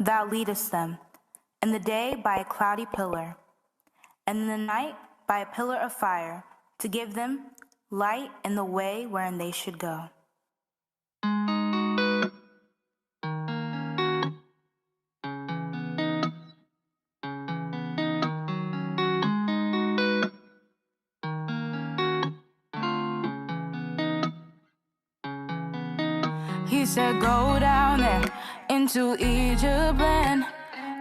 thou leadest them, in the day by a cloudy pillar, and in the night by a pillar of fire, to give them light in the way wherein they should go. He said, go down there into Egypt land.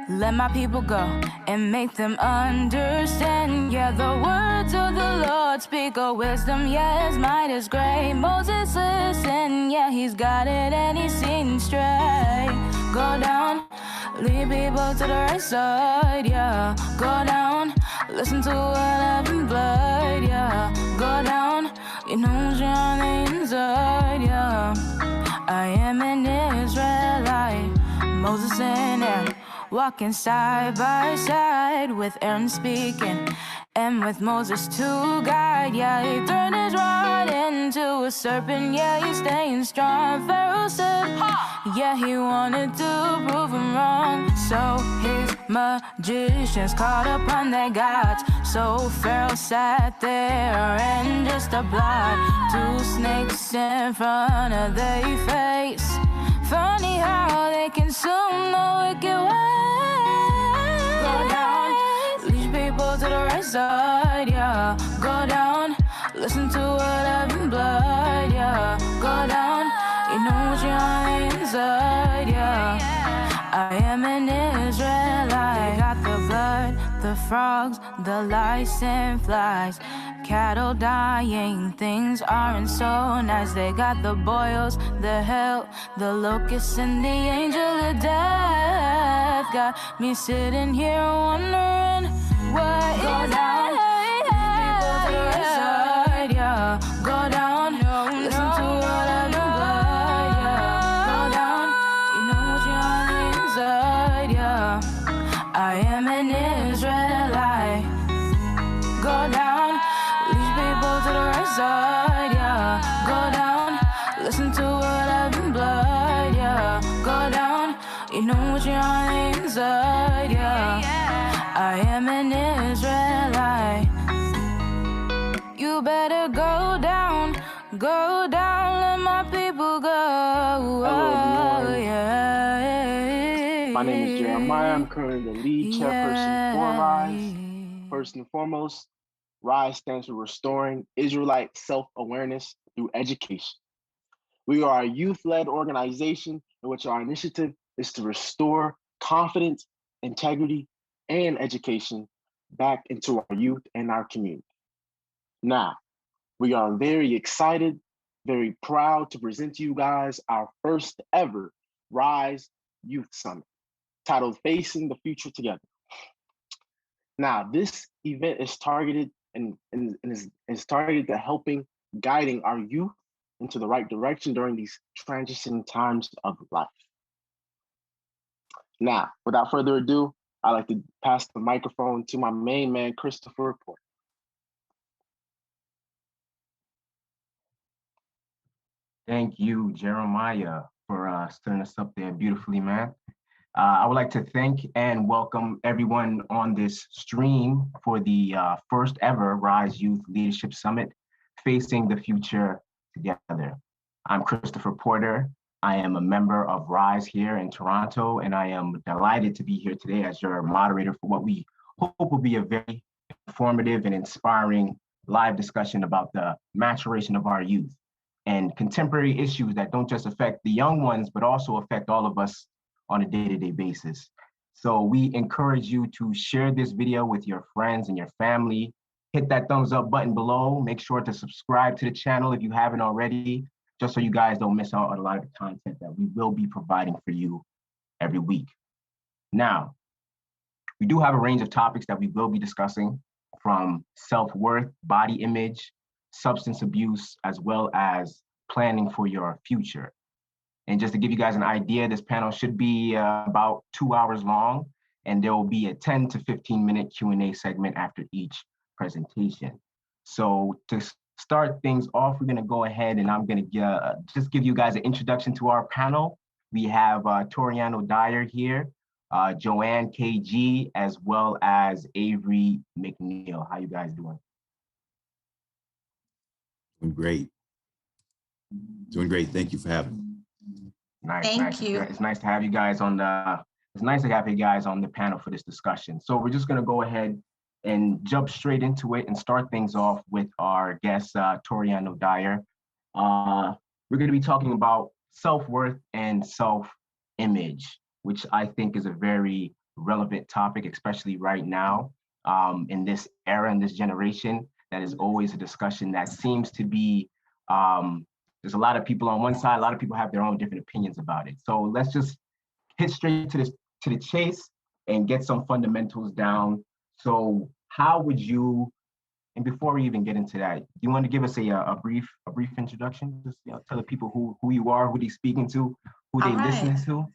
Let my people go and make them understand. Yeah, the words of the Lord speak of wisdom. Yeah, his might is great. Moses listened. Yeah, he's got it and he's seen straight. Go down, lead people to the right side. Yeah, go down, listen to what heaven blood. Yeah, go down, you know what's on the inside. Yeah, I am an Israelite. Moses and Aaron walking side by side, with Aaron speaking and with Moses to guide. Yeah, he turned his rod into a serpent. Yeah, he's staying strong. Pharaoh said, yeah, he wanted to prove him wrong. So his magicians caught upon their gods. So Pharaoh sat there and just applied 2 snakes in front of their face. Funny how they consume the wicked way. Go down, lead people to the right side. Yeah, go down, listen to what heaven blood. Yeah, go down, you know what you're on the inside. Yeah, I am an Israelite. Got the blood, the frogs, the lice and flies. Cattle dying, things aren't so nice. They got the boils, the hell, the locusts, and the angel of death. Got me sitting here wondering what go is down, people to the right side. Yeah, go down, listen to what I've been blood. Yeah, go down, you know what you're on the inside. Yeah, I am an Israelite. Go down, to the right side, yeah. Go down, listen to what I've been blood, yeah. Go down, you know what you're on the inside, yeah. I am an Israelite. You better go down, let my people go. Hello, Yeah. My name is Jeremiah. I'm currently the lead chairperson for RISE. First and foremost, RISE stands for Restoring Israelite Self-Awareness Through Education. We are a youth-led organization in which our initiative is to restore confidence, integrity, and education back into our youth and our community. Now, we are very excited, very proud to present to you guys our first ever RISE Youth Summit, titled Facing the Future Together. Now, this event is targeted and is targeted to helping guiding our youth into the right direction during these transition times of life. Now, without further ado, I'd like to pass the microphone to my main man, Christopher Porter. Thank you, Jeremiah, for setting us up there beautifully, man. I would like to thank and welcome everyone on this stream for the first ever RISE Youth Leadership Summit, Facing the Future Together. I'm Christopher Porter. I am a member of RISE here in Toronto, and I am delighted to be here today as your moderator for what we hope will be a very informative and inspiring live discussion about the maturation of our youth and contemporary issues that don't just affect the young ones, but also affect all of us on a day-to-day basis. So we encourage you to share this video with your friends and your family. Hit that thumbs up button below. Make sure to subscribe to the channel if you haven't already, just so you guys don't miss out on a lot of the content that we will be providing for you every week. Now, we do have a range of topics that we will be discussing, from self-worth, body image, substance abuse, as well as planning for your future. And just to give you guys an idea, this panel should be about 2 hours long, and there will be a 10 to 15 minute Q&A segment after each presentation. So to start things off, we're gonna go ahead and I'm gonna just give you guys an introduction to our panel. We have Toriano Dyer here, Joanne KG, as well as Avery McNeil. How you guys doing? Doing great. Doing great. Thank you for having me. Nice. Thank you. It's nice to have you guys on the. It's nice to have you guys on the panel for this discussion. So we're just going to go ahead and jump straight into it and start things off with our guest, Toriano Dyer. We're going to be talking about self-worth and self-image, which I think is a very relevant topic, especially right now, in this era, in this generation. That is always a discussion that seems to be, there's a lot of people on one side, a lot of people have their own different opinions about it. So let's just hit straight to the chase and get some fundamentals down. So how would you, and before we even get into that, do you want to give us a brief introduction? Just tell the people who you are, who they're speaking to, who they're listening to.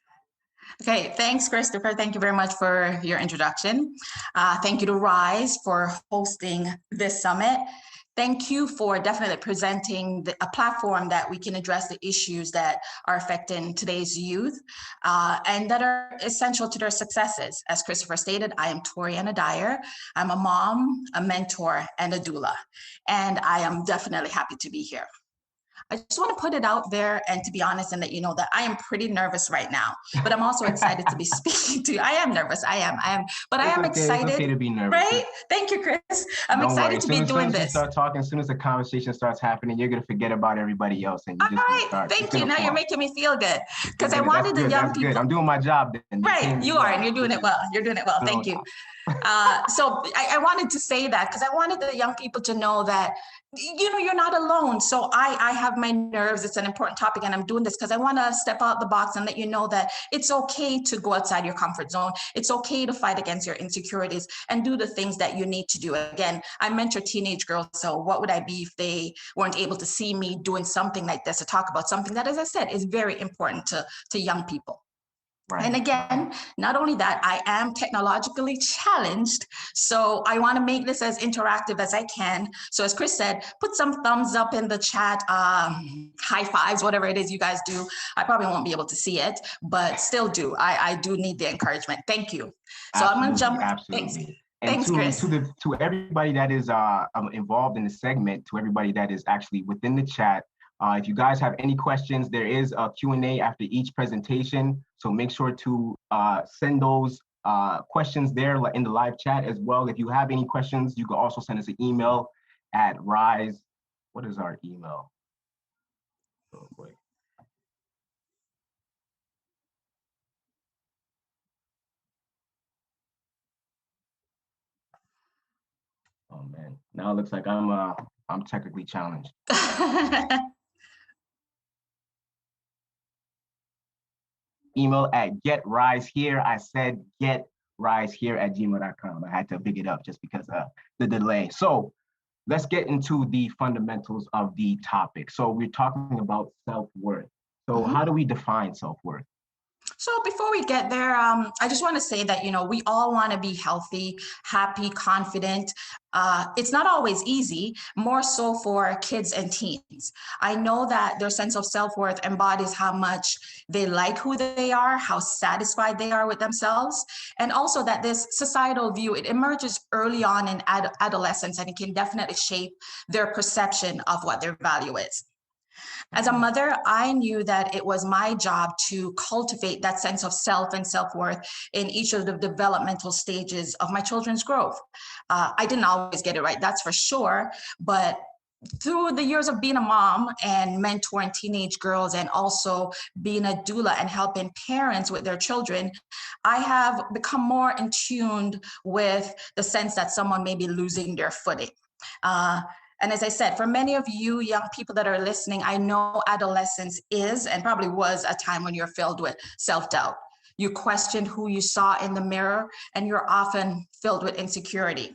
Okay, thanks, Christopher. Thank you very much for your introduction. Thank you to Rise for hosting this summit. Thank you for definitely presenting a platform that we can address the issues that are affecting today's youth and that are essential to their successes. As Christopher stated, I am Toriana Dyer. I'm a mom, a mentor, and a doula. And I am definitely happy to be here. I just want to put it out there and to be honest and let you know that I am pretty nervous right now, but I'm also excited to be speaking to you. I am nervous. I am, but I am excited. It's okay to be nervous. Right? Thank you, Chris. I'm excited to be doing this. As soon as you start talking, as soon as the conversation starts happening, you're going to forget about everybody else. And you just all right. start. Thank you. Now you're making me feel good because I wanted the young people. Good. I'm doing my job then. Right. You are, and you're doing it well. You're doing it well. Thank you. So I wanted to say that because I wanted the young people to know that, you know, you're not alone. So I have my nerves. It's an important topic and I'm doing this because I want to step out the box and let you know that it's okay to go outside your comfort zone. It's okay to fight against your insecurities and do the things that you need to do. Again, I mentor teenage girls. So what would I be if they weren't able to see me doing something like this, to talk about something that, as I said, is very important to young people. Right. And again, not only that, I am technologically challenged. So I want to make this as interactive as I can. So as Chris said, put some thumbs up in the chat, high fives, whatever it is you guys do. I probably won't be able to see it, but still do. I do need the encouragement. Thank you. So I'm going to jump. Absolutely. Thanks, Chris. To everybody that is involved in the segment, to everybody that is actually within the chat, if you guys have any questions, there is a Q&A after each presentation. So make sure to send those questions there in the live chat as well. If you have any questions, you can also send us an email at Rise. What is our email? Oh, boy. Oh man, now it looks like I'm technically challenged. Email at getrisehere. I said getrisehere@gmail.com. I had to big it up just because of the delay. So let's get into the fundamentals of the topic. So we're talking about self-worth. So how do we define self-worth? So before we get there, I just want to say that, you know, we all want to be healthy, happy, confident. It's not always easy, more so for kids and teens. I know that their sense of self-worth embodies how much they like who they are, how satisfied they are with themselves, and also that this societal view, it emerges early on in adolescence, and it can definitely shape their perception of what their value is. As a mother, I knew that it was my job to cultivate that sense of self and self-worth in each of the developmental stages of my children's growth. I didn't always get it right, that's for sure, but through the years of being a mom and mentoring teenage girls and also being a doula and helping parents with their children, I have become more in tune with the sense that someone may be losing their footing. And as I said, for many of you young people that are listening, I know adolescence is and probably was a time when you're filled with self-doubt. You questioned who you saw in the mirror, and you're often filled with insecurity.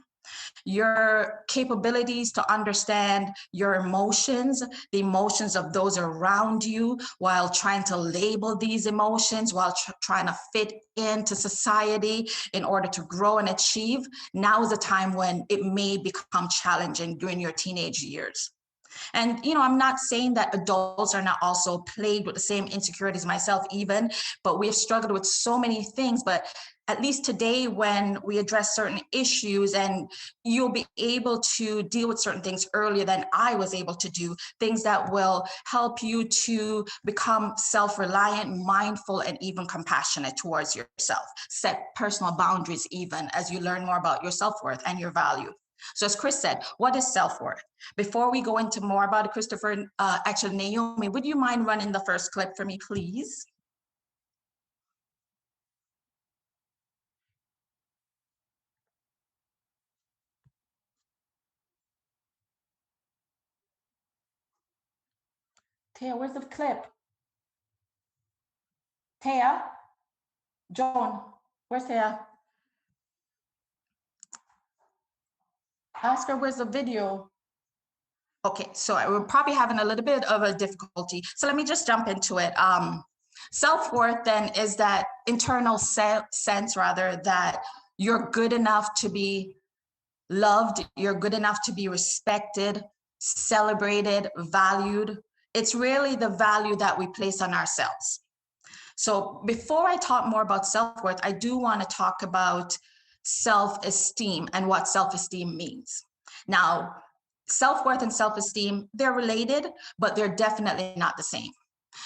Your capabilities to understand your emotions, the emotions of those around you, while trying to label these emotions, while trying to fit into society in order to grow and achieve, now is a time when it may become challenging during your teenage years. And, I'm not saying that adults are not also plagued with the same insecurities myself even, but we have struggled with so many things. But at least today, when we address certain issues, and you'll be able to deal with certain things earlier than I was able to do, things that will help you to become self-reliant, mindful, and even compassionate towards yourself. Set personal boundaries even as you learn more about your self-worth and your value. So as Chris said, what is self-worth? Before we go into more about it, Christopher, actually, Naomi, would you mind running the first clip for me, please? Taya, where's the clip? Taya? Joan, where's Taya? Ask her where's the video. Okay, so we're probably having a little bit of a difficulty. So let me just jump into it. Self-worth then is that internal sense, rather, that you're good enough to be loved, you're good enough to be respected, celebrated, valued. It's really the value that we place on ourselves. So before I talk more about self-worth, I do want to talk about self-esteem and what self-esteem means. Now, self-worth and self-esteem, they're related, but they're definitely not the same.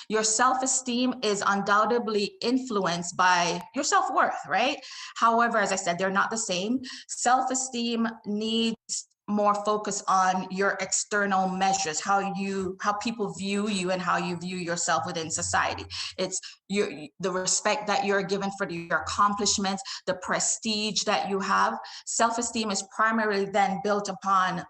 Your self-esteem is undoubtedly influenced by your self-worth, right? However, as I said, they're not the same. Self-esteem needs more focus on your external measures, how people view you and how you view yourself within society. It's the respect that you're given for your accomplishments, the prestige that you have. Self-esteem is primarily then built upon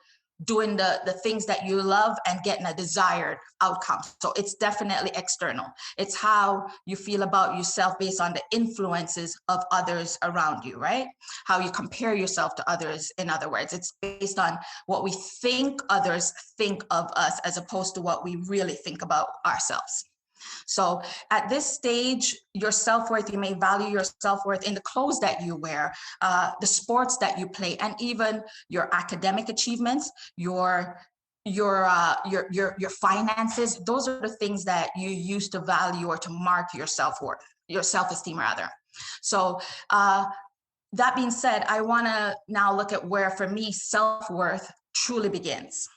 doing the things that you love and getting a desired outcome. So it's definitely external. It's how you feel about yourself based on the influences of others around you, right? How you compare yourself to others, in other words. It's based on what we think others think of us as opposed to what we really think about ourselves. So at this stage, your self-worth, you may value your self-worth in the clothes that you wear, the sports that you play, and even your academic achievements, your finances. Those are the things that you use to value or to mark your self-worth, your self-esteem rather. So that being said, I want to now look at where, for me, self-worth truly begins.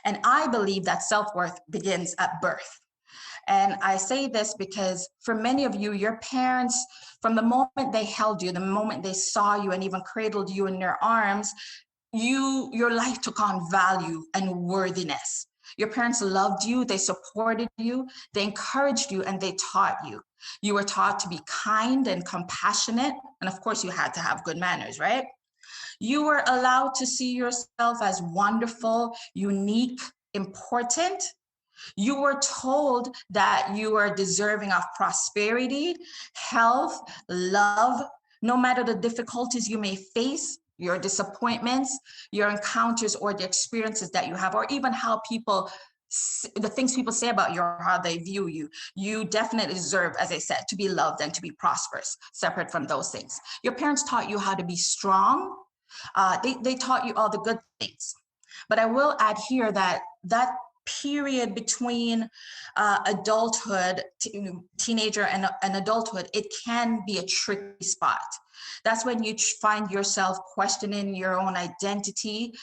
And I believe that self-worth begins at birth. And I say this because for many of you, your parents, from the moment they held you, the moment they saw you and even cradled you in their arms, your life took on value and worthiness. Your parents loved you, they supported you, they encouraged you, and they taught you. You were taught to be kind and compassionate. And of course, you had to have good manners, right? You were allowed to see yourself as wonderful, unique, important. You were told that you are deserving of prosperity, health, love, no matter the difficulties you may face, your disappointments, your encounters, or the experiences that you have, or even how the things people say about you or how they view you. You definitely deserve, as I said, to be loved and to be prosperous, separate from those things. Your parents taught you how to be strong. They taught you all the good things. But I will add here that period between adulthood, teenager and adulthood, it can be a tricky spot. That's when you find yourself questioning your own identity.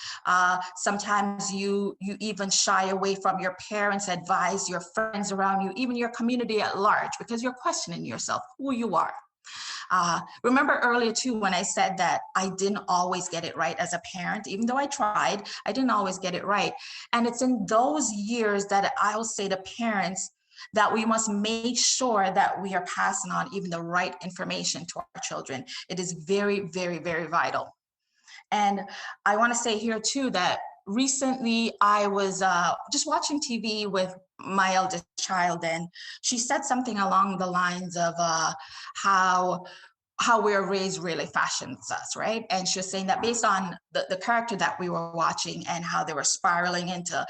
Sometimes you even shy away from your parents' advice, your friends around you, even your community at large, because you're questioning yourself, who you are. Remember earlier too, when I said that I didn't always get it right as a parent, even though I tried, I didn't always get it right. And it's in those years that I'll say to parents that we must make sure that we are passing on even the right information to our children. It is very, very, very vital. And I want to say here too that recently I was just watching TV with my eldest child, and she said something along the lines of how we're raised really fashions us, right? And she was saying that based on the character that we were watching and how they were spiraling into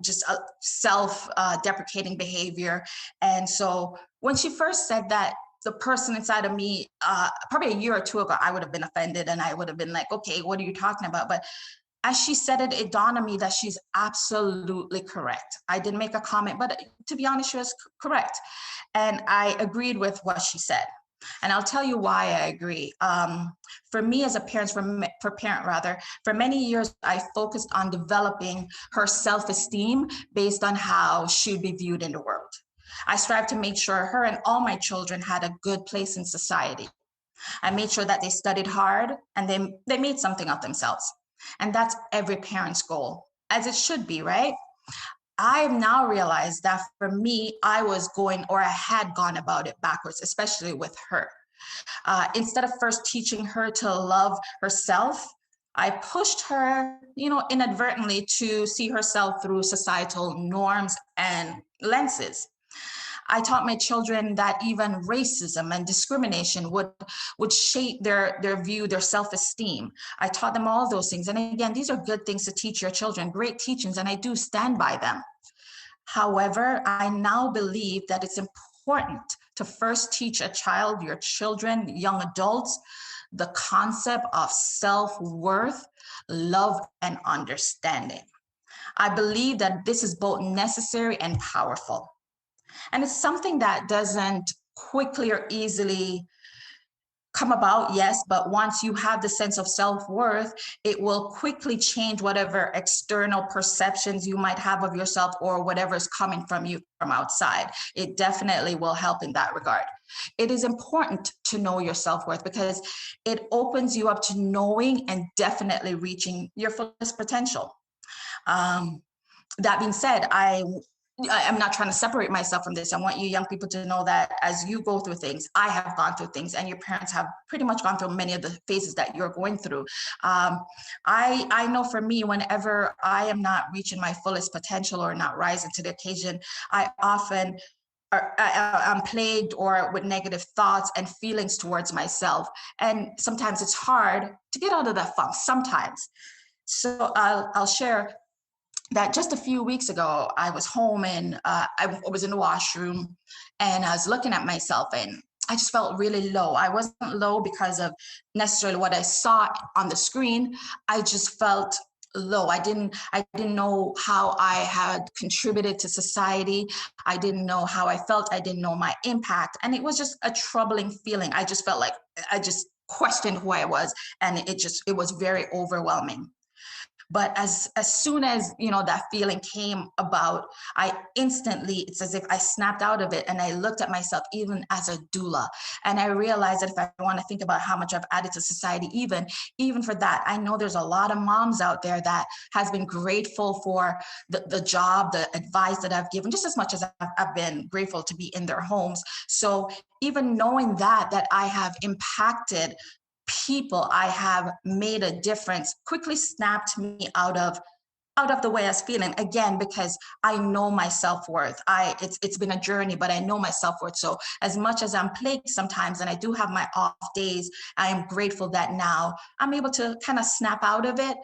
just a self-deprecating behavior. And so when she first said that, the person inside of me, probably a year or two ago, I would have been offended and I would have been like, okay, what are you talking about? But as she said it, it dawned on me that she's absolutely correct. I didn't make a comment, but to be honest, she was correct. And I agreed with what she said. And I'll tell you why I agree. For me as a parent, for many years, I focused on developing her self-esteem based on how she'd be viewed in the world. I strived to make sure her and all my children had a good place in society. I made sure that they studied hard and they made something of themselves. And that's every parent's goal, as it should be, right? I've now realized that for me, I had gone about it backwards, especially with her. Instead of first teaching her to love herself, I pushed her, inadvertently to see herself through societal norms and lenses. I taught my children that even racism and discrimination would shape their view, their self-esteem. I taught them all those things. And again, these are good things to teach your children, great teachings, and I do stand by them. However, I now believe that it's important to first teach a child, your children, young adults, the concept of self-worth, love, and understanding. I believe that this is both necessary and powerful. And it's something that doesn't quickly or easily come about, yes, but once you have the sense of self-worth, it will quickly change whatever external perceptions you might have of yourself or whatever is coming from you from outside. It definitely will help in that regard. It is important to know your self-worth because it opens you up to knowing and definitely reaching your fullest potential. That being said, I'm not trying to separate myself from this. I want you young people to know that as you go through things, I have gone through things, and your parents have pretty much gone through many of the phases that you're going through. I know for me, whenever I am not reaching my fullest potential or not rising to the occasion, I often I'm plagued or with negative thoughts and feelings towards myself. And sometimes it's hard to get out of that funk sometimes. So I'll share that just a few weeks ago, I was home and I was in the washroom and I was looking at myself and I just felt really low. I wasn't low because of necessarily what I saw on the screen. I just felt low. I didn't know how I had contributed to society. I didn't know how I felt. I didn't know my impact. And it was just a troubling feeling. I just felt like I just questioned who I was. And it was very overwhelming. But as soon as, that feeling came about, it's as if I snapped out of it and I looked at myself even as a doula. And I realized that if I want to think about how much I've added to society, even for that, I know there's a lot of moms out there that has been grateful for the job, the advice that I've given, just as much as I've been grateful to be in their homes. So even knowing that I have impacted people, I have made a difference, quickly snapped me out of the way I was feeling, again, because I know my self-worth. It's been a journey, but I know my self-worth. So as much as I'm plagued sometimes, and I do have my off days, I am grateful that now I'm able to kind of snap out of it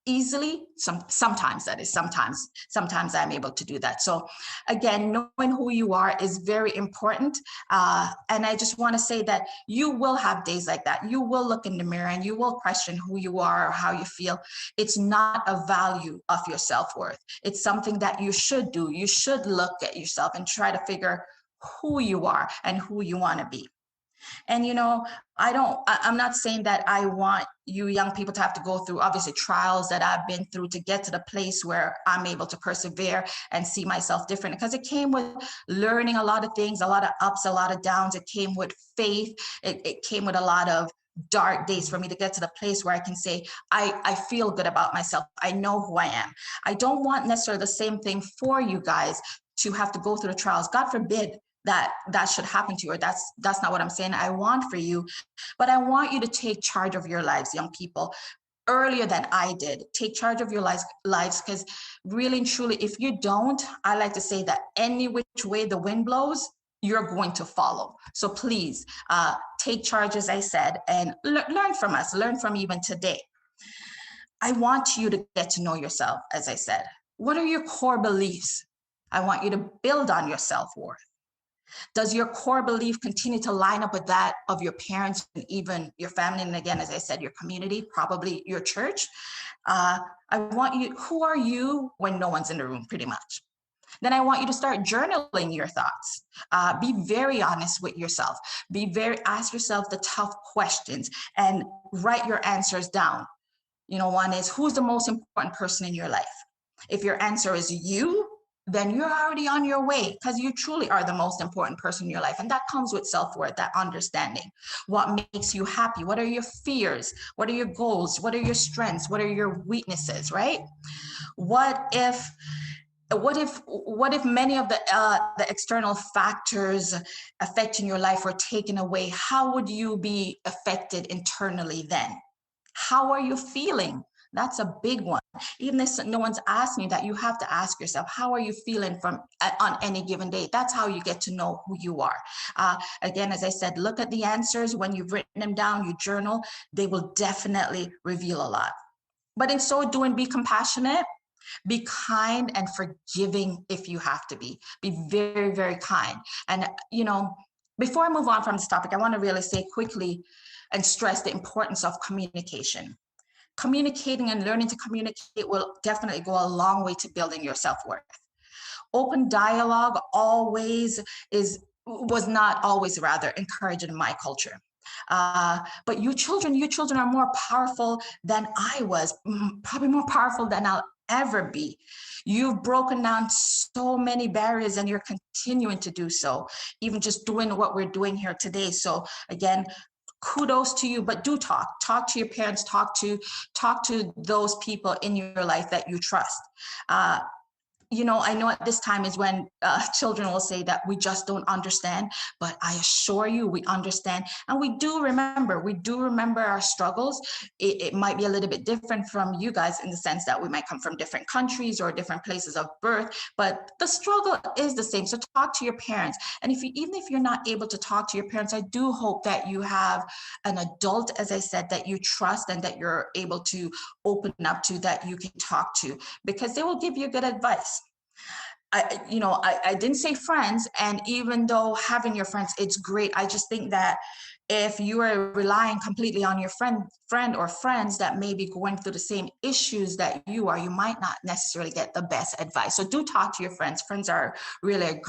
easily. Sometimes I'm able to do that. So again, knowing who you are is very important. And I just want to say that you will have days like that. You will look in the mirror and you will question who you are or how you feel. It's not a value of your self-worth. It's something that you should do. You should look at yourself and try to figure who you are and who you want to be. And, I'm not saying that I want you young people to have to go through, obviously, trials that I've been through to get to the place where I'm able to persevere and see myself different, because it came with learning a lot of things, a lot of ups, a lot of downs. It came with faith. It came with a lot of dark days for me to get to the place where I can say, I feel good about myself. I know who I am. I don't want necessarily the same thing for you guys to have to go through the trials. God forbid that should happen to you, or that's not what I'm saying I want for you. But I want you to take charge of your lives, young people, earlier than I did. Take charge of your lives, because really and truly, if you don't, I like to say that any which way the wind blows, you're going to follow. So please take charge, as I said, and learn from us, learn from even today. I want you to get to know yourself, as I said. What are your core beliefs? I want you to build on your self-worth. Does your core belief continue to line up with that of your parents and even your family? And again, as I said, your community, probably your church. I want you, who are you when no one's in the room, pretty much? Then I want you to start journaling your thoughts. Be very honest with yourself. Ask yourself the tough questions and write your answers down. One is, who's the most important person in your life? If your answer is you, then you're already on your way, because you truly are the most important person in your life. And that comes with self-worth, that understanding. What makes you happy? What are your fears? What are your goals? What are your strengths? What are your weaknesses, right? What if many of the external factors affecting your life were taken away? How would you be affected internally then? How are you feeling? That's a big one. Even if no one's asking you that, you have to ask yourself, how are you feeling on any given day? That's how you get to know who you are. Again, as I said, look at the answers. When you've written them down, you journal, they will definitely reveal a lot. But in so doing, be compassionate, be kind and forgiving if you have to be. Be very, very kind. And, before I move on from this topic, I want to really say quickly and stress the importance of communication. Communicating and learning to communicate will definitely go a long way to building your self-worth. Open dialogue was not always rather encouraged in my culture. But you children are more powerful than I was, probably more powerful than I'll ever be. You've broken down so many barriers and you're continuing to do so, even just doing what we're doing here today. So again, kudos to you, but do talk to your parents, talk to those people in your life that you trust. I know at this time is when children will say that we just don't understand, but I assure you we understand. And we do remember our struggles. It might be a little bit different from you guys in the sense that we might come from different countries or different places of birth, but the struggle is the same. So talk to your parents. And even if you're not able to talk to your parents, I do hope that you have an adult, as I said, that you trust and that you're able to open up to, that you can talk to, because they will give you good advice. I didn't say friends, and even though having your friends, it's great. I just think that if you are relying completely on your friend or friends that may be going through the same issues that you are, you might not necessarily get the best advice. So do talk to your friends. Friends are really a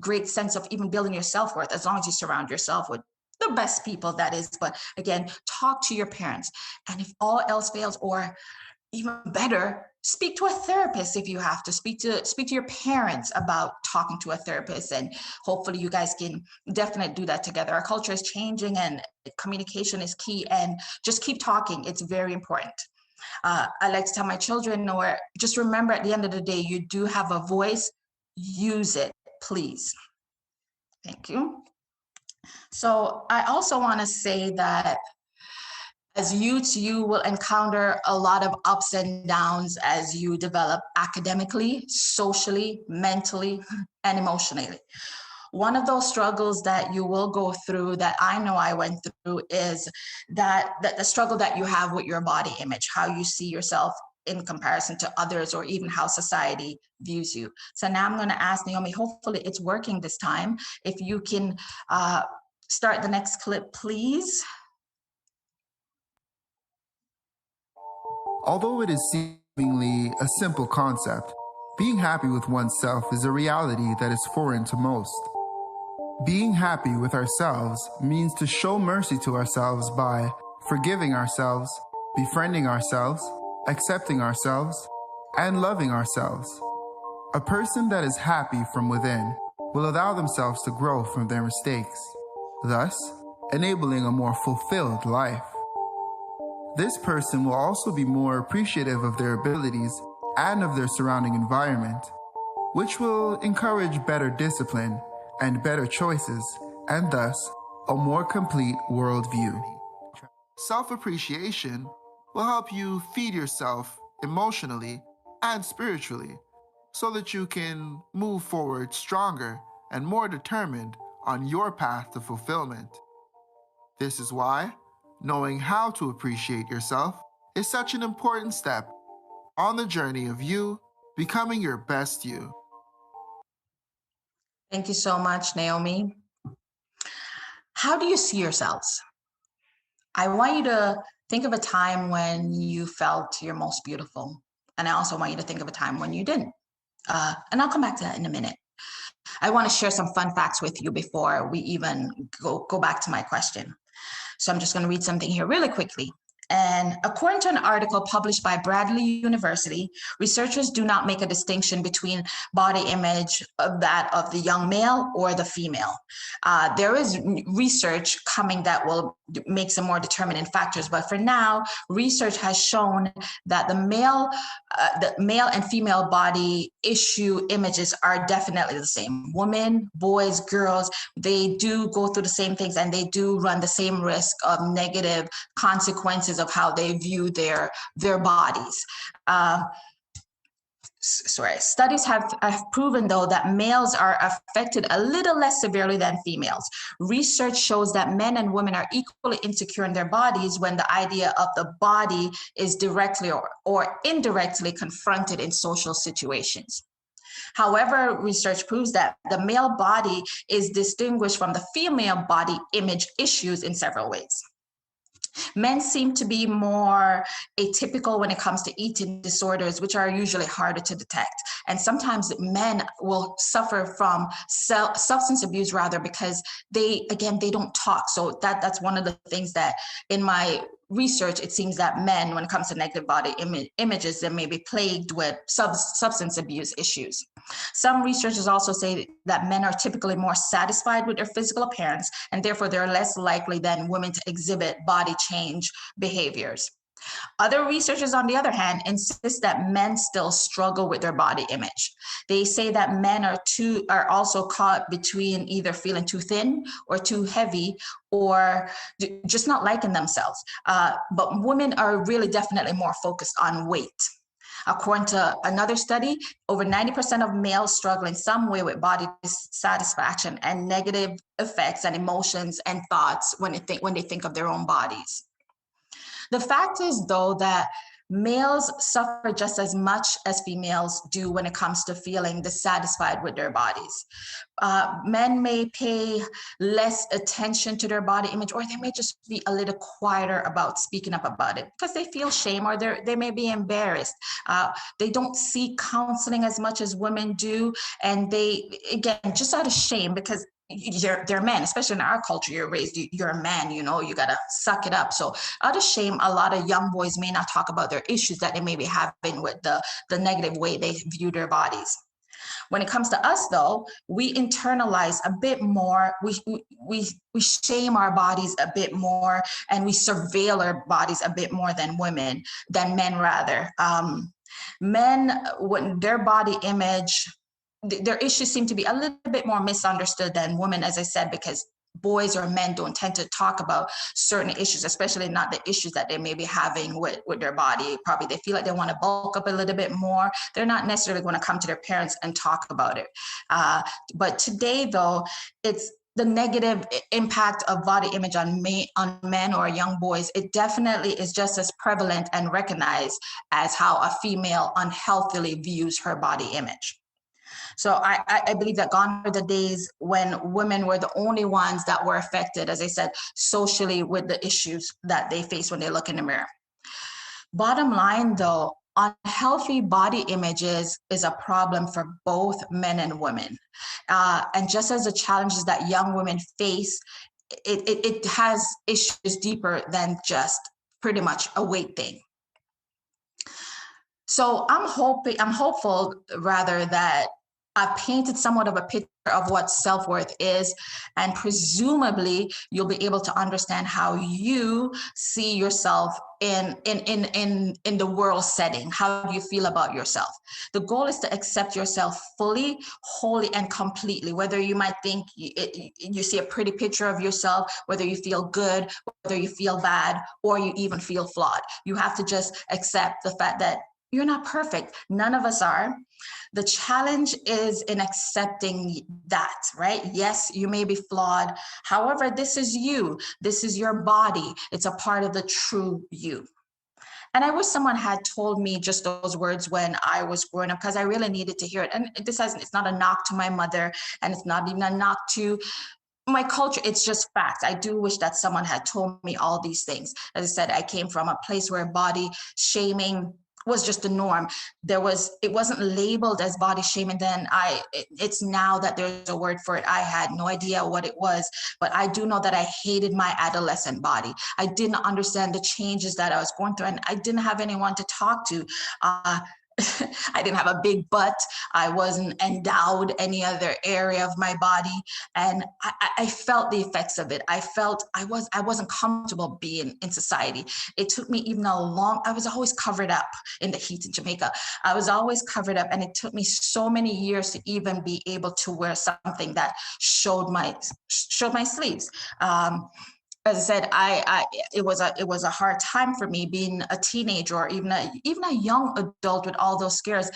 great sense of even building your self-worth, as long as you surround yourself with the best people, that is. But again, talk to your parents. And if all else fails, or even better, speak to a therapist if you have to. Speak to your parents about talking to a therapist, and hopefully you guys can definitely do that together. Our culture is changing and communication is key, and just keep talking. It's very important. I like to tell my children, or just remember, at the end of the day, you do have a voice. Use it, please. Thank you. So I also want to say that as youths, you will encounter a lot of ups and downs as you develop academically, socially, mentally, and emotionally. One of those struggles that you will go through, that I know I went through, is that the struggle that you have with your body image, how you see yourself in comparison to others, or even how society views you. So now I'm going to ask Naomi, hopefully it's working this time. If you can start the next clip, please. Although it is seemingly a simple concept, being happy with oneself is a reality that is foreign to most. Being happy with ourselves means to show mercy to ourselves by forgiving ourselves, befriending ourselves, accepting ourselves, and loving ourselves. A person that is happy from within will allow themselves to grow from their mistakes, thus enabling a more fulfilled life. This person will also be more appreciative of their abilities and of their surrounding environment, which will encourage better discipline and better choices, and thus a more complete worldview. Self-appreciation will help you feed yourself emotionally and spiritually, so that you can move forward stronger and more determined on your path to fulfillment. This is why knowing how to appreciate yourself is such an important step on the journey of you becoming your best you. Thank you so much, Naomi. How do you see yourselves? I want you to Think of a time when you felt your most beautiful. And I also want you to think of a time when you didn't. And I'll come back to that in a minute. I want to share some fun facts with you before we even go back to my question. So I'm just going to read something here really quickly. And according to an article published by Bradley University, researchers do not make a distinction between body image of that of the young male or the female. There is research coming that will make some more determining factors, but for now, research has shown that the male and female body issue images are definitely the same. Women, boys, girls, they do go through the same things, and they do run the same risk of negative consequences of how they view their bodies. Studies have proven, though, that males are affected a little less severely than females. Research shows that men and women are equally insecure in their bodies when the idea of the body is directly or indirectly confronted in social situations. However, research proves that the male body is distinguished from the female body image issues in several ways. Men seem to be more atypical when it comes to eating disorders, which are usually harder to detect. And sometimes men will suffer from substance abuse rather because they don't talk. So that's one of the things that in my research, it seems that men, when it comes to negative body images, they may be plagued with substance abuse issues. Some researchers also say that men are typically more satisfied with their physical appearance, and therefore they're less likely than women to exhibit body change behaviors. Other researchers, on the other hand, insist that men still struggle with their body image. They say that men are also caught between either feeling too thin or too heavy, or just not liking themselves. But women are really definitely more focused on weight. According to another study, over 90% of males struggle in some way with body dissatisfaction and negative effects and emotions and thoughts when they think of their own bodies. The fact is, though, that males suffer just as much as females do when it comes to feeling dissatisfied with their bodies. Men may pay less attention to their body image, or they may just be a little quieter about speaking up about it because they feel shame, or they may be embarrassed. They don't seek counseling as much as women do, and they, again, just out of shame, because they're men, especially in our culture. You're a man, you gotta suck it up. So out of shame, a lot of young boys may not talk about their issues that they may be having with the negative way they view their bodies. When it comes to us, though, we internalize a bit more. We shame our bodies a bit more, and we surveil our bodies a bit more than men rather. Men, when their body image, their issues seem to be a little bit more misunderstood than women, as I said, because boys or men don't tend to talk about certain issues, especially not the issues that they may be having with their body. Probably they feel like they want to bulk up a little bit more. They're not necessarily going to come to their parents and talk about it. But today, though, it's the negative impact of body image on men or young boys. It definitely is just as prevalent and recognized as how a female unhealthily views her body image. So I believe that gone are the days when women were the only ones that were affected, as I said, socially with the issues that they face when they look in the mirror. Bottom line, though, unhealthy body images is a problem for both men and women. And just as the challenges that young women face, it has issues deeper than just pretty much a weight thing. So I'm hopeful rather that I've painted somewhat of a picture of what self-worth is, and presumably you'll be able to understand how you see yourself in the world setting. How do you feel about yourself? The goal is to accept yourself fully, wholly, and completely, whether you might think you see a pretty picture of yourself, whether you feel good, whether you feel bad, or you even feel flawed. You have to just accept the fact that you're not perfect. None of us are. The challenge is in accepting that, right? Yes, you may be flawed. However, this is you. This is your body. It's a part of the true you. And I wish someone had told me just those words when I was growing up, because I really needed to hear it. And it's not a knock to my mother, and it's not even a knock to my culture, it's just facts. I do wish that someone had told me all these things. As I said, I came from a place where body shaming was just the norm. It wasn't labeled as body shaming then. It's now that there's a word for it. I had no idea what it was, but I do know that I hated my adolescent body. I didn't understand the changes that I was going through, and I didn't have anyone to talk to. I didn't have a big butt. I wasn't endowed any other area of my body. And I felt the effects of it. I felt I wasn't comfortable being in society. It took me even I was always covered up in the heat in Jamaica. I was always covered up, and it took me so many years to even be able to wear something that showed my sleeves. As I said, it was a hard time for me being a teenager, or even a young adult with all those scares,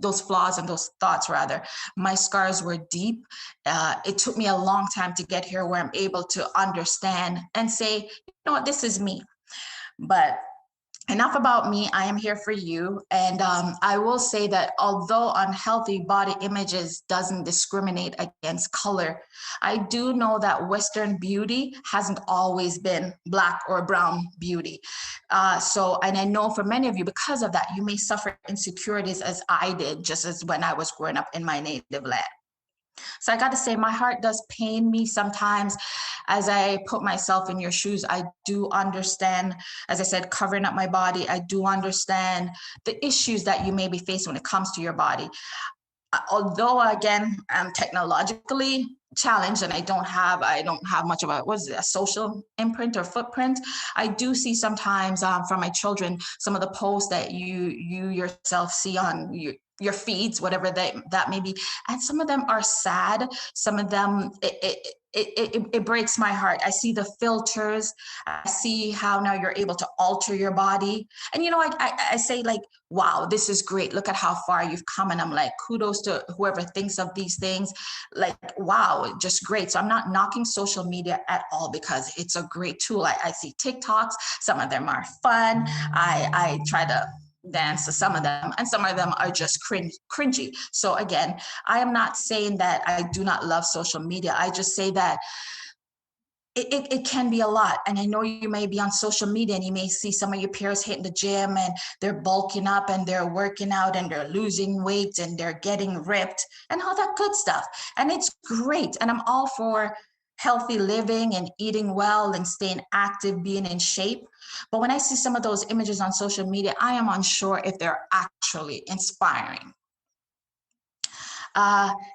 those flaws and those thoughts rather. My scars were deep. It took me a long time to get here where I'm able to understand and say, you know what, this is me. But enough about me. I am here for you. And I will say that although unhealthy body images doesn't discriminate against color, I do know that Western beauty hasn't always been Black or brown beauty. And I know for many of you, because of that, you may suffer insecurities as I did, just as when I was growing up in my native land. So I got to say, my heart does pain me sometimes as I put myself in your shoes. I do understand, as I said, covering up my body. I do understand the issues that you may be facing when it comes to your body. Although, again, I'm technologically challenged and I don't have much of a social imprint or footprint. I do see sometimes from my children, some of the posts that you yourself see on your feeds, whatever that may be. And some of them are sad. Some of them, it breaks my heart. I see the filters. I see how now you're able to alter your body. And, you know, I say like, wow, this is great. Look at how far you've come. And I'm like, kudos to whoever thinks of these things. Like, wow, just great. So I'm not knocking social media at all because it's a great tool. I see TikToks. Some of them are fun. I try to dance to some of them, and some of them are just cringy. So again, I am not saying that I do not love social media. I just say that it can be a lot. And I know you may be on social media and you may see some of your peers hitting the gym and they're bulking up and they're working out and they're losing weight and they're getting ripped and all that good stuff. And it's great. And I'm all for healthy living and eating well and staying active, being in shape. But when I see some of those images on social media, I am unsure if they're actually inspiring.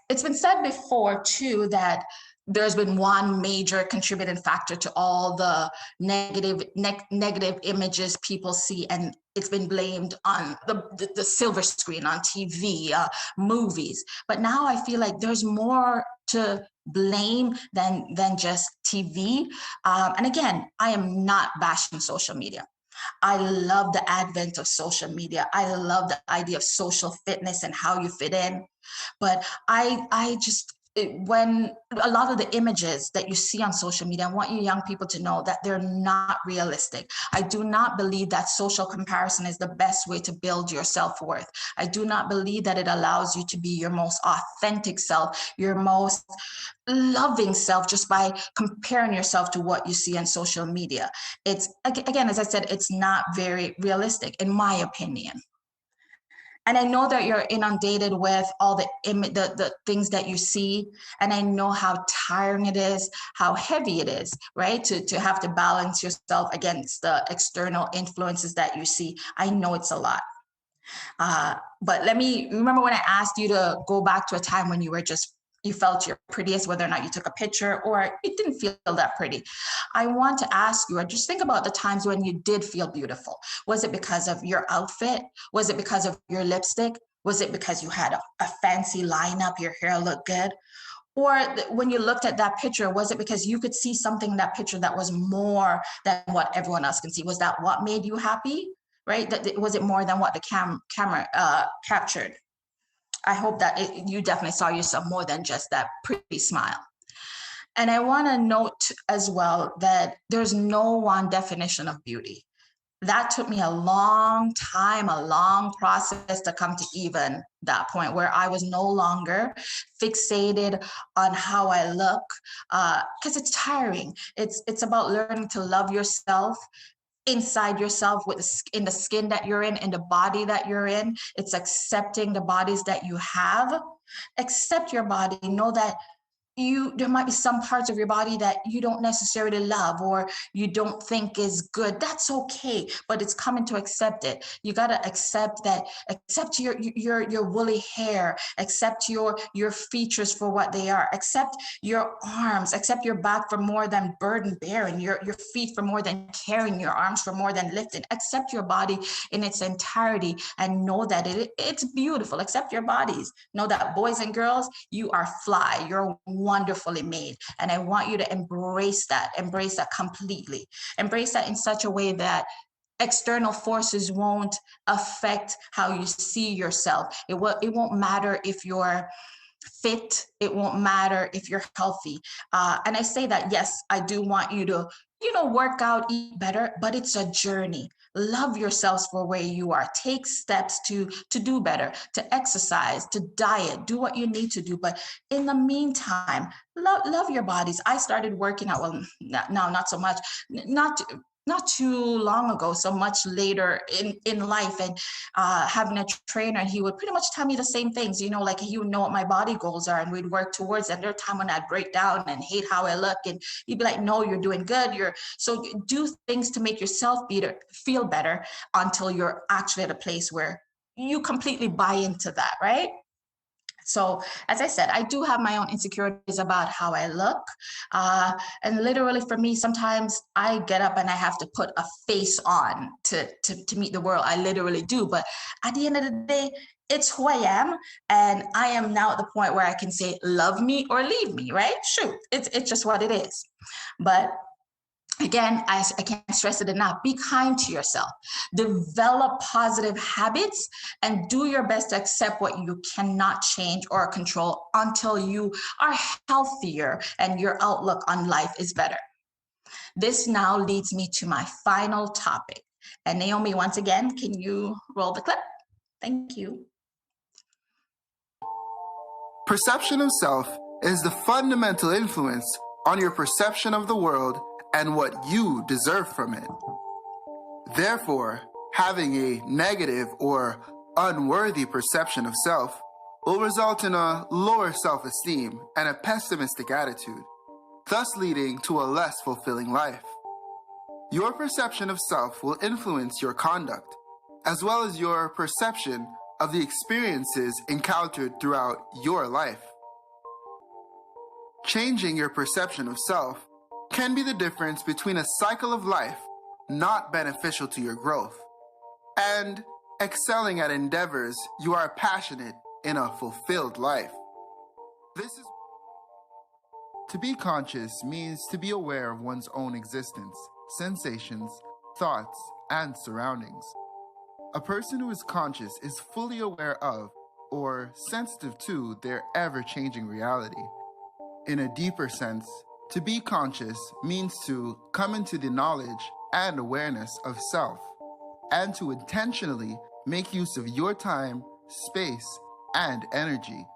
It's been said before too that there's been one major contributing factor to all the negative images people see, and it's been blamed on the silver screen on TV, movies. But now I feel like there's more to blame than just TV. And again, I am not bashing social media. I love the advent of social media. I love the idea of social fitness and how you fit in. But when a lot of the images that you see on social media, I want you young people to know that they're not realistic. I do not believe that social comparison is the best way to build your self-worth. I do not believe that it allows you to be your most authentic self, your most loving self, just by comparing yourself to what you see on social media. It's, again, as I said, it's not very realistic, in my opinion. And I know that you're inundated with all the things that you see. And I know how tiring it is, how heavy it is, right? To have to balance yourself against the external influences that you see. I know it's a lot. But remember when I asked you to go back to a time when you felt your prettiest, whether or not you took a picture or it didn't feel that pretty. I want to ask you, or just think about the times when you did feel beautiful. Was it because of your outfit? Was it because of your lipstick? Was it because you had a fancy lineup, your hair looked good? Or when you looked at that picture, was it because you could see something in that picture that was more than what everyone else can see? Was that what made you happy, right? Was it more than what the camera captured? I hope that you definitely saw yourself more than just that pretty smile. And I want to note as well that there's no one definition of beauty. that took me a long time, a long process to come to even that point where I was no longer fixated on how I look, because it's tiring. It's about learning to love yourself inside yourself, in the skin that you're in the body that you're in. It's accepting the bodies that you have. Accept your body. Know that there might be some parts of your body that you don't necessarily love or you don't think is good. That's okay, but it's coming to accept it. You got to accept that. Accept your woolly hair. Accept your features for what they are. Accept your arms. Accept your back for more than burden bearing. Your feet for more than carrying. Your arms for more than lifting. Accept your body in its entirety and know that it's beautiful. Accept your bodies. Know that, boys and girls, you are fly. You're wonderfully made. And I want you to embrace that completely. Embrace that in such a way that external forces won't affect how you see yourself. It won't matter if you're fit. It won't matter if you're healthy. And I say that, yes, I do want you to, work out, eat better, but it's a journey. Love yourselves for where you are. Take steps to do better, to exercise, to diet, do what you need to do. But in the meantime, love your bodies. I started working out, well, now not so much, not too long ago, so much later in life, and having a trainer, and he would pretty much tell me the same things, like he would know what my body goals are, and we'd work towards it. There are times when I'd break down and hate how I look, and he'd be like, no, you're doing good. So do things to make yourself feel better until you're actually at a place where you completely buy into that, right? So as I said, I do have my own insecurities about how I look. And literally for me, sometimes I get up and I have to put a face on to meet the world. I literally do. But at the end of the day, it's who I am. And I am now at the point where I can say, love me or leave me, right? Shoot, it's just what it is. But again, I can't stress it enough. Be kind to yourself. Develop positive habits and do your best to accept what you cannot change or control until you are healthier and your outlook on life is better. This now leads me to my final topic. And Naomi, once again, can you roll the clip? Thank you. Perception of self is the fundamental influence on your perception of the world and what you deserve from it. Therefore, having a negative or unworthy perception of self will result in a lower self-esteem and a pessimistic attitude, thus leading to a less fulfilling life. Your perception of self will influence your conduct, as well as your perception of the experiences encountered throughout your life. Changing your perception of self can be the difference between a cycle of life not beneficial to your growth and excelling at endeavors you are passionate in a fulfilled life. To be conscious means to be aware of one's own existence, sensations, thoughts, and surroundings. A person who is conscious is fully aware of or sensitive to their ever-changing reality. In a deeper sense, to be conscious means to come into the knowledge and awareness of self, and to intentionally make use of your time, space, and energy.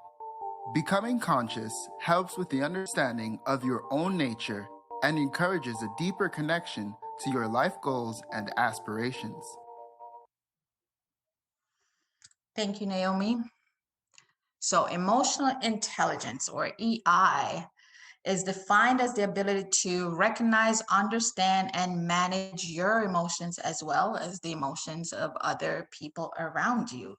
Becoming conscious helps with the understanding of your own nature and encourages a deeper connection to your life goals and aspirations. Thank you, Naomi. So emotional intelligence, or EI, is defined as the ability to recognize, understand, and manage your emotions as well as the emotions of other people around you.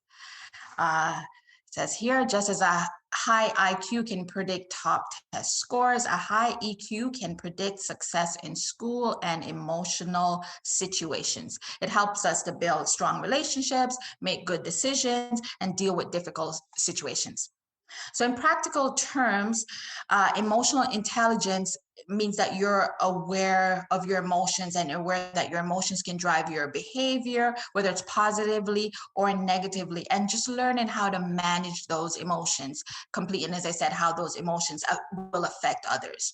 It says here, just as a high IQ can predict top test scores, a high EQ can predict success in school and emotional situations. It helps us to build strong relationships, make good decisions, and deal with difficult situations. So in practical terms, emotional intelligence means that you're aware of your emotions and aware that your emotions can drive your behavior, whether it's positively or negatively, and just learning how to manage those emotions completely. And as I said, how those emotions will affect others.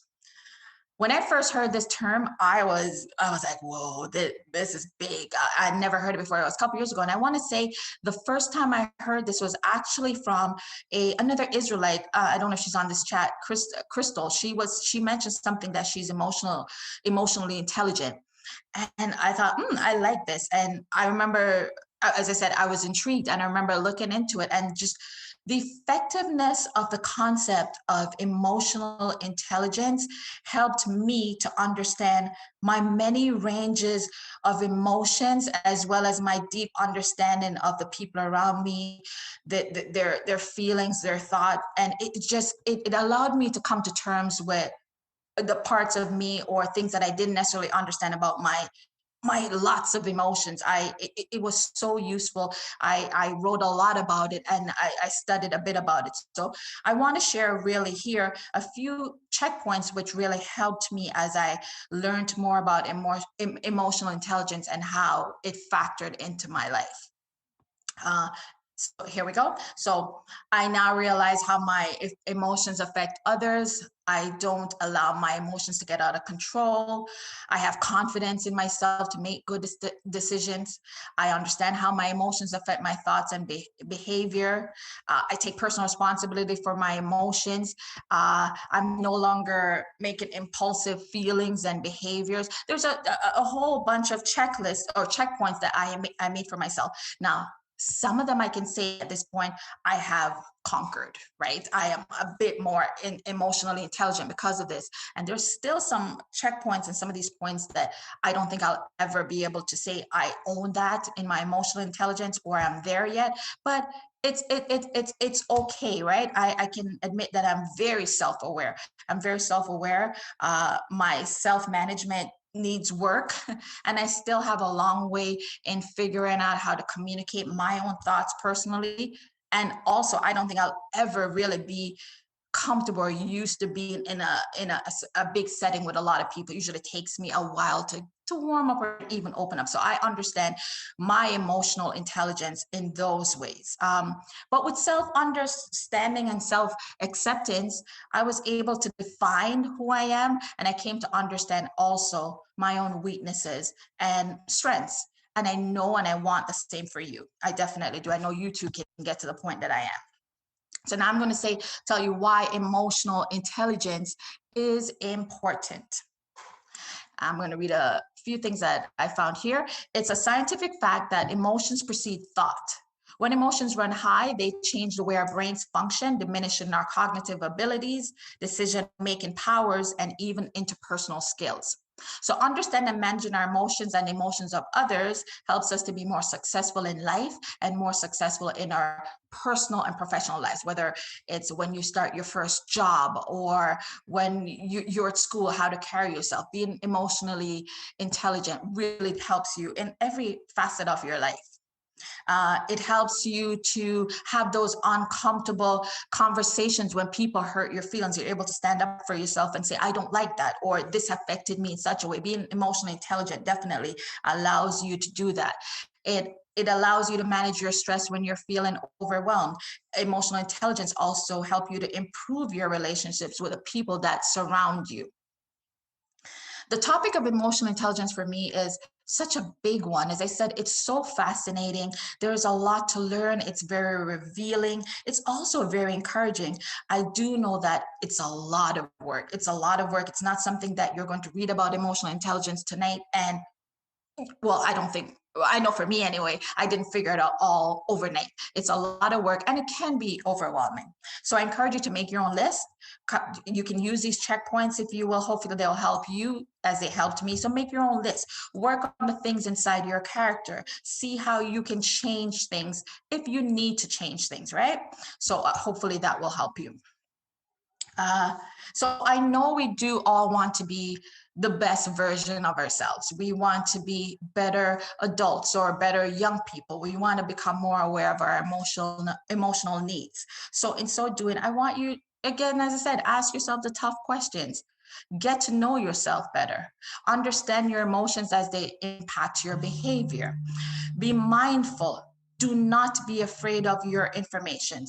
When I first heard this term, I was like, whoa, this is big. I never heard it before. It was a couple years ago. And I want to say the first time I heard this was actually from another Israelite. I don't know if she's on this chat, Crystal. She mentioned something that she's emotionally intelligent. And I thought, I like this. And I remember, as I said, I was intrigued, and I remember looking into it, and just the effectiveness of the concept of emotional intelligence helped me to understand my many ranges of emotions, as well as my deep understanding of the people around me, their feelings, their thought. And it allowed me to come to terms with the parts of me or things that I didn't necessarily understand about my lots of emotions. It was so useful. I wrote a lot about it, and I studied a bit about it. So I want to share really here a few checkpoints which really helped me as I learned more about emotional intelligence and how it factored into my life. So here we go. So I now realize how my emotions affect others. I don't allow my emotions to get out of control. I have confidence in myself to make good decisions. I understand how my emotions affect my thoughts and behavior. I take personal responsibility for my emotions. I'm no longer making impulsive feelings and behaviors. There's a whole bunch of checklists or checkpoints that I made for myself. Now, some of them I can say at this point I have conquered, right? I am a bit more emotionally intelligent because of this. And there's still some checkpoints and some of these points that I don't think I'll ever be able to say I own that in my emotional intelligence or I'm there yet. But it's okay, right? I can admit that I'm very self-aware. I'm very self-aware. My self-management needs work, and I still have a long way in figuring out how to communicate my own thoughts personally. And also, I don't think I'll ever really be comfortable or used to being in a big setting with a lot of people. Usually it takes me a while to warm up or even open up. So I understand my emotional intelligence in those ways. But with self-understanding and self-acceptance, I was able to define who I am, and I came to understand also my own weaknesses and strengths. And I know and I want the same for you. I definitely do. I know you too can get to the point that I am. So now I'm going to tell you why emotional intelligence is important. I'm going to read a few things that I found here. It's a scientific fact that emotions precede thought. When emotions run high, they change the way our brains function, diminishing our cognitive abilities, decision-making powers, and even interpersonal skills. So understanding and managing our emotions and emotions of others helps us to be more successful in life and more successful in our personal and professional lives, whether it's when you start your first job or when you're at school, how to carry yourself. Being emotionally intelligent really helps you in every facet of your life. It helps you to have those uncomfortable conversations when people hurt your feelings. You're able to stand up for yourself and say, I don't like that, or this affected me in such a way. Being emotionally intelligent definitely allows you to do that. It allows you to manage your stress when you're feeling overwhelmed. Emotional intelligence also helps you to improve your relationships with the people that surround you. The topic of emotional intelligence for me is such a big one. As I said, it's so fascinating. There's a lot to learn. It's very revealing. It's also very encouraging. I do know that it's a lot of work. It's a lot of work. It's not something that you're going to read about emotional intelligence tonight and, well, I know for me anyway, I didn't figure it out all overnight. It's a lot of work and it can be overwhelming. So I encourage you to make your own list. You can use these checkpoints if you will. Hopefully they'll help you as they helped me. So make your own list. Work on the things inside your character. See how you can change things if you need to change things, right? So hopefully that will help you. So I know we do all want to be the best version of ourselves. We want to be better adults or better young people. We want to become more aware of our emotional needs. So in so doing, I want you, again, as I said, ask yourself the tough questions. Get to know yourself better. Understand your emotions as they impact your behavior. Be mindful. Do not be afraid of your information.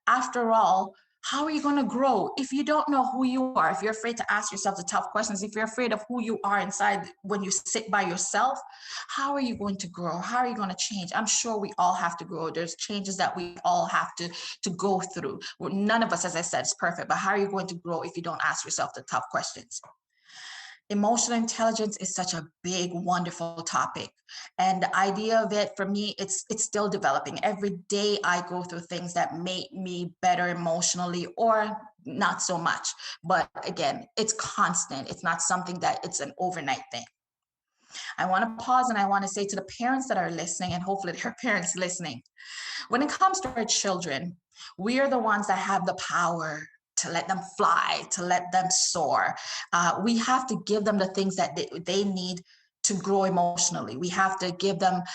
After all, How are you going to grow if you don't know who you are? If you're afraid to ask yourself the tough questions, if you're afraid of who you are inside when you sit by yourself, how are you going to grow? How are you going to change? I'm sure we all have to grow. There's changes that we all have to go through. None of us, as I said, is perfect, but how are you going to grow if you don't ask yourself the tough questions? Emotional intelligence is such a big, wonderful topic. And the idea of it, for me, it's still developing. Every day I go through things that make me better emotionally or not so much. But again, it's constant. It's not something that it's an overnight thing. I want to pause and I want to say to the parents that are listening, and hopefully there are parents listening, when it comes to our children, we are the ones that have the power to let them fly, to let them soar. We have to give them the things that they need to grow emotionally. We have to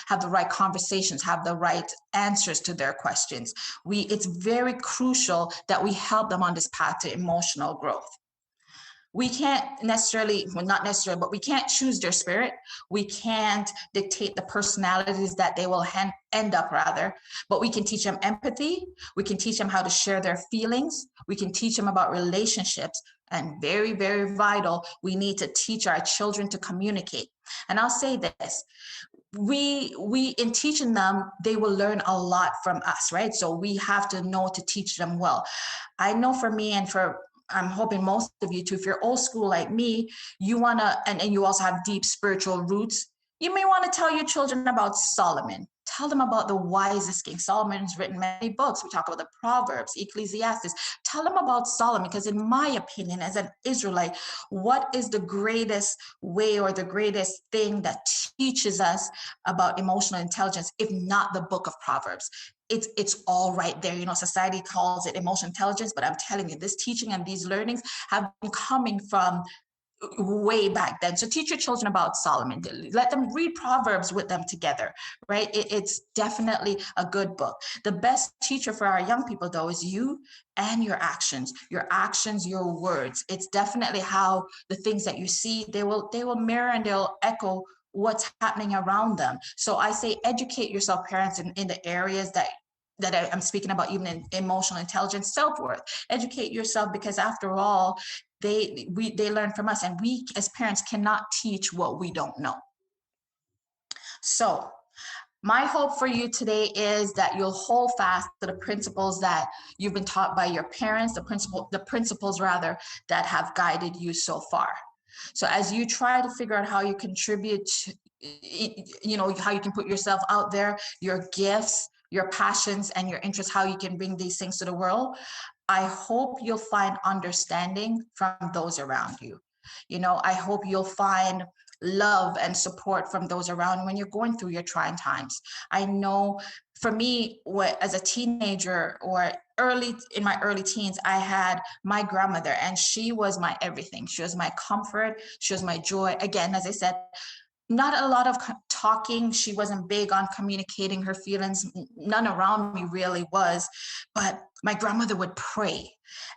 have the right conversations, have the right answers to their questions. It's very crucial that we help them on this path to emotional growth. We can't necessarily, well, not necessarily, but we can't choose their spirit. We can't dictate the personalities that they will end up rather, but we can teach them empathy. We can teach them how to share their feelings. We can teach them about relationships. And very, very vital, we need to teach our children to communicate. And I'll say this, we in teaching them, they will learn a lot from us, right? So we have to know to teach them well. I know for me and I'm hoping most of you too, if you're old school like me, you want to, and you also have deep spiritual roots, you may want to tell your children about Solomon. Tell them about the wisest king. Solomon's written many books. We talk about the Proverbs, Ecclesiastes. Tell them about Solomon, because in my opinion, as an Israelite, what is the greatest way or the greatest thing that teaches us about emotional intelligence, if not the book of Proverbs? It's all right there. You know, society calls it emotional intelligence, but I'm telling you, this teaching and these learnings have been coming from way back then. So teach your children about Solomon. Let them read Proverbs with them together, right? It's definitely a good book. The best teacher for our young people, though, is you and your actions, your words. It's definitely how the things that you see, they will mirror and they'll echo what's happening around them. So I say educate yourself, parents, in the areas that I'm speaking about, even in emotional intelligence, self-worth. Educate yourself, because after all, they learn from us, and we as parents cannot teach what we don't know. So my hope for you today is that you'll hold fast to the principles that you've been taught by your parents, the principles rather, that have guided you so far. So as you try to figure out how you contribute, you know, how you can put yourself out there, your gifts, your passions, and your interests, how you can bring these things to the world, I hope you'll find understanding from those around you. You know, I hope you'll find love and support from those around when you're going through your trying times. I know for me, as a teenager or in my early teens, I had my grandmother, and she was my everything. She was my comfort. She was my joy. Again, as I said, not a lot of talking. She wasn't big on communicating her feelings. None around me really was, but my grandmother would pray.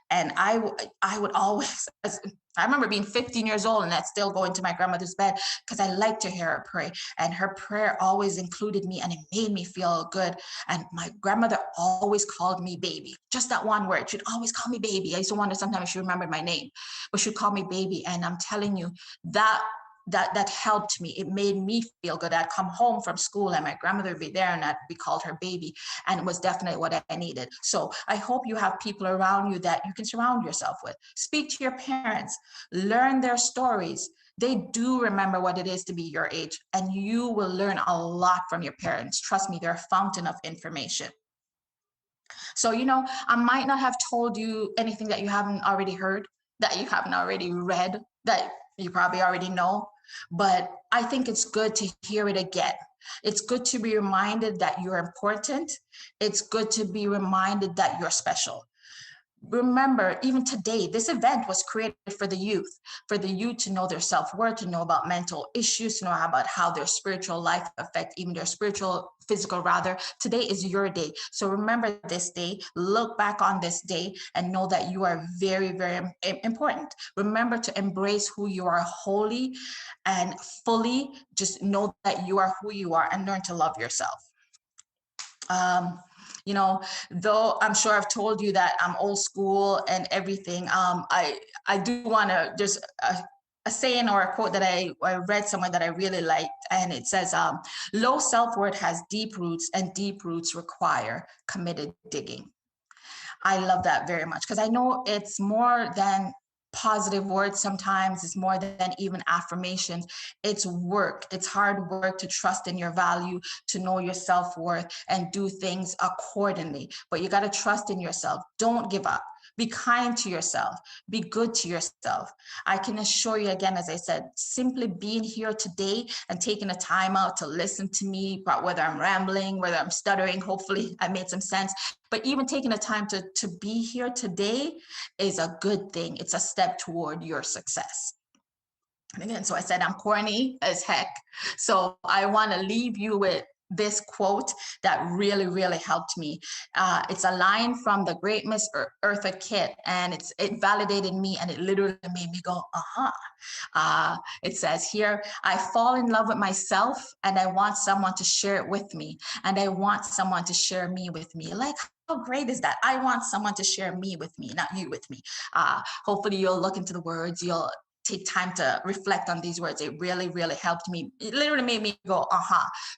And I would always, I remember being 15 years old and that's still going to my grandmother's bed because I liked to hear her pray. And her prayer always included me and it made me feel good. And my grandmother always called me baby. Just that one word. She'd always call me baby. I used to wonder sometimes if she remembered my name, but she'd call me baby. And I'm telling you, that helped me. It made me feel good. I'd come home from school and my grandmother would be there and I'd be called her baby. And it was definitely what I needed. So I hope you have people around you that you can surround yourself with. Speak to your parents, learn their stories. They do remember what it is to be your age, and you will learn a lot from your parents. Trust me, they're a fountain of information. So, you know, I might not have told you anything that you haven't already heard, that you haven't already read, that you probably already know. But I think it's good to hear it again. It's good to be reminded that you're important. It's good to be reminded that you're special. Remember, even today, this event was created for the youth to know their self-worth, to know about mental issues, to know about how their spiritual life affects even their physical rather. Today is your day. So remember this day, look back on this day and know that you are very, very important. Remember to embrace who you are wholly and fully. Just know that you are who you are and learn to love yourself. You know, though I'm sure I've told you that I'm old school and everything, I do want to, there's a saying or a quote that I read somewhere that I really liked, and it says, low self-worth has deep roots, and deep roots require committed digging. I love that very much, because I know it's more than positive words. Sometimes it's more than even affirmations. It's work. It's hard work to trust in your value, to know your self-worth, and do things accordingly. But you got to trust in yourself. Don't give up. Be kind to yourself. Be good to yourself. I can assure you, again, as I said, simply being here today and taking a time out to listen to me, whether I'm rambling, whether I'm stuttering, hopefully I made some sense, but even taking the time to be here today is a good thing. It's a step toward your success. And again, so I said I'm corny as heck. So I want to leave you with this quote that really, really helped me. It's a line from the great Miss Eartha Kitt, and it validated me, and it literally made me go, it says here, I fall in love with myself, and I want someone to share it with me, and I want someone to share me with me. Like, how great is that? I want someone to share me with me, not you with me. Hopefully you'll look into the words, you'll take time to reflect on these words. It really, really helped me. It literally made me go,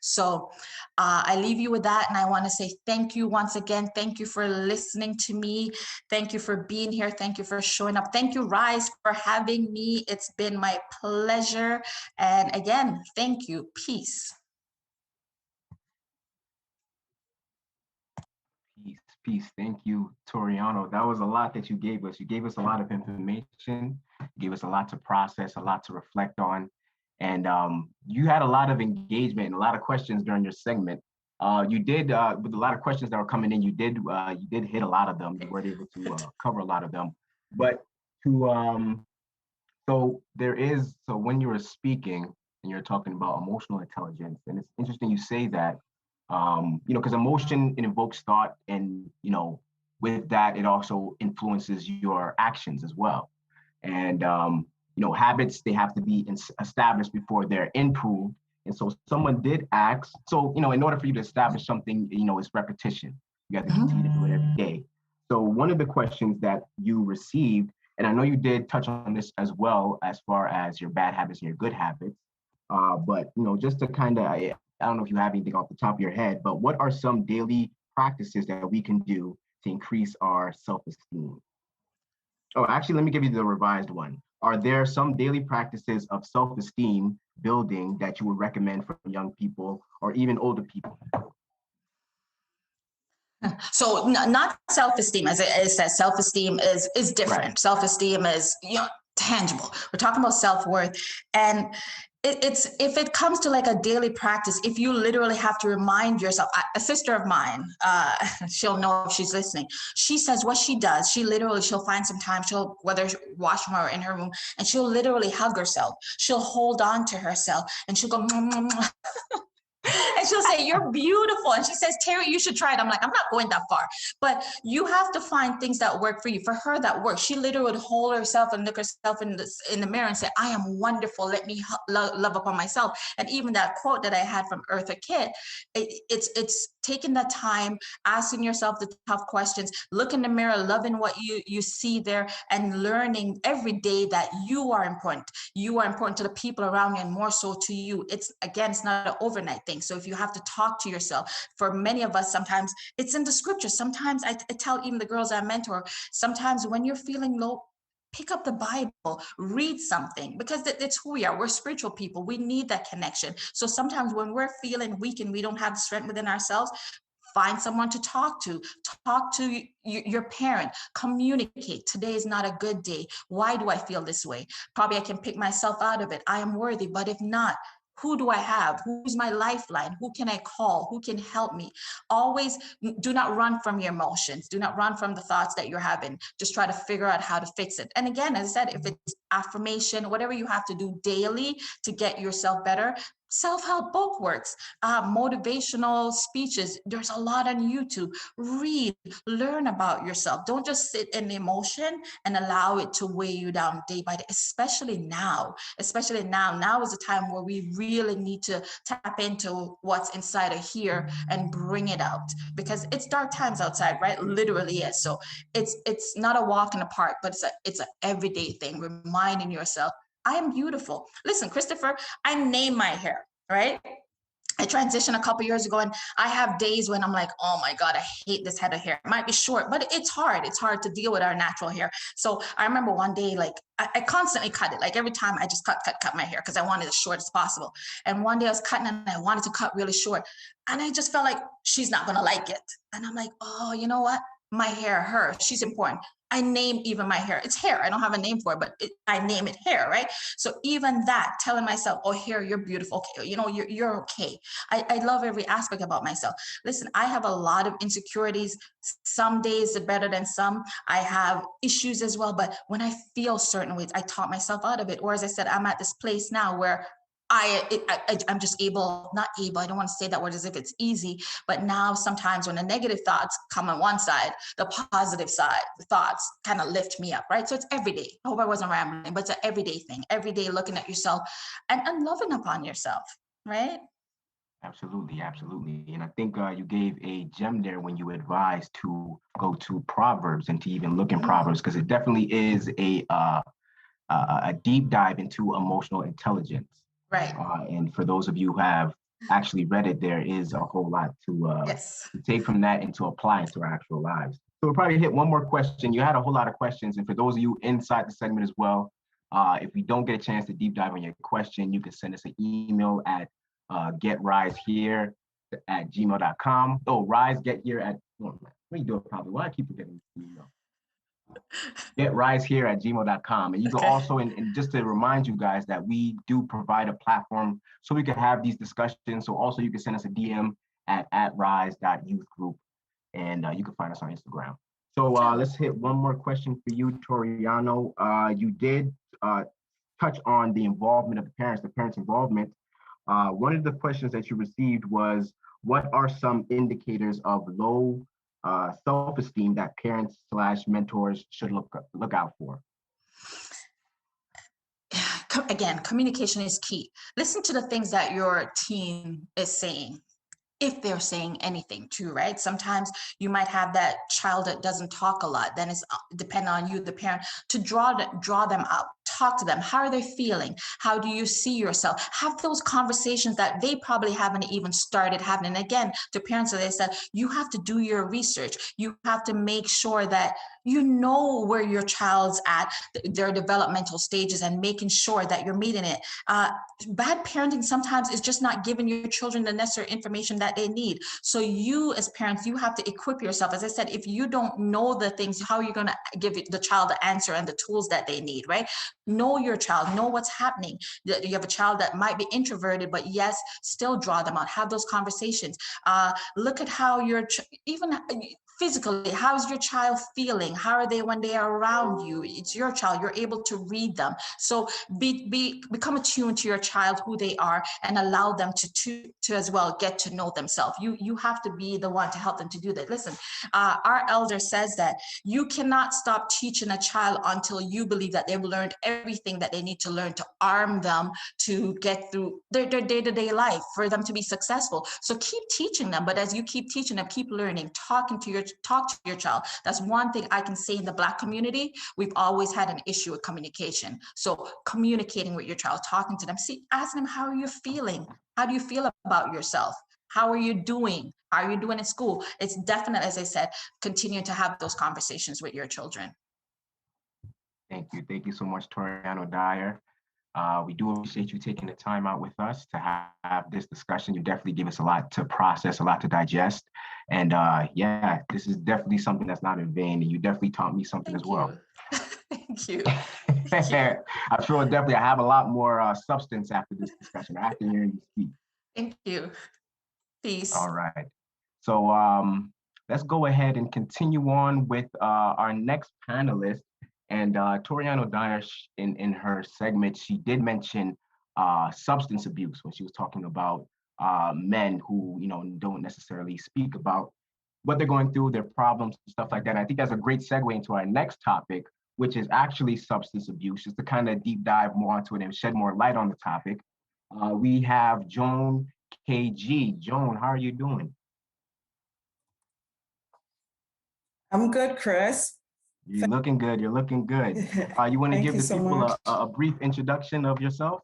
So I leave you with that. And I want to say thank you once again. Thank you for listening to me. Thank you for being here. Thank you for showing up. Thank you, Rise, for having me. It's been my pleasure. And again, thank you. Peace. Peace. Thank you, Toriano. That was a lot that you gave us. You gave us a lot of information. You gave us a lot to process, a lot to reflect on. And you had a lot of engagement and a lot of questions during your segment. You did, with a lot of questions that were coming in, you did hit a lot of them. You were able to cover a lot of them. But so when you were speaking and you're talking about emotional intelligence, and it's interesting you say that, because emotion, it invokes thought, and, with that, it also influences your actions as well. And, habits, they have to be established before they're improved. And so someone did ask, in order for you to establish something, it's repetition. You have to continue to do it every day. So one of the questions that you received, and I know you did touch on this as well, as far as your bad habits and your good habits, but, just to kind of, I don't know if you have anything off the top of your head, but what are some daily practices that we can do to increase our self-esteem? Oh, actually, let me give you the revised one. Are there some daily practices of self-esteem building that you would recommend for young people or even older people? So not self-esteem, as it says, self-esteem is different. Right. Self-esteem is tangible. We're talking about self-worth, and it's if it comes to like a daily practice, if you literally have to remind yourself. A sister of mine, she'll know if she's listening. She says what she does. She'll find some time. She'll, whether washroom or in her room, and she'll literally hug herself. She'll hold on to herself, and she'll go. And she'll say, you're beautiful. And she says, Terry, you should try it. I'm like, I'm not going that far. But you have to find things that work for you. For her, that works. She literally would hold herself and look herself in the mirror and say, I am wonderful. Let me love upon myself. And even that quote that I had from Eartha Kitt, it's taking that time, asking yourself the tough questions, look in the mirror, loving what you see there, and learning every day that you are important. You are important to the people around you, and more so to you. It's not an overnight thing. So if you have to talk to yourself, for many of us, sometimes it's in the scriptures. Sometimes I tell even the girls I mentor, sometimes when you're feeling low, pick up the Bible, read something, because it's who we are. We're spiritual people. We need that connection. So sometimes when we're feeling weak and we don't have the strength within ourselves, find someone to talk to. Talk to your parent. Communicate. Today is not a good day. Why do I feel this way? Probably I can pick myself out of it. I am worthy. But if not, who do I have? Who's my lifeline? Who can I call? Who can help me? Always do not run from your emotions. Do not run from the thoughts that you're having. Just try to figure out how to fix it. And again, as I said, if it's affirmation, whatever you have to do daily to get yourself better, self-help book works, motivational speeches. There's a lot on YouTube. Read, learn about yourself. Don't just sit in emotion and allow it to weigh you down day by day, especially now. Especially now. Now is the time where we really need to tap into what's inside of here and bring it out, because it's dark times outside, right? Literally is. So it's not a walk in the park, but it's an everyday thing, reminding yourself, I am beautiful. Listen, Christopher, I name my hair, right? I transitioned a couple years ago, and I have days when I'm like, oh my God, I hate this head of hair. It might be short, but it's hard. It's hard to deal with our natural hair. So I remember one day, like I constantly cut it. Like every time I just cut my hair because I wanted it as short as possible. And one day I was cutting and I wanted to cut really short. And I just felt like she's not going to like it. And I'm like, oh, you know what? My hair, her, she's important. I name even my hair. It's hair. I don't have a name for it, but I name it hair, right? So even that, telling myself, oh, hair, you're beautiful. Okay. You know, you're okay. I love every aspect about myself. Listen, I have a lot of insecurities. Some days are better than some. I have issues as well. But when I feel certain ways, I talk myself out of it. Or as I said, I'm at this place now where I'm just not able, I don't want to say that word as if it's easy, but now sometimes when the negative thoughts come on one side, the positive side, the thoughts kind of lift me up, right? So it's every day. I hope I wasn't rambling, but it's an everyday thing. Every day looking at yourself and loving upon yourself, right? Absolutely, absolutely. And I think you gave a gem there when you advised to go to Proverbs and to even look in Proverbs, because it definitely is a deep dive into emotional intelligence. Right. And for those of you who have actually read it, there is a whole lot to take from that and to apply it to our actual lives. So we'll probably hit one more question. You had a whole lot of questions. And for those of you inside the segment as well, if we don't get a chance to deep dive on your question, you can send us an email at getrisehere@gmail.com. Oh, let me do it probably. Why I keep forgetting the email? getrisehere@gmail.com. And you can also, and just to remind you guys that we do provide a platform so we can have these discussions. So also you can send us a DM at @rise.youthgroup, and you can find us on Instagram. So let's hit one more question for you, Toriano. You did touch on the involvement of the parents' involvement. One of the questions that you received was, what are some indicators of low self-esteem that parents/mentors should look out for? Again, communication is key. Listen to the things that your teen is saying, if they're saying anything too, right? Sometimes you might have that child that doesn't talk a lot. Then it's depending on you, the parent, to draw them out. Talk to them. How are they feeling? How do you see yourself? Have those conversations that they probably haven't even started having. And again, to parents, they said, you have to do your research. You have to make sure that you know where your child's at, their developmental stages, and making sure that you're meeting it. Bad parenting sometimes is just not giving your children the necessary information that they need. So you as parents, you have to equip yourself. As I said, if you don't know the things, how are you going to give the child the answer and the tools that they need, right? Know your child, know what's happening. You have a child that might be introverted, but yes, still draw them out, have those conversations. Look at how even physically, how's your child feeling? How are they when they are around you? It's your child. You're able to read them. So become attuned to your child, who they are, and allow them to as well get to know themselves. You have to be the one to help them to do that. Listen, our elder says that you cannot stop teaching a child until you believe that they've learned everything that they need to learn to arm them to get through their day-to-day life, for them to be successful. So keep teaching them, but as you keep teaching them, keep learning, talk to your child. That's one thing I can say in the Black community. We've always had an issue with communication. So communicating with your child, talking to them, ask them, how are you feeling? How do you feel about yourself? How are you doing? How are you doing in school? It's definitely, as I said, continue to have those conversations with your children. Thank you. Thank you so much, Toriano Dyer. We do appreciate you taking the time out with us to have this discussion. You definitely give us a lot to process, a lot to digest. And yeah, this is definitely something that's not in vain. And you definitely taught me something as well. Thank you. I'm sure definitely I have a lot more substance after this discussion, after hearing you speak. Thank you. Peace. All right. So let's go ahead and continue on with our next panelist. And Toriano Dyer, in her segment, she did mention substance abuse when she was talking about men who, don't necessarily speak about what they're going through, their problems, and stuff like that. And I think that's a great segue into our next topic, which is actually substance abuse, just to kind of deep dive more onto it and shed more light on the topic. We have Joan KG. Joan, how are you doing? I'm good, Chris. You're looking good. You're looking good. You want to give the people a brief introduction of yourself?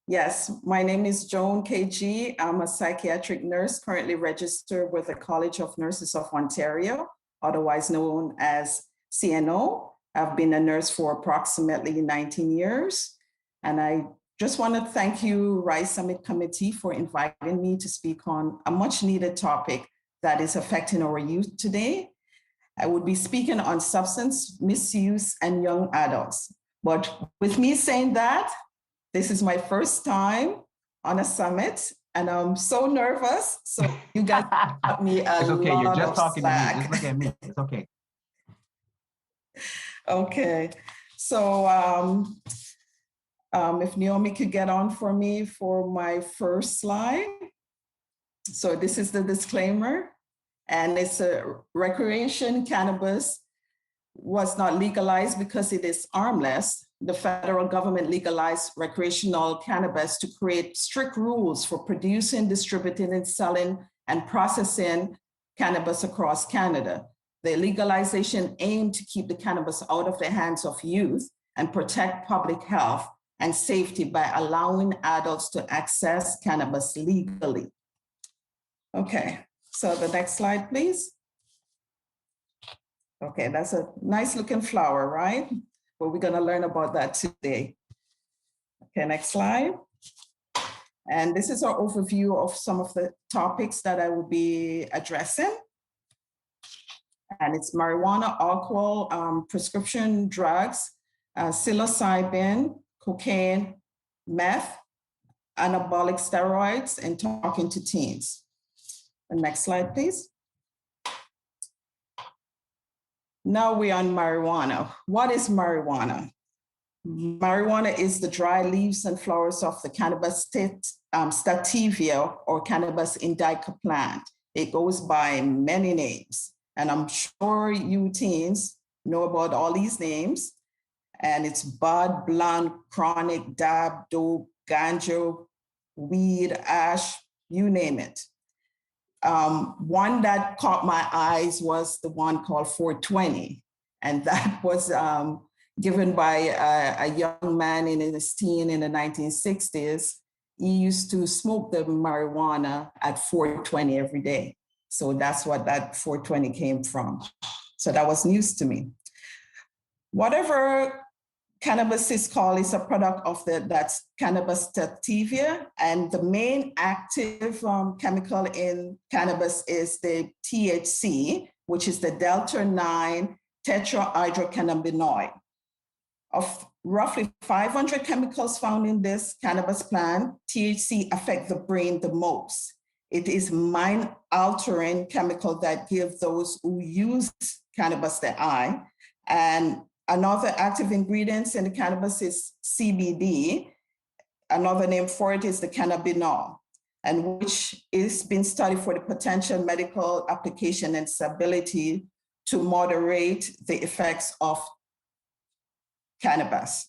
Yes, my name is Joan KG. I'm a psychiatric nurse currently registered with the College of Nurses of Ontario, otherwise known as CNO. I've been a nurse for approximately 19 years. And I just want to thank you, Rise Summit Committee, for inviting me to speak on a much needed topic that is affecting our youth today. I would be speaking on substance misuse and young adults. But with me saying that, this is my first time on a summit, and I'm so nervous. So you guys got me a It's okay. lot You're just of talking slack. to me. Just look at me. It's okay. Okay. So if Naomi could get on for me for my first slide. So this is the disclaimer, and it's a recreation cannabis was not legalized because it is harmless. The federal government legalized recreational cannabis to create strict rules for producing, distributing, and selling and processing cannabis across Canada. The legalization aimed to keep the cannabis out of the hands of youth and protect public health and safety by allowing adults to access cannabis legally. Okay, so the next slide, please. Okay, that's a nice looking flower, right? But we're gonna learn about that today. Okay, next slide. And this is our overview of some of the topics that I will be addressing. And it's marijuana, alcohol, prescription drugs, psilocybin, cocaine, meth, anabolic steroids, and talking to teens. The next slide, please. Now we're on marijuana. What is marijuana? Marijuana is the dry leaves and flowers of the cannabis sativa or cannabis indica plant. It goes by many names, and I'm sure you teens know about all these names. And it's bud, blunt, chronic, dab, dope, ganja, weed, ash, you name it. One that caught my eyes was the one called 420. And that was given by a young man in his teen in the 1960s. He used to smoke the marijuana at 420 every day. So that's what that 420 came from. So that was news to me. Whatever cannabis is called is a product of that's cannabis sativa, and the main active chemical in cannabis is the THC, which is the delta-9 tetrahydrocannabinoid. Of roughly 500 chemicals found in this cannabis plant, THC affects the brain the most. It is mind-altering chemical that gives those who use cannabis the high. And another active ingredients in the cannabis is CBD. Another name for it is the cannabinol, and which is being studied for the potential medical application and its ability to moderate the effects of cannabis.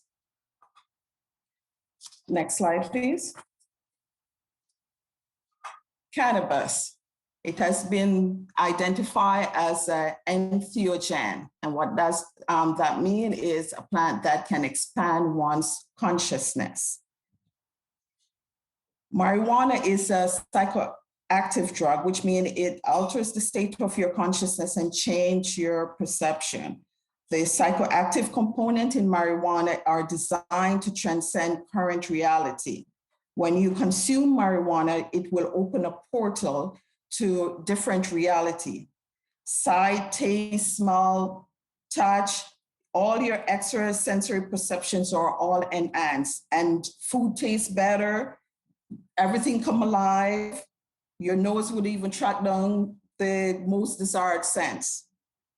Next slide, please. Cannabis. It has been identified as an entheogen. And what does that mean is a plant that can expand one's consciousness. Marijuana is a psychoactive drug, which means it alters the state of your consciousness and change your perception. The psychoactive component in marijuana are designed to transcend current reality. When you consume marijuana, it will open a portal to different reality. Sight, taste, smell, touch, all your extrasensory perceptions are all enhanced, and food tastes better, everything come alive. Your nose would even track down the most desired scents.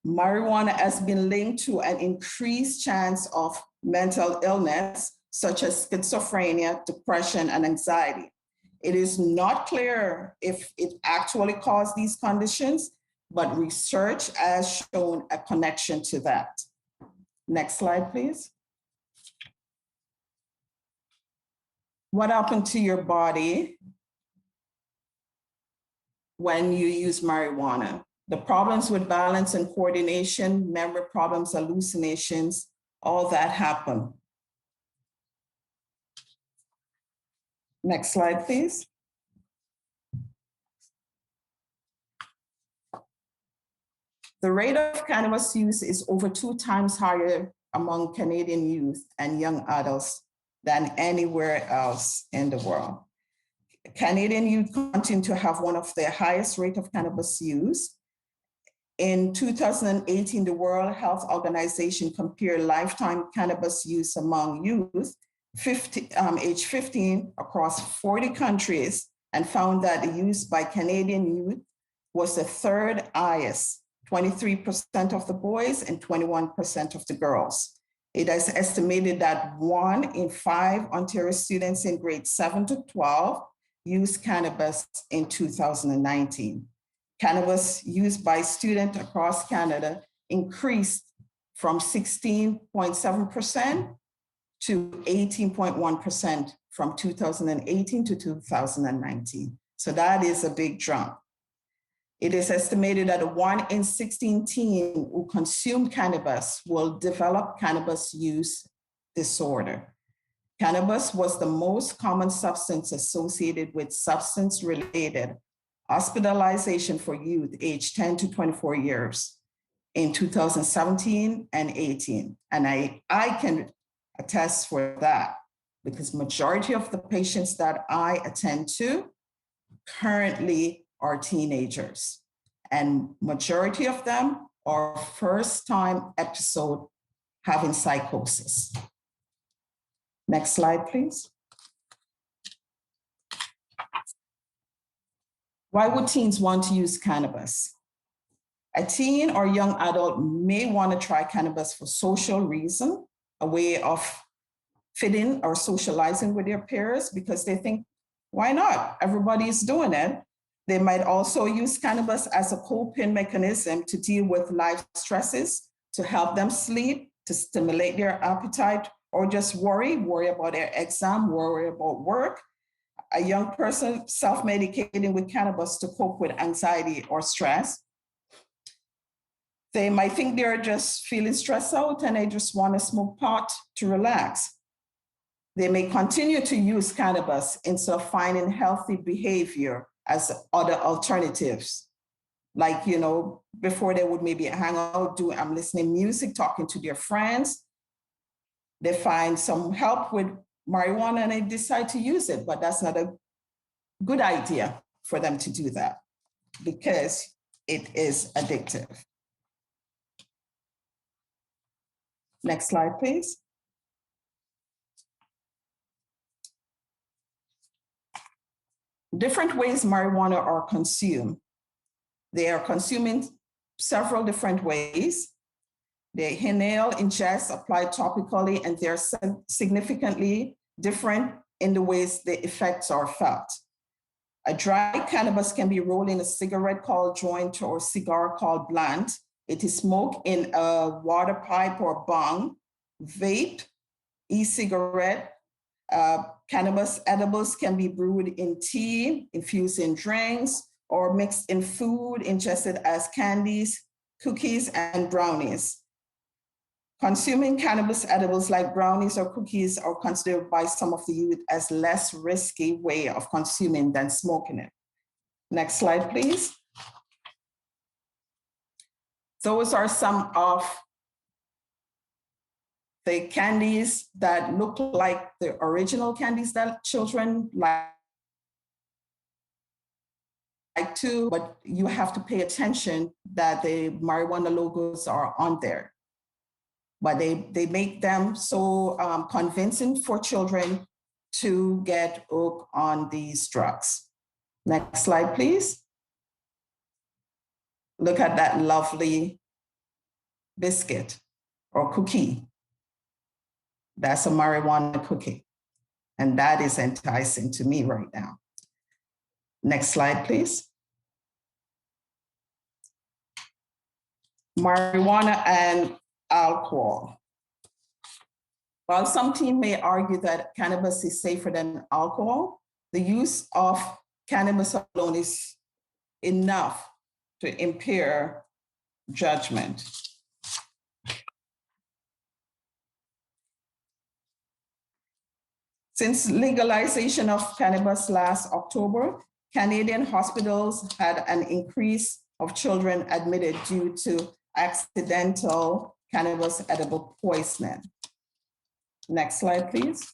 Marijuana has been linked to an increased chance of mental illness, such as schizophrenia, depression, and anxiety. It is not clear if it actually caused these conditions, but research has shown a connection to that. Next slide, please. What happened to your body when you use marijuana? The problems with balance and coordination, memory problems, hallucinations, all that happen. Next slide, please. The rate of cannabis use is over 2 times higher among Canadian youth and young adults than anywhere else in the world. Canadian youth continue to have one of the highest rate of cannabis use. In 2018, the World Health Organization compared lifetime cannabis use among youth age 15 across 40 countries and found that the use by Canadian youth was the third highest, 23% of the boys and 21% of the girls. It is estimated that 1 in 5 Ontario students in grades 7 to 12 used cannabis in 2019. Cannabis used by students across Canada increased from 16.7% to 18.1% from 2018 to 2019. So that is a big jump. It is estimated that 1 in 16 teens who consume cannabis will develop cannabis use disorder. Cannabis was the most common substance associated with substance-related hospitalization for youth aged 10 to 24 years in 2017 and 18. And I can attest for that because majority of the patients that I attend to currently are teenagers, and majority of them are first-time episode having psychosis. Next slide, please. Why would teens want to use cannabis? A teen or young adult may want to try cannabis for social reason, a way of fitting or socializing with their peers because they think, why not? Everybody's doing it. They might also use cannabis as a coping mechanism to deal with life stresses, to help them sleep, to stimulate their appetite, or just worry about their exam, worry about work. A young person self-medicating with cannabis to cope with anxiety or stress. They might think they're just feeling stressed out and they just want to smoke pot to relax. They may continue to use cannabis instead of finding healthy behavior as other alternatives. Like, before they would maybe hang out, I'm listening music, talking to their friends. They find some help with marijuana and they decide to use it, but that's not a good idea for them to do that because it is addictive. Next slide, please. Different ways marijuana are consumed. They are consumed in several different ways. They inhale, ingest, apply topically, and they're significantly different in the ways the effects are felt. A dry cannabis can be rolled in a cigarette called joint or cigar called blunt. It is smoked in a water pipe or bong, vape, e-cigarette. Cannabis edibles can be brewed in tea, infused in drinks, or mixed in food, ingested as candies, cookies, and brownies. Consuming cannabis edibles like brownies or cookies are considered by some of the youth as less risky way of consuming than smoking it. Next slide, please. Those are some of the candies that look like the original candies that children like to, but you have to pay attention that the marijuana logos are on there. But they make them so convincing for children to get hooked on these drugs. Next slide, please. Look at that lovely biscuit or cookie. That's a marijuana cookie. And that is enticing to me right now. Next slide, please. Marijuana and alcohol. While some team may argue that cannabis is safer than alcohol, the use of cannabis alone is enough to impair judgment. Since legalization of cannabis last October, Canadian hospitals had an increase of children admitted due to accidental cannabis edible poisoning. Next slide, please.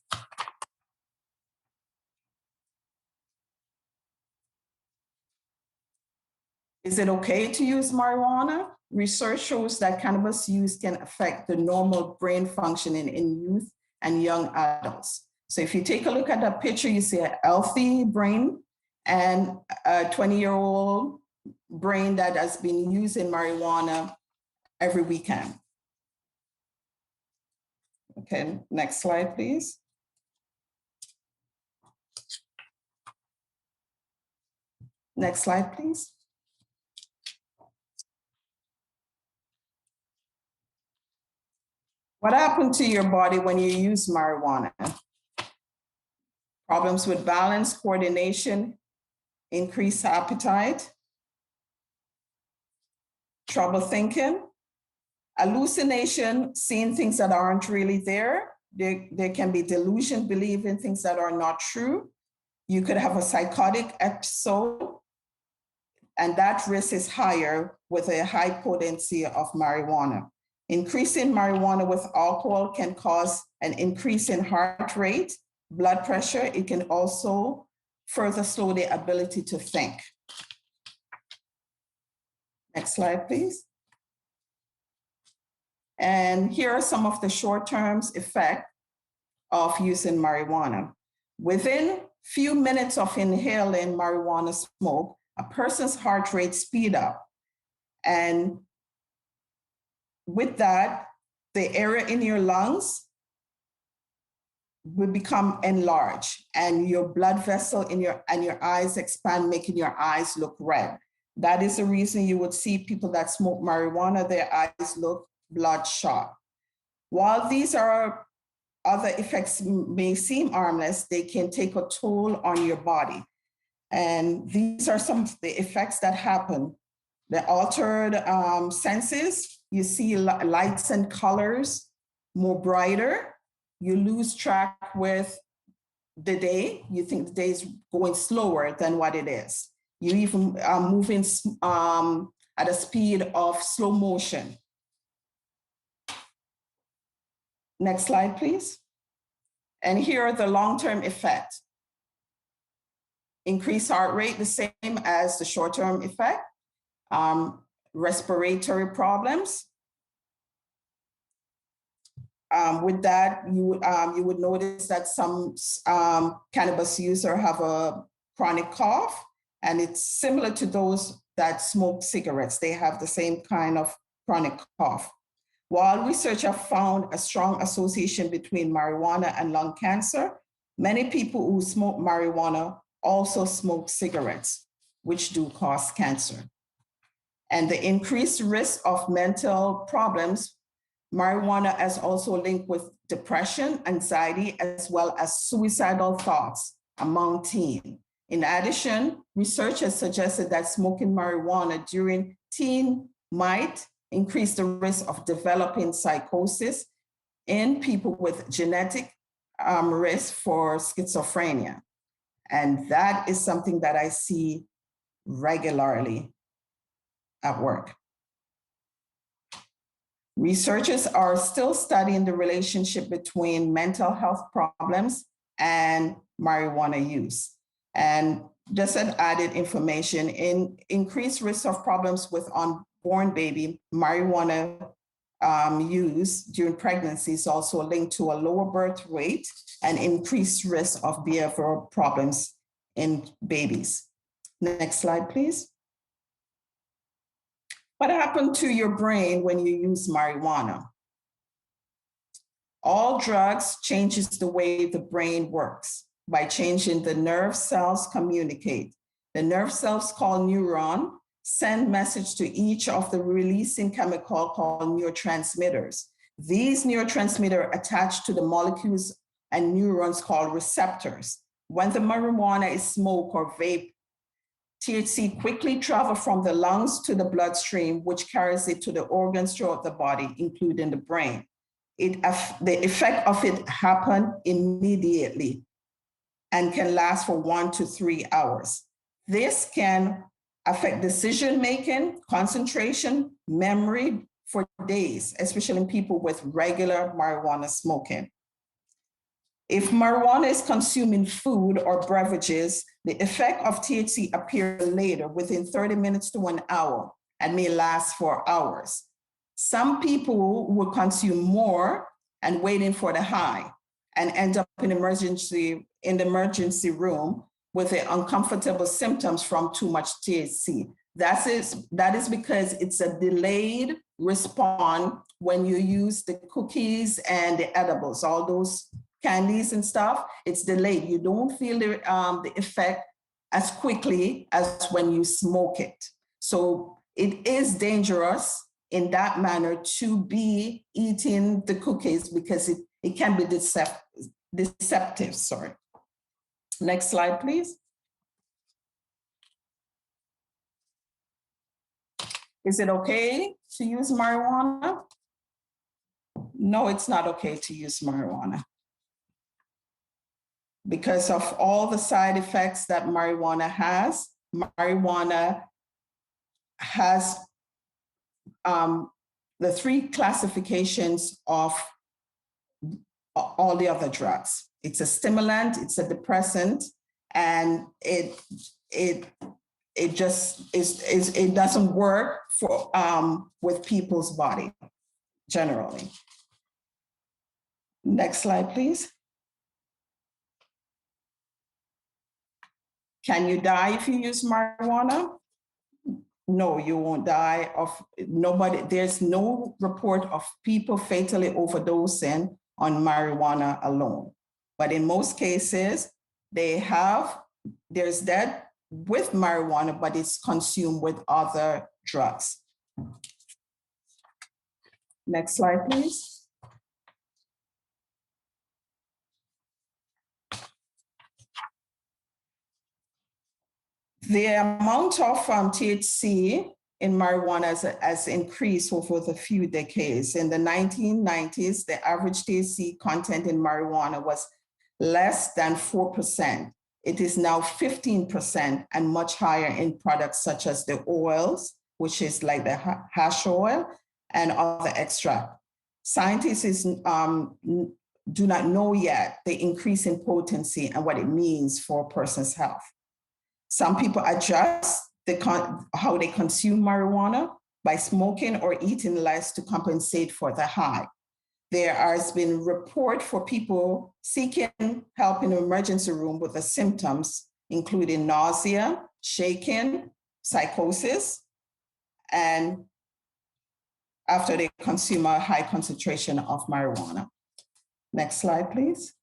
Is it okay to use marijuana? Research shows that cannabis use can affect the normal brain functioning in youth and young adults. So if you take a look at that picture, you see a healthy brain and a 20-year-old brain that has been using marijuana every weekend. Okay, next slide, please. Next slide, please. What happened to your body when you use marijuana? Problems with balance, coordination, increased appetite, trouble thinking, hallucination, seeing things that aren't really there. There can be delusion, believing things that are not true. You could have a psychotic episode, and that risk is higher with a high potency of marijuana. Increasing marijuana with alcohol can cause an increase in heart rate, blood pressure. It can also further slow the ability to think. Next slide, please. And here are some of the short-term effects of using marijuana. Within few minutes of inhaling marijuana smoke, a person's heart rate speed up. And with that, the area in your lungs will become enlarged, and your blood vessel in your eyes expand, making your eyes look red. That is the reason you would see people that smoke marijuana, their eyes look bloodshot. While these are other effects may seem harmless, they can take a toll on your body. And these are some of the effects that happen. The altered senses, you see lights and colors more brighter. You lose track with the day. You think the day is going slower than what it is. You even are moving at a speed of slow motion. Next slide, please. And here are the long-term effects. Increased heart rate, the same as the short-term effect. Respiratory problems. With that, you would notice that some cannabis users have a chronic cough, and it's similar to those that smoke cigarettes. They have the same kind of chronic cough. While research have found a strong association between marijuana and lung cancer, many people who smoke marijuana also smoke cigarettes, which do cause cancer. And the increased risk of mental problems, marijuana is also linked with depression, anxiety, as well as suicidal thoughts among teens. In addition, research has suggested that smoking marijuana during teen might increase the risk of developing psychosis in people with genetic risk for schizophrenia. And that is something that I see regularly at work. Researchers are still studying the relationship between mental health problems and marijuana use. And just an added information, in increased risk of problems with unborn baby, marijuana use during pregnancy is also linked to a lower birth rate and increased risk of behavioral problems in babies. Next slide, please. What happened to your brain when you use marijuana? All drugs changes the way the brain works by changing the nerve cells communicate. The nerve cells called neuron send message to each of the releasing chemical called neurotransmitters. These neurotransmitters attach to the molecules and neurons called receptors. When the marijuana is smoked or vape, THC quickly travels from the lungs to the bloodstream, which carries it to the organs throughout the body, including the brain. The effect of it happens immediately and can last for 1 to 3 hours. This can affect decision-making, concentration, memory for days, especially in people with regular marijuana smoking. If marijuana is consumed in food or beverages, the effect of THC appears later, within 30 minutes to 1 hour, and may last for hours. Some people will consume more and waiting for the high and end up in the emergency room with the uncomfortable symptoms from too much THC. That is because it's a delayed response when you use the cookies and the edibles, all those candies and stuff. It's delayed. You don't feel the effect as quickly as when you smoke it. So it is dangerous in that manner to be eating the cookies because it can be deceptive. Sorry. Next slide, please. Is it okay to use marijuana? No, it's not okay to use marijuana because of all the side effects that marijuana has. Marijuana has the 3 classifications of all the other drugs. It's a stimulant, it's a depressant, and it just it doesn't work for with people's body generally. Next slide, please. Can you die if you use marijuana? No, you won't die there's no report of people fatally overdosing on marijuana alone. But in most cases, there's death with marijuana, but it's consumed with other drugs. Next slide, please. The amount of THC in marijuana has increased over the few decades. In the 1990s, the average THC content in marijuana was less than 4%. It is now 15% and much higher in products such as the oils, which is like the hash oil and other extract. Scientists do not know yet the increase in potency and what it means for a person's health. Some people adjust how they consume marijuana by smoking or eating less to compensate for the high. There has been report for people seeking help in an emergency room with the symptoms, including nausea, shaking, psychosis, and after they consume a high concentration of marijuana. Next slide, please.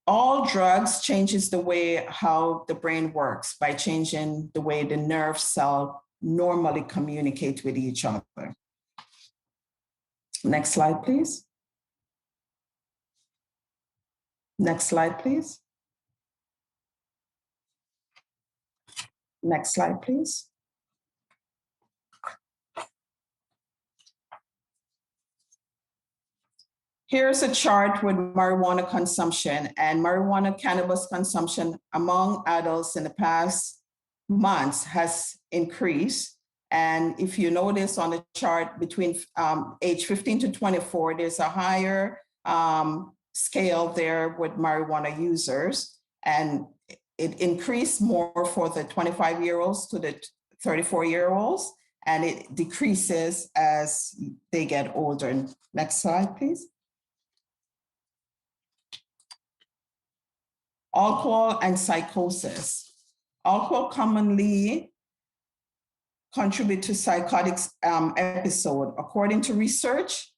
All drugs changes the way how the brain works by changing the way the nerve cell normally communicate with each other. Next slide, please. Next slide, please. Next slide, please. Here's a chart with marijuana consumption and marijuana cannabis consumption among adults in the past months has increased. And if you notice on the chart between age 15 to 24, there's a higher scale there with marijuana users. And it increased more for the 25-year-olds to the 34-year-olds, and it decreases as they get older. Next slide, please. Alcohol and psychosis. Alcohol commonly contribute to psychotic episode. According to research,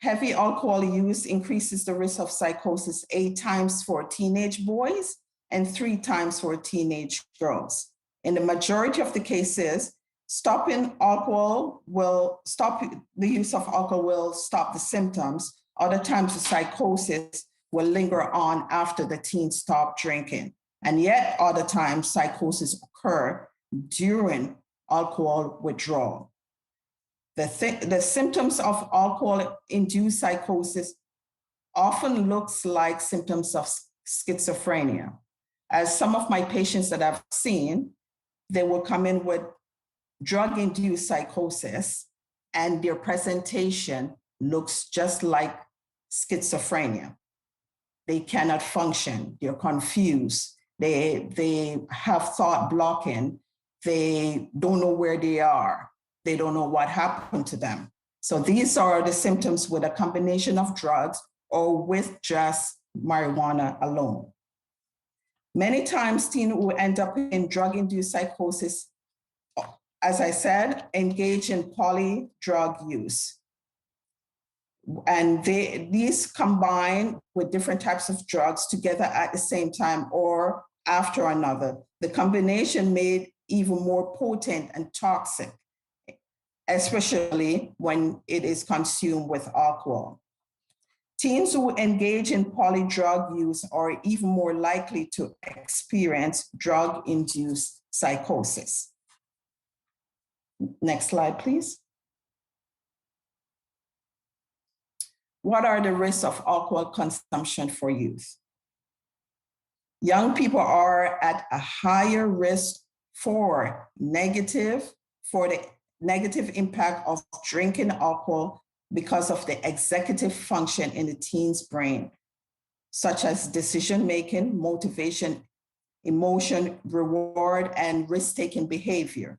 heavy alcohol use increases the risk of psychosis 8 times for teenage boys and 3 times for teenage girls. In the majority of the cases, stopping alcohol will stop the use of alcohol will stop the symptoms. Other times the psychosis will linger on after the teen stop drinking. And yet other times psychosis occur during alcohol withdrawal. The symptoms of alcohol-induced psychosis often looks like symptoms of schizophrenia. As some of my patients that I've seen, they will come in with drug-induced psychosis and their presentation looks just like schizophrenia. They cannot function, they're confused, they have thought blocking, they don't know where they are, they don't know what happened to them. So these are the symptoms with a combination of drugs or with just marijuana alone. Many times teens will end up in drug-induced psychosis, as I said, engage in poly-drug use. And these combine with different types of drugs together at the same time or after another. The combination made even more potent and toxic, especially when it is consumed with alcohol. Teens who engage in poly-drug use are even more likely to experience drug-induced psychosis. Next slide, please. What are the risks of alcohol consumption for youth? Young people are at a higher risk for the negative impact of drinking alcohol because of the executive function in the teen's brain, such as decision-making, motivation, emotion, reward, and risk-taking behavior.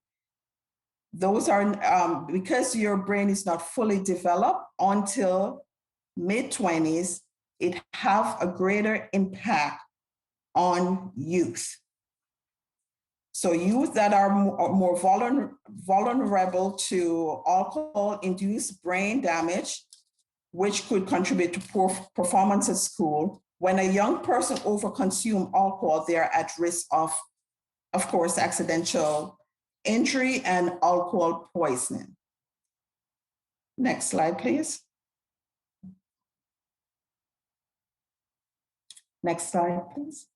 Those are, because your brain is not fully developed until mid-20s, it have a greater impact on youth. So youth that are more vulnerable to alcohol-induced brain damage, which could contribute to poor performance at school. When a young person overconsumes alcohol, they're at risk of course, accidental injury and alcohol poisoning. Next slide, please. Next slide, please.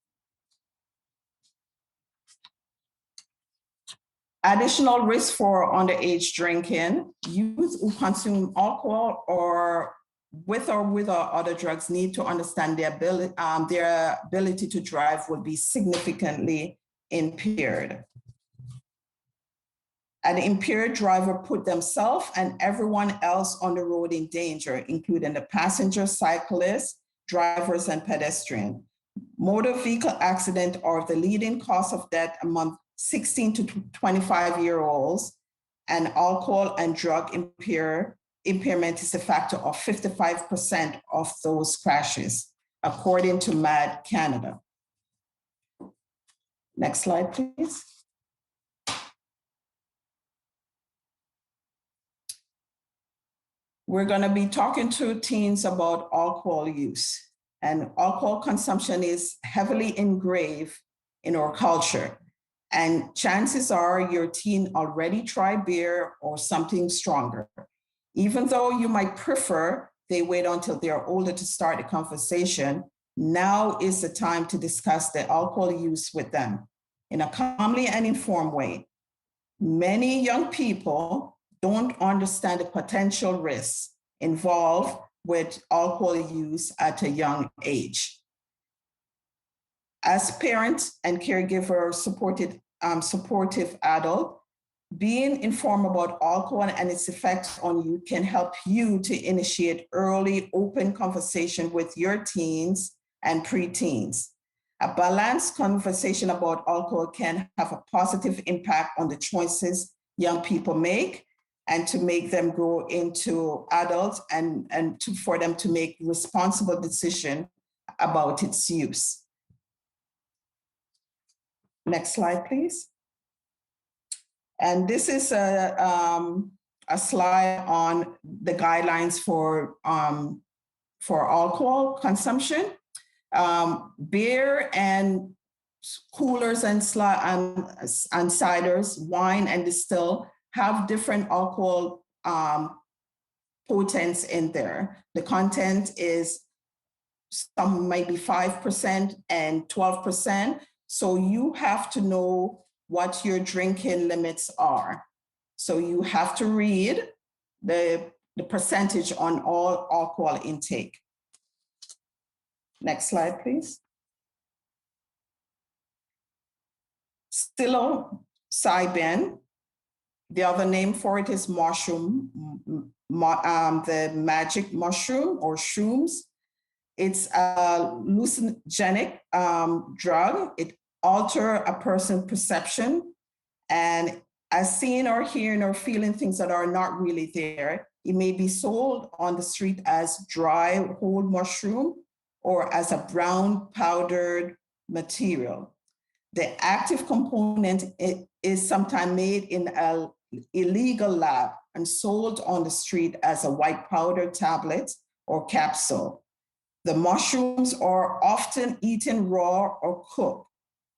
Additional risk for underage drinking. Youth who consume alcohol or with other drugs need to understand their ability to drive will be significantly impaired. An impaired driver put themselves and everyone else on the road in danger, including the passenger, cyclists, drivers, and pedestrians. Motor vehicle accidents are the leading cause of death among 16 to 25-year-olds, and alcohol and drug impairment is a factor of 55% of those crashes, according to MAD Canada. Next slide, please. We're going to be talking to teens about alcohol use, and alcohol consumption is heavily engraved in our culture. And chances are your teen already tried beer or something stronger. Even though you might prefer they wait until they're older to start the conversation, now is the time to discuss the alcohol use with them in a calmly and informed way. Many young people don't understand the potential risks involved with alcohol use at a young age. As parents and caregiver supportive adult, being informed about alcohol and its effects on you can help you to initiate early open conversation with your teens and preteens. A balanced conversation about alcohol can have a positive impact on the choices young people make and to make them grow into adults and for them to make responsible decisions about its use. Next slide, please. And this is a slide on the guidelines for alcohol consumption. Beer and coolers and ciders, wine and distill have different alcohol potents in there. The content is, some might be 5% and 12%. So you have to know what your drinking limits are. So you have to read the percentage on all alcohol intake. Next slide, please. Psilocybin, the other name for it is mushroom, the magic mushroom or shrooms. It's a hallucinogenic drug. It alters a person's perception, and as seeing or hearing or feeling things that are not really there. It may be sold on the street as dry whole mushroom or as a brown powdered material. The active component is sometimes made in an illegal lab and sold on the street as a white powder tablet or capsule. The mushrooms are often eaten raw or cooked.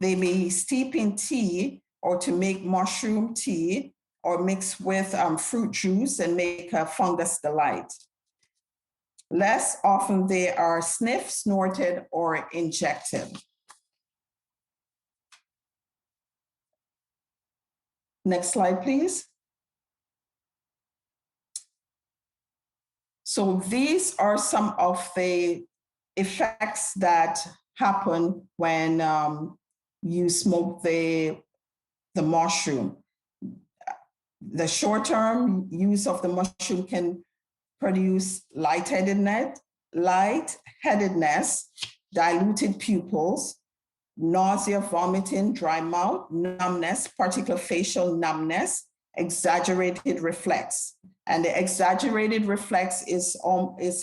They may steep in tea or to make mushroom tea or mix with fruit juice and make a fungus delight. Less often they are sniffed, snorted, or injected. Next slide, please. So these are some of the effects that happen when you smoke the mushroom. The short-term use of the mushroom can produce lightheadedness, diluted pupils, nausea, vomiting, dry mouth, numbness, particular facial numbness, exaggerated reflex. And the exaggerated reflex is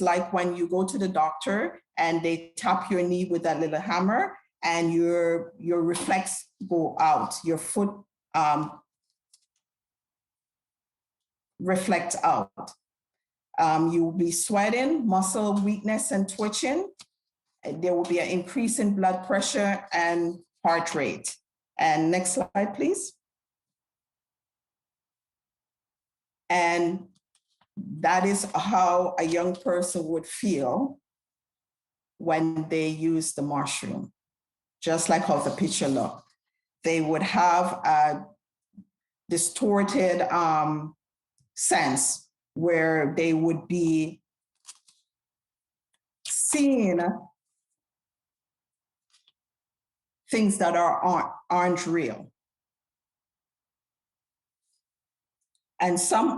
like when you go to the doctor and they tap your knee with that little hammer and your reflex go out, your foot reflects out. You will be sweating, muscle weakness and twitching. There will be an increase in blood pressure and heart rate. And next slide, please. And that is how a young person would feel when they use the mushroom, just like how the picture looked. They would have a distorted sense where they would be seeing things that aren't real. And some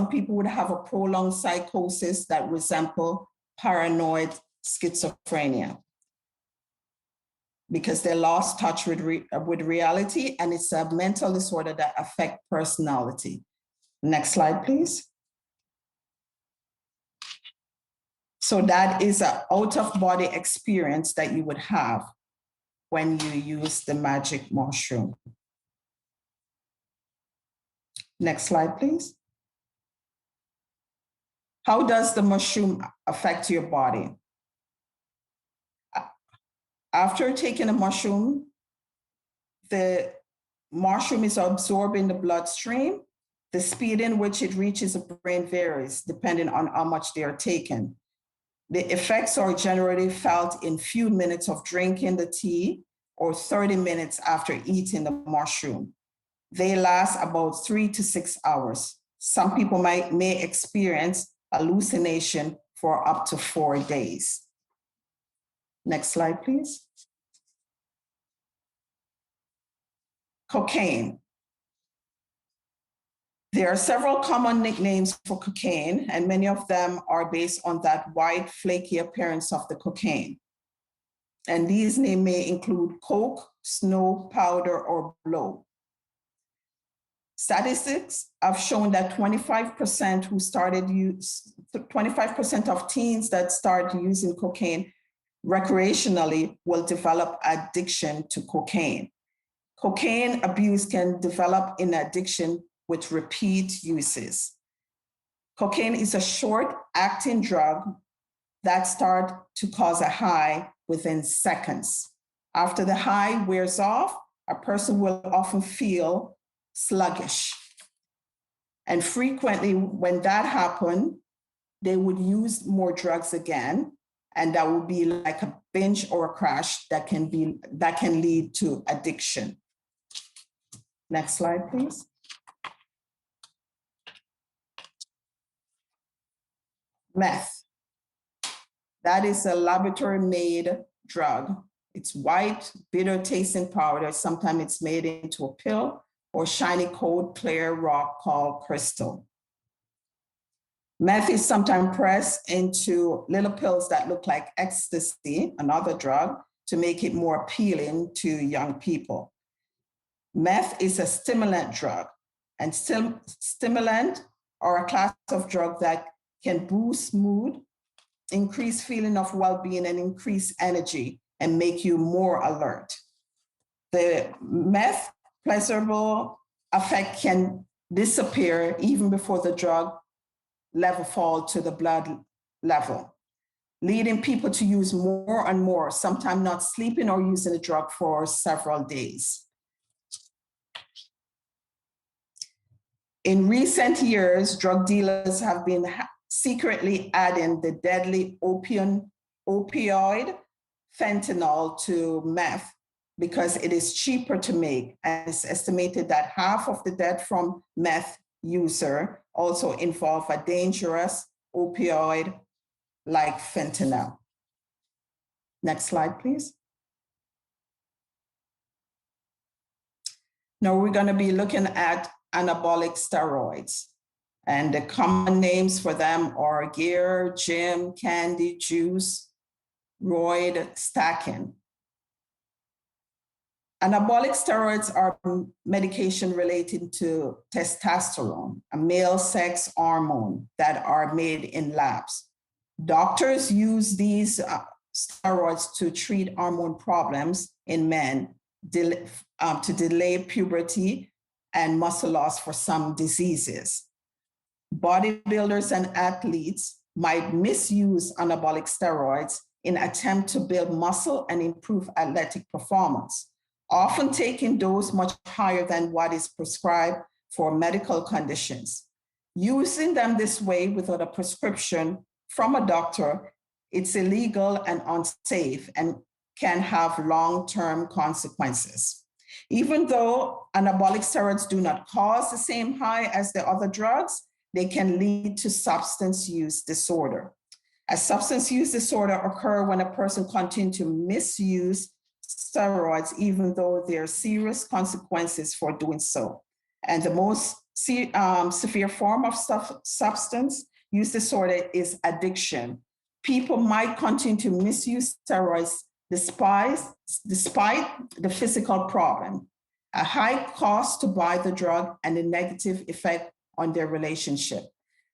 people would have a prolonged psychosis that resemble paranoid schizophrenia because they lost touch with reality, and it's a mental disorder that affects personality. Next slide, please. So that is an out-of-body experience that you would have when you use the magic mushroom. Next slide, please. How does the mushroom affect your body? After taking a mushroom, the mushroom is absorbed in the bloodstream. The speed in which it reaches the brain varies depending on how much they are taken. The effects are generally felt in few minutes of drinking the tea or 30 minutes after eating the mushroom. They last about 3 to 6 hours. Some people may experience hallucination for up to 4 days. Next slide, please. Cocaine. There are several common nicknames for cocaine, and many of them are based on that white, flaky appearance of the cocaine. And these names may include coke, snow, powder, or blow. Statistics have shown that 25% of teens that start using cocaine recreationally will develop addiction to cocaine. Cocaine abuse can develop in addiction with repeat uses. Cocaine is a short-acting drug that starts to cause a high within seconds. After the high wears off, a person will often feel sluggish. And frequently when that happens, they would use more drugs again, and that would be like a binge or a crash that can lead to addiction. Next slide, please. Meth. That is a laboratory-made drug. It's white, bitter tasting powder. Sometimes it's made into a pill or shiny, cold, clear rock called crystal. Meth is sometimes pressed into little pills that look like ecstasy, another drug, to make it more appealing to young people. Meth is a stimulant drug, and stimulant are a class of drug that can boost mood, increase feeling of well-being, and increase energy and make you more alert. The meth pleasurable effect can disappear even before the drug level fall to the blood level, leading people to use more and more, sometimes not sleeping or using the drug for several days. In recent years, drug dealers have been secretly adding the deadly opioid fentanyl to meth because it is cheaper to make, and it's estimated that half of the death from meth user also involve a dangerous opioid like fentanyl. Next slide, please. Now we're going to be looking at anabolic steroids, and the common names for them are gear, gym, candy, juice, roid, stacking. Anabolic steroids are medication related to testosterone, a male sex hormone that are made in labs. Doctors use these steroids to treat hormone problems in men, to delay puberty and muscle loss for some diseases. Bodybuilders and athletes might misuse anabolic steroids in an attempt to build muscle and improve athletic performance, often taking dose much higher than what is prescribed for medical conditions. Using them this way without a prescription from a doctor, it's illegal and unsafe and can have long-term consequences. Even though anabolic steroids do not cause the same high as the other drugs, they can lead to substance use disorder. A substance use disorder occurs when a person continues to misuse steroids, even though there are serious consequences for doing so. And the most severe form of substance use disorder is addiction. People might continue to misuse steroids despite the physical problem, a high cost to buy the drug, and a negative effect on their relationship.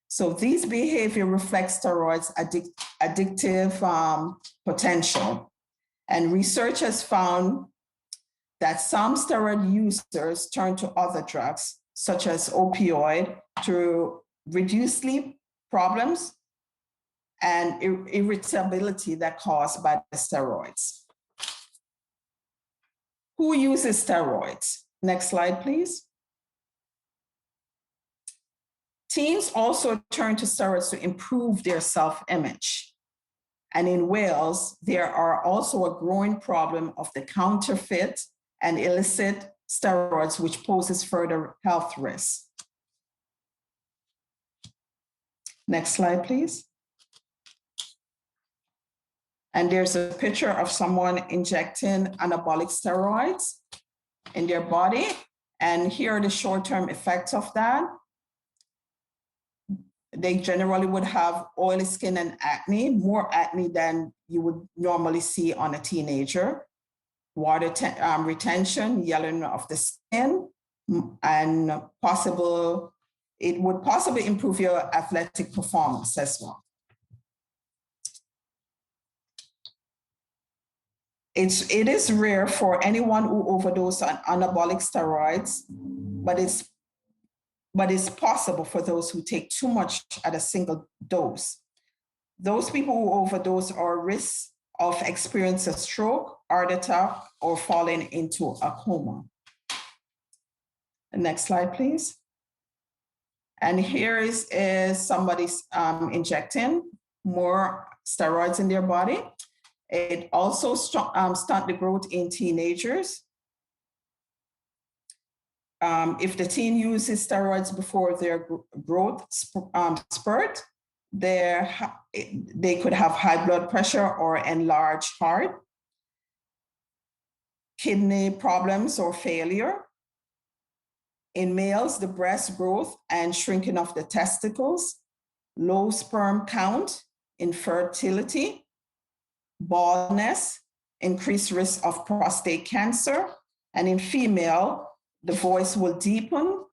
So these behavior reflects steroids' addictive potential. And research has found that some steroid users turn to other drugs, such as opioid, to reduce sleep problems and irritability that caused by the steroids. Who uses steroids? Next slide, please. Teens also turn to steroids to improve their self-image. And in Wales, there are also a growing problem of the counterfeit and illicit steroids, which poses further health risks. Next slide, please. And there's a picture of someone injecting anabolic steroids in their body. And here are the short-term effects of that. They generally would have oily skin and acne, more acne than you would normally see on a teenager. Water retention, yellowing of the skin, and it would possibly improve your athletic performance as well. It is rare for anyone who overdose on anabolic steroids, but it's possible for those who take too much at a single dose. Those people who overdose are at risk of experiencing a stroke, heart attack, or falling into a coma. Next slide, please. And here is somebody injecting more steroids in their body. It also stunt the growth in teenagers. If the teen uses steroids before their growth spurt, they could have high blood pressure or enlarged heart, kidney problems or failure. In males, the breast growth and shrinking of the testicles, low sperm count, infertility, baldness, increased risk of prostate cancer, and in female, the voice will deepen,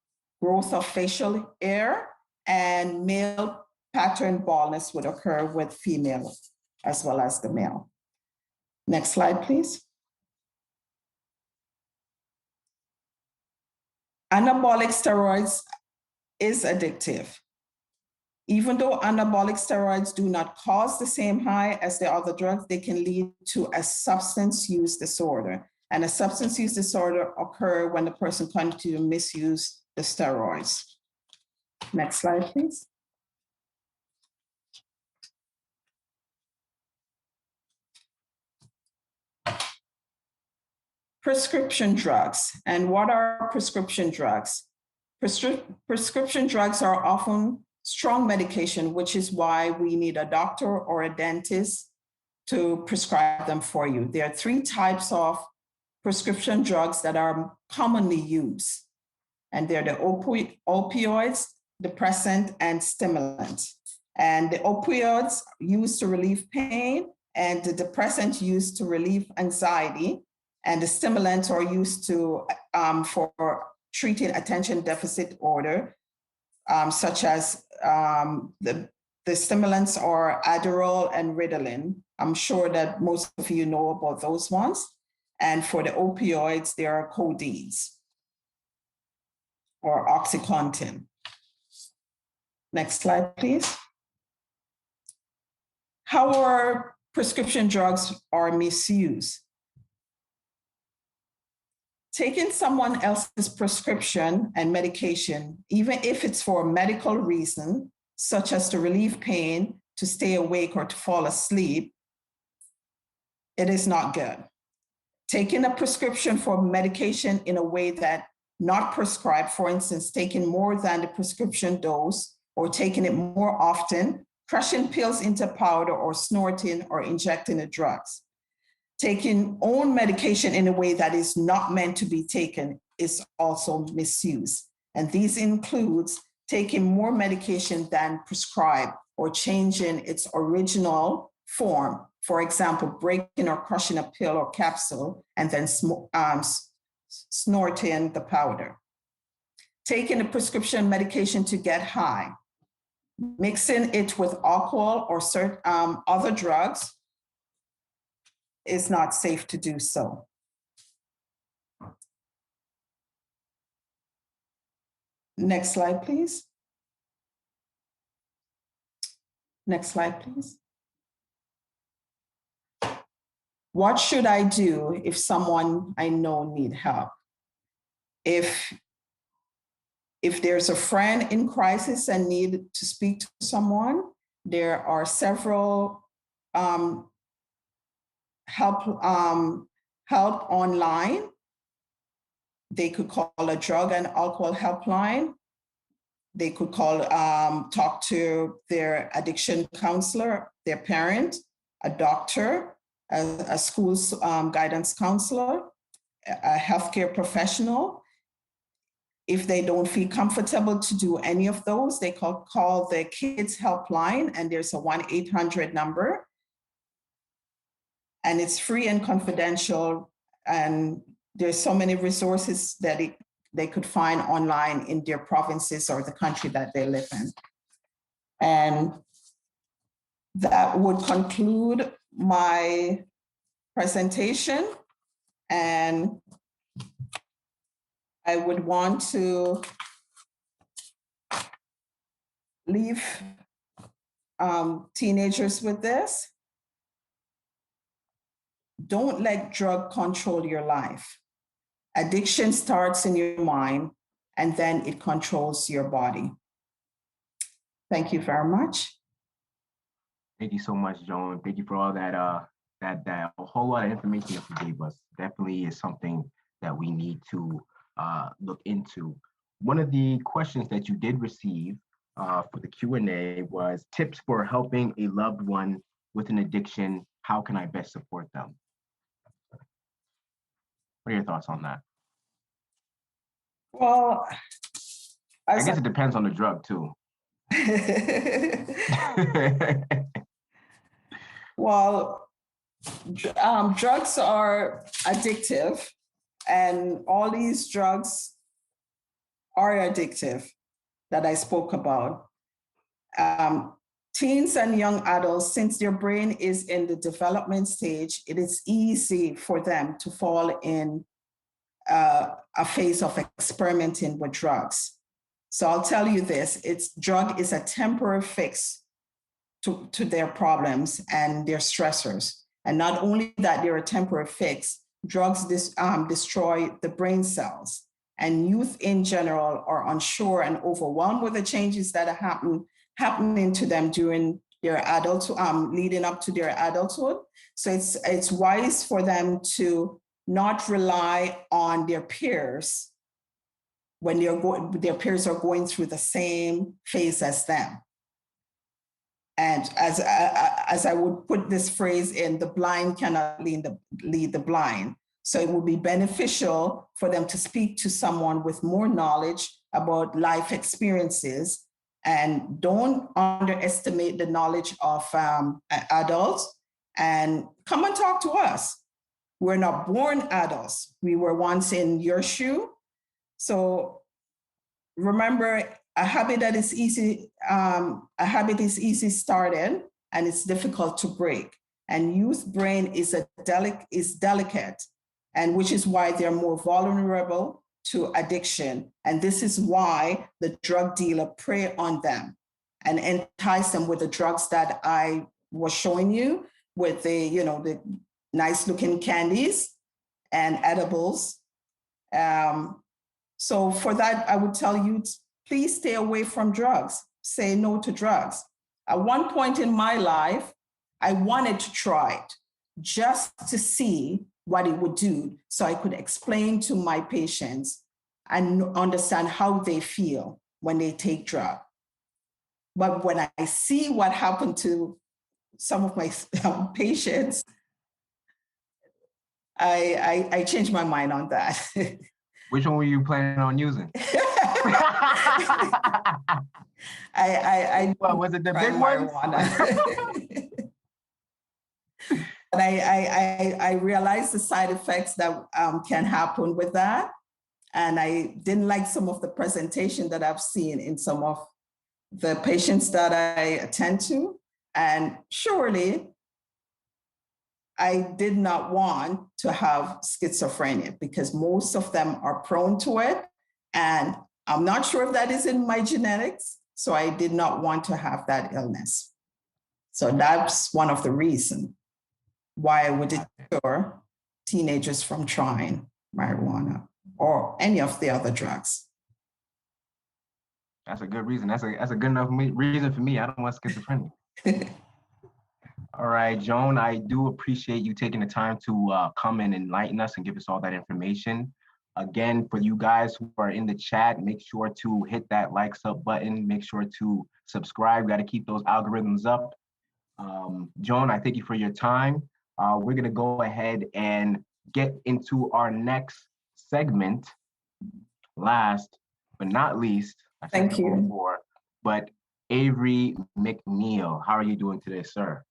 growth of facial hair, and male pattern baldness would occur with female as well as the male. Next slide, please. Anabolic steroids is addictive. Even though anabolic steroids do not cause the same high as the other drugs, they can lead to a substance use disorder. And a substance use disorder occurs when the person continues to misuse the steroids. Next slide, please. Prescription drugs. And what are prescription drugs? Prescription drugs are often strong medication, which is why we need a doctor or a dentist to prescribe them for you. There are 3 types of prescription drugs that are commonly used, and they're the opioids, depressant, and stimulants. And the opioids used to relieve pain, and the depressant used to relieve anxiety, and the stimulants are used to for treating attention deficit disorder, such as the stimulants are Adderall and Ritalin. I'm sure that most of you know about those ones. And for the opioids, there are codeines or OxyContin. Next slide, please. How are prescription drugs are misused? Taking someone else's prescription and medication, even if it's for a medical reason, such as to relieve pain, to stay awake, or to fall asleep, it is not good. Taking a prescription for medication in a way that not prescribed, for instance, taking more than the prescription dose, or taking it more often, crushing pills into powder, or snorting or injecting the drugs. Taking own medication in a way that is not meant to be taken is also misuse. And these includes taking more medication than prescribed or changing its original form. For example, breaking or crushing a pill or capsule and then snorting the powder. Taking a prescription medication to get high. Mixing it with alcohol or certain other drugs is not safe to do so. Next slide, please. Next slide, please. What should I do if someone I know need help? If there's a friend in crisis and need to speak to someone, there are several help online. They could call a drug and alcohol helpline. They could talk to their addiction counselor, their parent, a doctor, a school's guidance counselor, a healthcare professional. If they don't feel comfortable to do any of those, they call the kids helpline, and there's a 1-800 number. And it's free and confidential, and there's so many resources that they could find online in their provinces or the country that they live in. And that would conclude my presentation, and I would want to leave teenagers with this. Don't let drug control your life. Addiction starts in your mind, and then it controls your body. Thank you very much. Thank you so much, Joan. Thank you for all that that a whole lot of information that you gave us. Definitely is something that we need to look into. One of the questions that you did receive for the Q&A was tips for helping a loved one with an addiction. How can I best support them? What are your thoughts on that? Well, I guess it depends on the drug too. Well, drugs are addictive, and all these drugs are addictive that I spoke about. Teens and young adults, since their brain is in the development stage, it is easy for them to fall in a phase of experimenting with drugs. So I'll tell you this, drug is a temporary fix to their problems and their stressors. And not only that, they're a temporary fix, drugs destroy the brain cells. And youth in general are unsure and overwhelmed with the changes that are happening to them during their leading up to their adulthood. So it's wise for them to not rely on their peers when their peers are going through the same phase as them. And as I would put this phrase in, the blind cannot lead the blind. So it would be beneficial for them to speak to someone with more knowledge about life experiences, and don't underestimate the knowledge of adults, and come and talk to us. We're not born adults. We were once in your shoe. So remember, a habit is easy started, and it's difficult to break. And youth brain is delicate, and which is why they're more vulnerable to addiction. And this is why the drug dealer prey on them and entice them with the drugs that I was showing you, with the nice looking candies and edibles. So for that, I would tell you, please stay away from drugs. Say no to drugs. At one point in my life, I wanted to try it just to see what it would do, so I could explain to my patients and understand how they feel when they take drugs. But when I see what happened to some of my patients, I changed my mind on that. Which one were you planning on using? What was it, the big one? But I realized the side effects that can happen with that. And I didn't like some of the presentation that I've seen in some of the patients that I attend to. And surely, I did not want to have schizophrenia, because most of them are prone to it. And I'm not sure if that is in my genetics. So I did not want to have that illness. So that's one of the reasons why I would deter teenagers from trying marijuana or any of the other drugs. That's a good reason. That's a good enough reason for me. I don't want schizophrenia. All right, Joan, I do appreciate you taking the time to come and enlighten us and give us all that information. Again, for you guys who are in the chat, make sure to hit that like sub button. Make sure to subscribe. Got to keep those algorithms up. Joan, I thank you for your time. We're going to go ahead and get into our next segment. Last but not least, thank you. Before, but Avery McNeil, how are you doing today, sir?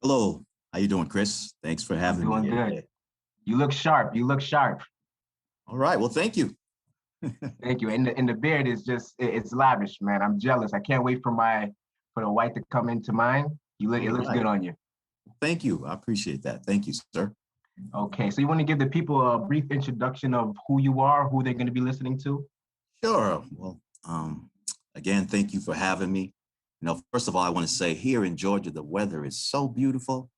Hello, how you doing, Chris? Thanks for having me. Doing good. Today. You look sharp. You look sharp. All right. Well, thank you. Thank you. And the beard is just, it's lavish, man. I'm jealous. I can't wait for the white to come into mine. It looks good on you. Thank you. I appreciate that. Thank you, sir. Okay, so you want to give the people a brief introduction of who you are, who they're going to be listening to? Sure. Well, again, thank you for having me. First of all, I want to say here in Georgia, the weather is so beautiful.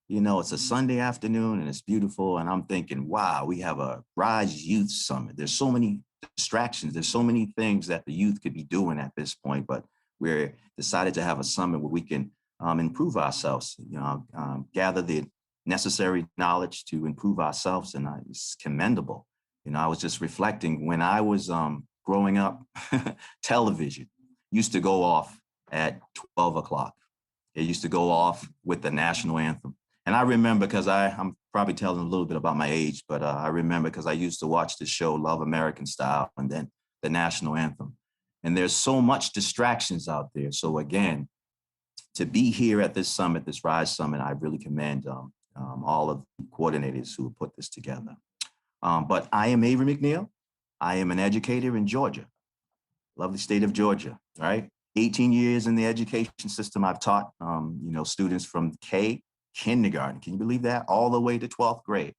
It's a Sunday afternoon and it's beautiful. And I'm thinking, wow, we have a Rise Youth Summit. There's so many distractions. There's so many things that the youth could be doing at this point, but we're decided to have a summit where we can improve ourselves, gather the necessary knowledge to improve ourselves. And it's commendable. I was just reflecting when I was growing up, television used to go off at 12 o'clock. It used to go off with the national anthem. And I remember, because I'm probably telling a little bit about my age, but I remember because I used to watch the show Love American Style and then the national anthem. And there's so much distractions out there. So again, to be here at this summit, this Rise Summit, I really commend all of the coordinators who have put this together. But I am Avery McNeil. I am an educator in Georgia, lovely state of Georgia, right? 18 years in the education system. I've taught, students from kindergarten, can you believe that? All the way to 12th grade.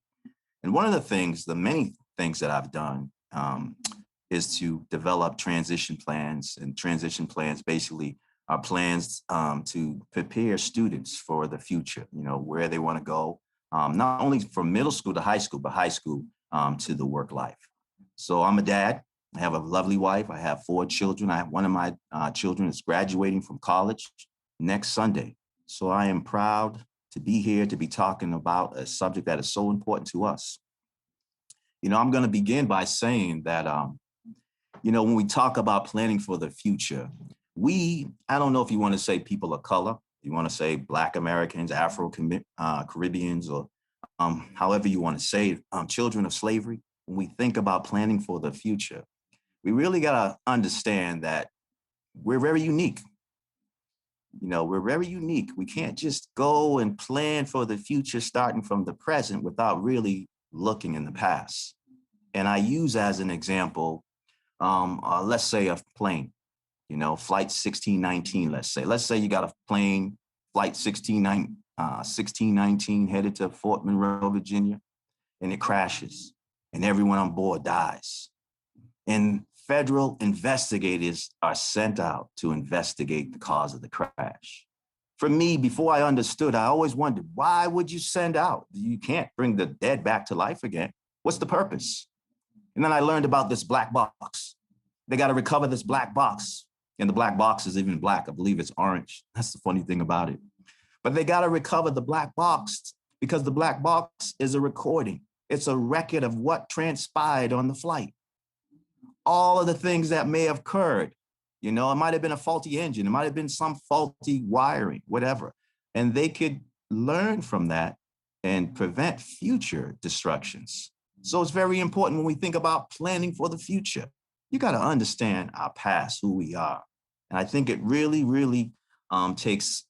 And one of the many things that I've done is to develop transition plans. And transition plans basically are plans to prepare students for the future, where they want to go, not only from middle school to high school, but high school to the work life. So I'm a dad. I have a lovely wife. I have 4 children. I have one of my children is graduating from college next Sunday. So I am proud to be here to be talking about a subject that is so important to us. I'm going to begin by saying that, when we talk about planning for the future, I don't know if you want to say people of color, you want to say Black Americans, Afro-Caribbeans, or however you want to say, children of slavery. When we think about planning for the future, we really got to understand that we're very unique. We're very unique. We can't just go and plan for the future starting from the present without really looking in the past. And I use as an example, let's say a plane, flight 1619, let's say you got a plane, flight 1619 headed to Fort Monroe, Virginia, and it crashes and everyone on board dies. And federal investigators are sent out to investigate the cause of the crash. For me, before I understood, I always wondered, why would you send out? You can't bring the dead back to life again. What's the purpose? And then I learned about this black box. They got to recover this black box. And the black box is even black. I believe it's orange. That's the funny thing about it. But they got to recover the black box because the black box is a recording. It's a record of what transpired on the flight. All of the things that may have occurred. It might have been a faulty engine. It might have been some faulty wiring, whatever. And they could learn from that and prevent future destructions. So it's very important when we think about planning for the future. You got to understand our past, who we are. And I think it really, really takes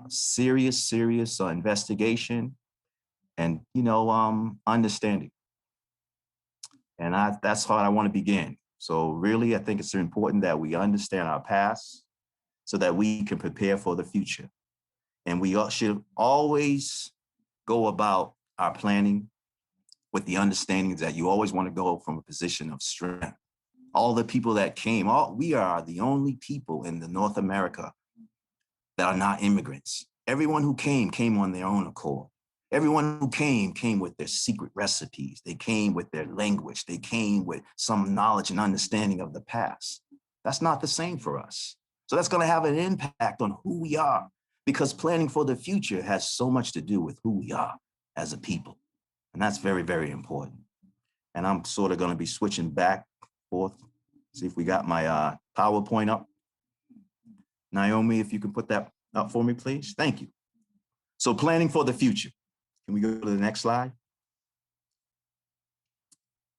serious investigation and, understanding. And that's how I want to begin. So really, I think it's important that we understand our past so that we can prepare for the future. And we should always go about our planning with the understanding that you always want to go from a position of strength. All the people that came, we are the only people in the North America that are not immigrants. Everyone who came on their own accord. Everyone who came with their secret recipes. They came with their language. They came with some knowledge and understanding of the past. That's not the same for us. So that's going to have an impact on who we are, because planning for the future has so much to do with who we are as a people. And that's very, very important. And I'm sort of going to be switching back and forth. See if we got my PowerPoint up. Naomi, if you can put that up for me, please. Thank you. So planning for the future. Can we go to the next slide?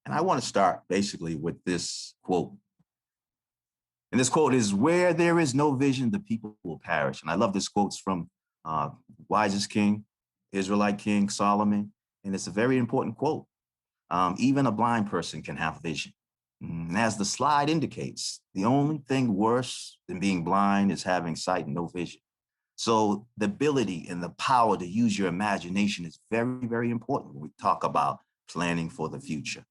And I want to start basically with this quote. And this quote is, "Where there is no vision, the people will perish." And I love this quote. It's from wisest king, Israelite king Solomon. And it's a very important quote. Even a blind person can have vision. And as the slide indicates, the only thing worse than being blind is having sight and no vision. So the ability and the power to use your imagination is very, very important when we talk about planning for the future.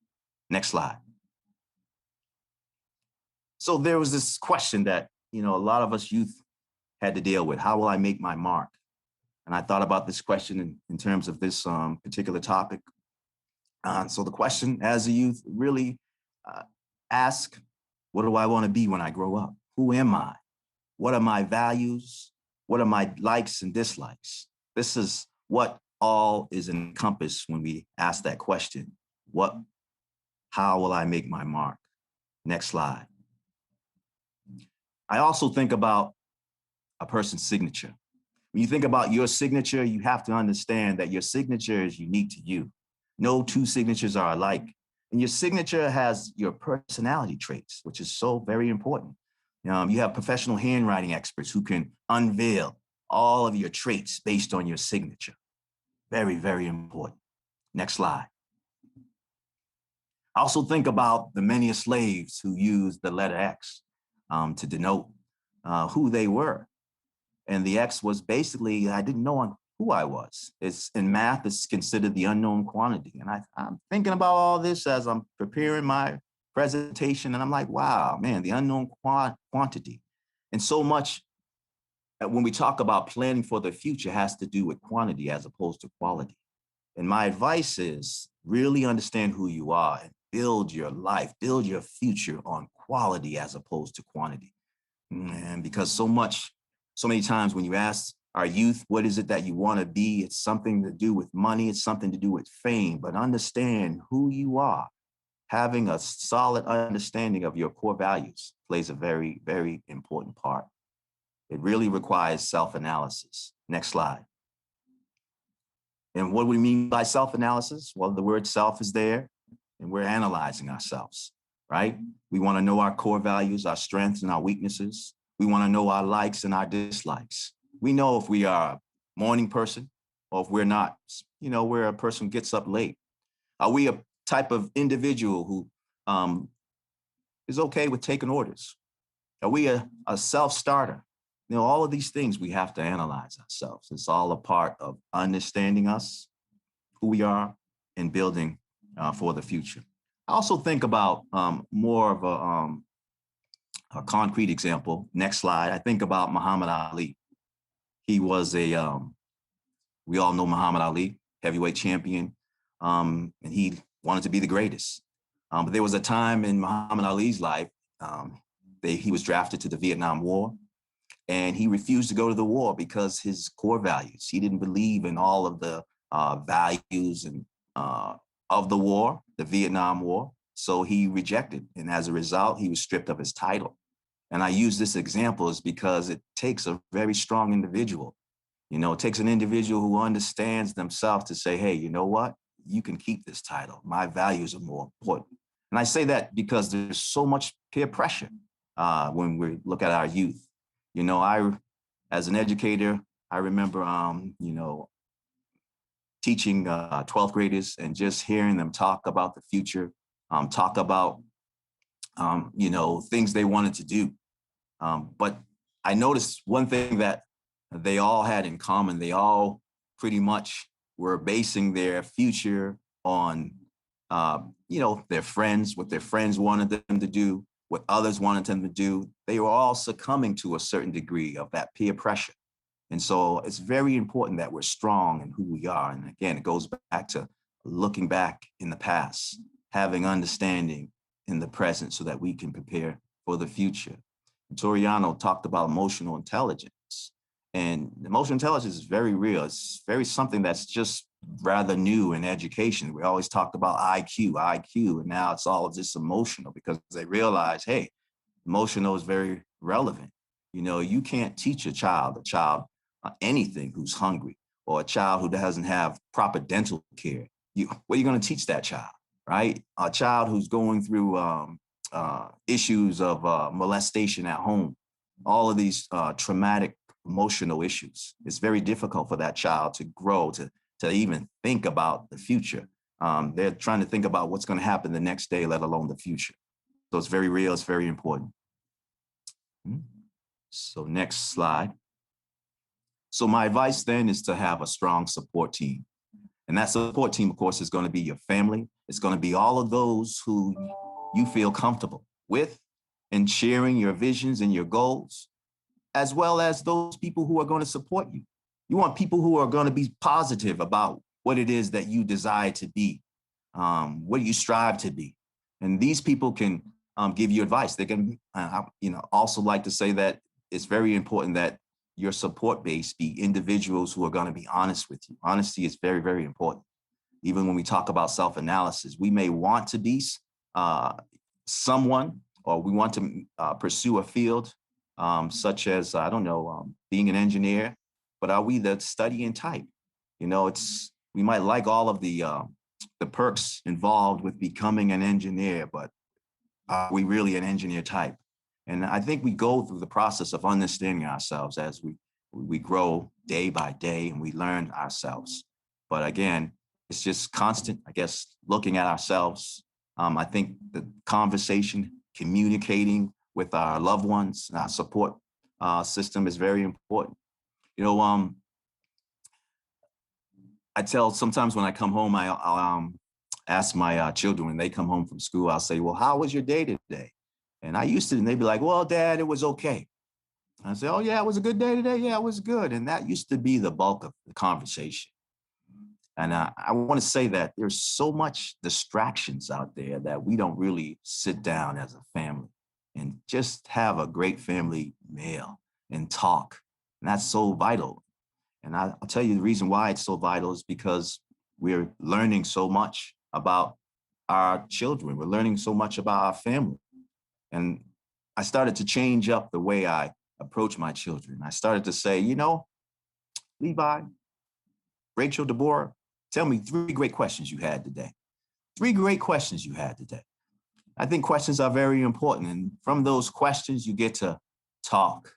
Next slide. So there was this question that, a lot of us youth had to deal with. How will I make my mark? And I thought about this question in terms of this particular topic. So the question as a youth really ask, what do I want to be when I grow up? Who am I? What are my values? What are my likes and dislikes? This is what all is encompassed when we ask that question. How will I make my mark? Next slide. I also think about a person's signature. When you think about your signature, you have to understand that your signature is unique to you. No two signatures are alike. And your signature has your personality traits, which is so very important. You have professional handwriting experts who can unveil all of your traits based on your signature. Very, very important. Next slide. I also think about the many slaves who used the letter X to denote who they were. And the X was basically, I didn't know who I was. It's in math, it's considered the unknown quantity. And I'm thinking about all this as I'm preparing my presentation. And I'm like, wow, man, the unknown quantity. And so much when we talk about planning for the future has to do with quantity as opposed to quality. And my advice is really understand who you are and build your life, build your future on quality as opposed to quantity. And because so many times when you ask our youth, what is it that you want to be? It's something to do with money. It's something to do with fame, but understand who you are. Having a solid understanding of your core values plays a very, very important part. It really requires self-analysis. Next slide. And what do we mean by self-analysis? Well, the word self is there, and we're analyzing ourselves, right? We want to know our core values, our strengths and our weaknesses. We want to know our likes and our dislikes. We know if we are a morning person or if we're not. We're a person who gets up late. Are we a type of individual who is okay with taking orders? Are we a self-starter? All of these things we have to analyze ourselves. It's all a part of understanding us, who we are, and building for the future. I also think about more of a concrete example. Next slide. I think about Muhammad Ali. He was we all know Muhammad Ali, heavyweight champion, and he wanted to be the greatest. But there was a time in Muhammad Ali's life, he was drafted to the Vietnam War, and he refused to go to the war because his core values, he didn't believe in all of the values and of the war, the Vietnam War. So he rejected. And as a result, he was stripped of his title. And I use this example is because it takes a very strong individual. It takes an individual who understands themselves to say, hey, you know what? You can keep this title. My values are more important. And I say that because there's so much peer pressure when we look at our youth. As an educator, I remember, teaching 12th graders and just hearing them talk about the future, talk about, things they wanted to do. But I noticed one thing that they all had in common. They all pretty much were basing their future on, their friends, what their friends wanted them to do, what others wanted them to do. They were all succumbing to a certain degree of that peer pressure. And so it's very important that we're strong in who we are. And again, it goes back to looking back in the past, having understanding in the present so that we can prepare for the future. Toriano talked about emotional intelligence. And emotional intelligence is very real. It's very something that's just rather new in education. We always talked about IQ, and now it's all just emotional because they realize, hey, emotional is very relevant. You can't teach a child anything who's hungry, or a child who doesn't have proper dental care. What are you going to teach that child, right? A child who's going through issues of molestation at home, all of these traumatic emotional issues. It's very difficult for that child to grow, to even think about the future. They're trying to think about what's going to happen the next day, let alone the future. So it's very real, it's very important. So next slide. So my advice then is to have a strong support team. And that support team, of course, is going to be your family. It's going to be all of those who you feel comfortable with and sharing your visions and your goals, as well as those people who are going to support you. You want people who are going to be positive about what it is that you desire to be, what you strive to be. And these people can give you advice. They can, also like to say that it's very important that your support base be individuals who are going to be honest with you. Honesty is very, very important. Even when we talk about self-analysis, we may want to be someone, or we want to pursue a field such as, being an engineer, but are we the studying type? We might like all of the perks involved with becoming an engineer, but are we really an engineer type? And I think we go through the process of understanding ourselves as we grow day by day and we learn ourselves. But again, it's just constant, I guess, looking at ourselves. I think the conversation, communicating with our loved ones, our support system is very important. I tell sometimes when I come home, I'll ask my children when they come home from school, I'll say, well, how was your day today? And and they'd be like, well, Dad, it was okay. I say, oh, yeah, it was a good day today. Yeah, it was good. And that used to be the bulk of the conversation. And I want to say that there's so much distractions out there that we don't really sit down as a family and just have a great family meal and talk. And that's so vital. And I'll tell you the reason why it's so vital is because we're learning so much about our children. We're learning so much about our family. And I started to change up the way I approach my children. I started to say, Levi, Rachel, Deborah, tell me 3 great questions you had today. 3 great questions you had today. I think questions are very important. And from those questions, you get to talk.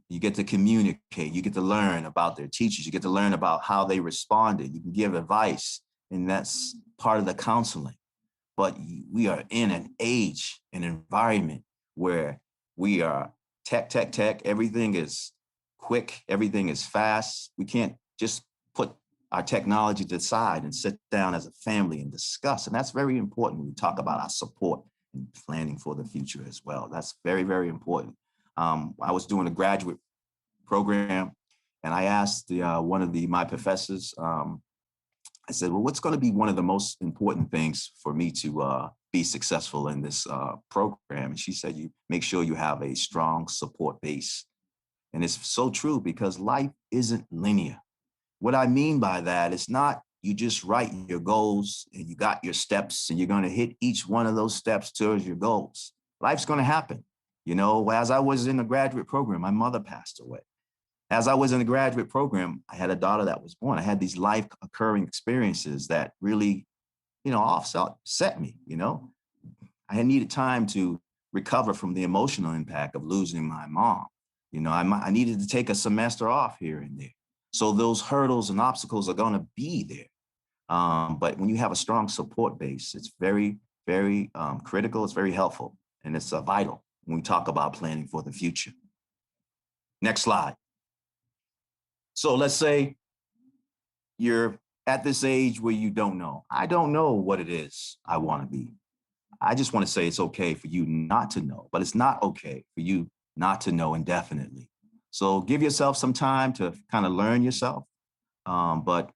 You get to communicate. You get to learn about their teachers. You get to learn about how they responded. You can give advice, and that's part of the counseling. But we are in an age, an environment where we are tech. Everything is quick. Everything is fast. We can't just put our technology to the side and sit down as a family and discuss. And that's very important when we talk about our support and planning for the future as well. That's very, very important. I was doing a graduate program, and I asked one of my professors, I said, well, what's going to be one of the most important things for me to be successful in this program? And she said, you make sure you have a strong support base. And it's so true because life isn't linear. What I mean by that is not you just write your goals and you got your steps and you're going to hit each one of those steps towards your goals. Life's going to happen. As I was in the graduate program, my mother passed away. As I was in the graduate program, I had a daughter that was born. I had these life occurring experiences that really, upset me. I had needed time to recover from the emotional impact of losing my mom. I needed to take a semester off here and there. So those hurdles and obstacles are going to be there. But when you have a strong support base, it's very, very critical. It's very helpful. And it's vital when we talk about planning for the future. Next slide. So let's say you're at this age where you don't know. I don't know what it is I want to be. I just want to say it's okay for you not to know, but it's not okay for you not to know indefinitely. So give yourself some time to kind of learn yourself, but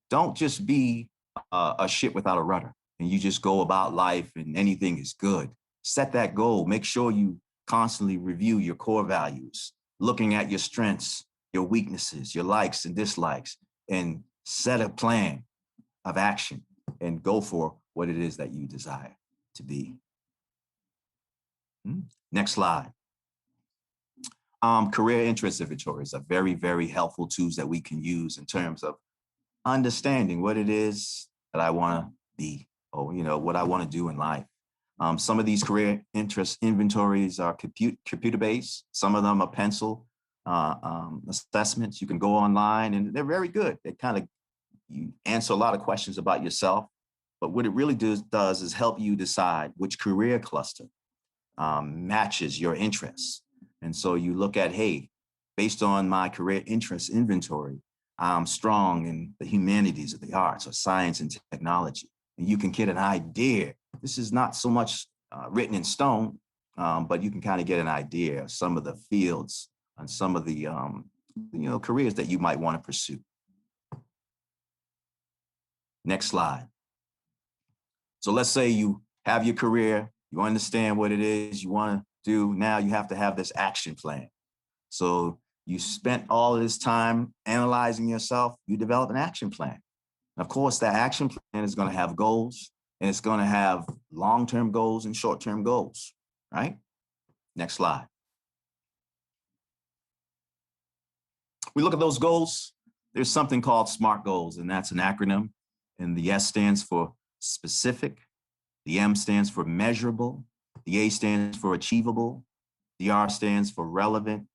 don't just be a ship without a rudder and you just go about life and anything is good. Set that goal. Make sure you constantly review your core values, looking at your strengths, your weaknesses, your likes and dislikes, and set a plan of action and go for what it is that you desire to be. Next slide. Career interest inventories are very, very helpful tools that we can use in terms of understanding what it is that I want to be or, what I want to do in life. Some of these career interest inventories are computer-based. Some of them are pencil assessments. You can go online and they're very good. They you answer a lot of questions about yourself, but what it really does is help you decide which career cluster matches your interests. And so you look at, hey, based on my career interest inventory, I'm strong in the humanities or the arts or science and technology. And you can get an idea. This is not so much written in stone, but you can kind of get an idea of some of the fields and some of the careers that you might want to pursue. Next slide. So let's say you have your career, you understand what it is you want to do. Now you have to have this action plan. So you spent all of this time analyzing yourself, you develop an action plan. Of course, that action plan is going to have goals, and it's going to have long-term goals and short-term goals, right? Next slide. We look at those goals. There's something called SMART goals, and that's an acronym. And the S stands for specific, the M stands for measurable, the A stands for achievable, the R stands for relevant,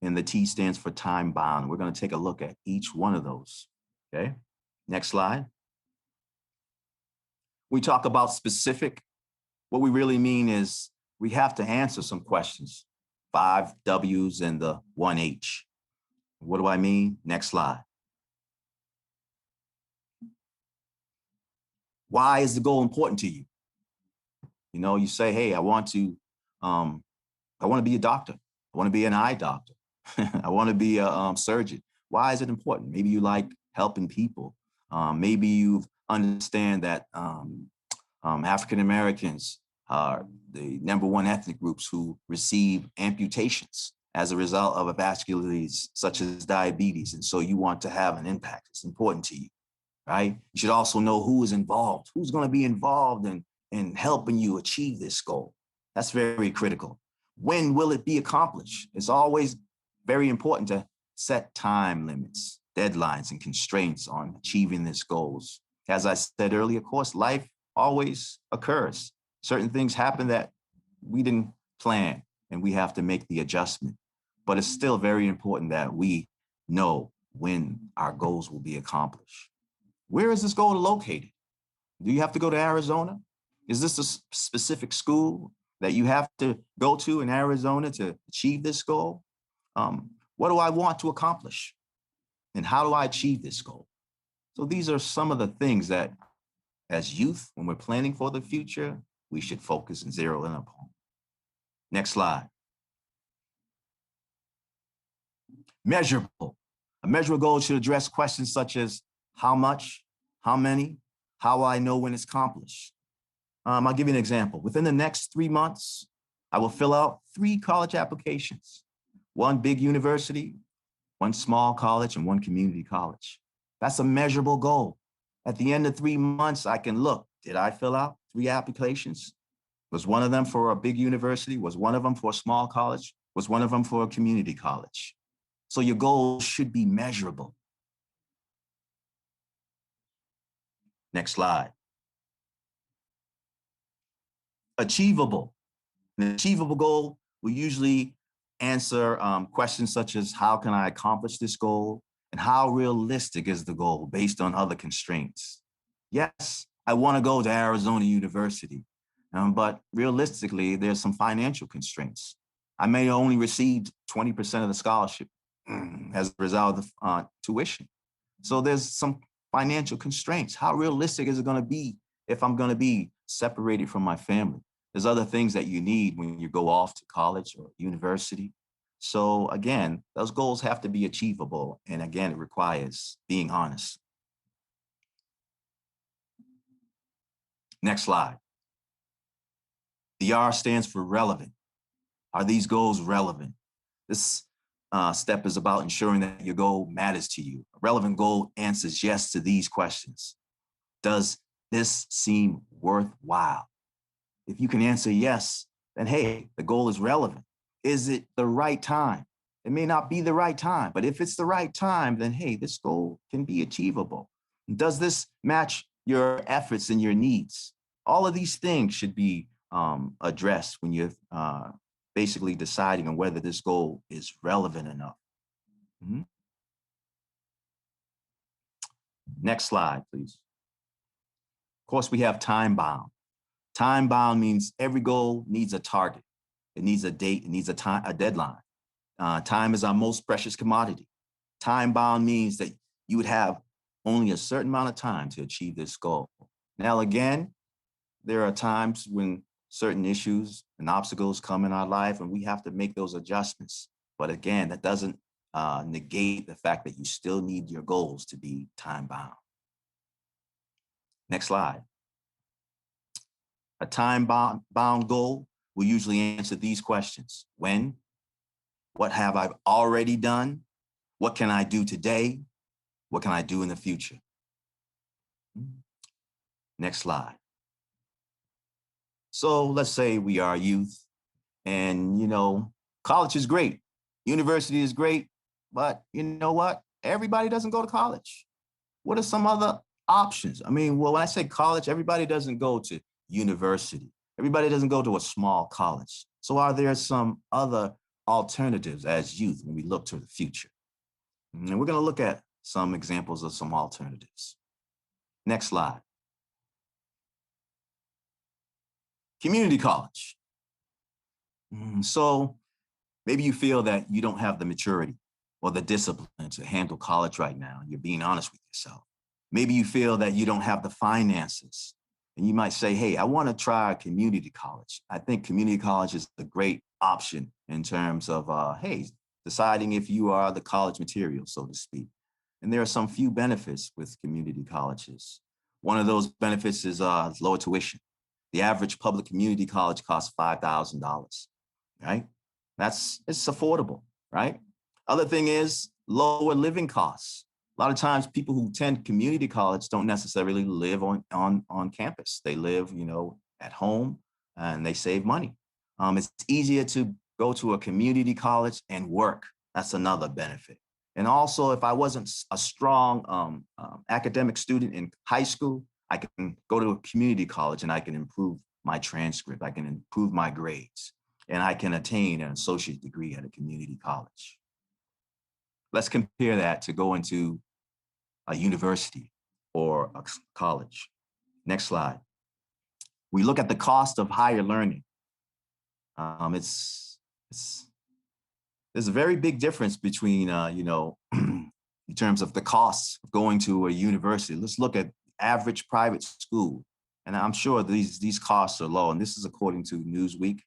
and the T stands for time bound. We're going to take a look at each one of those, okay? Next slide. We talk about specific. What we really mean is we have to answer some questions, 5 W's and the 1 H. What do I mean? Next slide. Why is the goal important to you? You know, you say, hey, I want to be a doctor. I want to be an eye doctor. I want to be a surgeon. Why is it important? Maybe you like helping people. Maybe you understand that African Americans are the #1 ethnic groups who receive amputations as a result of a vascular disease such as diabetes. And so you want to have an impact. It's important to you, right? You should also know who is involved, who's going to be involved in helping you achieve this goal. That's very critical. When will it be accomplished? It's always very important to set time limits, deadlines, and constraints on achieving these goals. As I said earlier, of course, life always occurs. Certain things happen that we didn't plan, and we have to make the adjustment. But it's still very important that we know when our goals will be accomplished. Where is this goal located? Do you have to go to Arizona? Is this a specific school that you have to go to in Arizona to achieve this goal? What do I want to accomplish? And how do I achieve this goal? So these are some of the things that as youth, when we're planning for the future, we should focus and zero in upon. Next slide. Measurable. A measurable goal should address questions such as how much, how many, how I know when it's accomplished. I'll give you an example. Within the next 3 months, I will fill out 3 college applications, 1 big university, 1 small college, and 1 community college. That's a measurable goal. At the end of 3 months, I can look, did I fill out 3 applications? Was one of them for a big university? Was one of them for a small college? Was one of them for a community college? So your goals should be measurable. Next slide. Achievable. An achievable goal will usually answer questions such as how can I accomplish this goal and how realistic is the goal based on other constraints. Yes, I want to go to Arizona University, but realistically, there's some financial constraints. I may only receive 20% of the scholarship as a result of tuition. So there's some financial constraints. How realistic is it going to be if I'm going to be separated from my family? There's other things that you need when you go off to college or university. So again, those goals have to be achievable. And again, it requires being honest. Next slide. The R stands for relevant. Are these goals relevant? This step is about ensuring that your goal matters to you. A relevant goal answers yes to these questions. Does this seem worthwhile? If you can answer yes, then hey, the goal is relevant. Is it the right time? It may not be the right time, but if it's the right time, then hey, this goal can be achievable. Does this match your efforts and your needs? All of these things should be addressed when you're basically deciding on whether this goal is relevant enough. Mm-hmm. Next slide, please. Of course, we have time bound. Time bound means every goal needs a target. It needs a date, it needs a deadline. Time is our most precious commodity. Time bound means that you would have only a certain amount of time to achieve this goal. Now, again, there are times when certain issues and obstacles come in our life and we have to make those adjustments. But again, that doesn't negate the fact that you still need your goals to be time bound. Next slide. A time bound goal will usually answer these questions. When? What have I already done? What can I do today? What can I do in the future? Next slide. So let's say we are youth and, college is great. University is great, but you know what? Everybody doesn't go to college. What are some other options? When I say college, everybody doesn't go to university. Everybody doesn't go to a small college. So are there some other alternatives as youth when we look to the future? And we're going to look at some examples of some alternatives. Next slide. Community college. So maybe you feel that you don't have the maturity or the discipline to handle college right now. You're being honest with yourself. Maybe you feel that you don't have the finances. And you might say, hey, I want to try community college. I think community college is a great option in terms of, deciding if you are the college material, so to speak. And there are some few benefits with community colleges. One of those benefits is lower tuition. The average public community college costs $5,000, right? It's affordable, right? Other thing is lower living costs. A lot of times people who attend community college don't necessarily live on campus. They live, at home and they save money. It's easier to go to a community college and work. That's another benefit. And also, if I wasn't a strong academic student in high school, I can go to a community college and I can improve my transcript. I can improve my grades and I can attain an associate degree at a community college. Let's compare that to going to a university or a college. Next slide. We look at the cost of higher learning. There's a very big difference between, in terms of the costs of going to a university. Let's look at average private school. And I'm sure these costs are low. And this is according to Newsweek.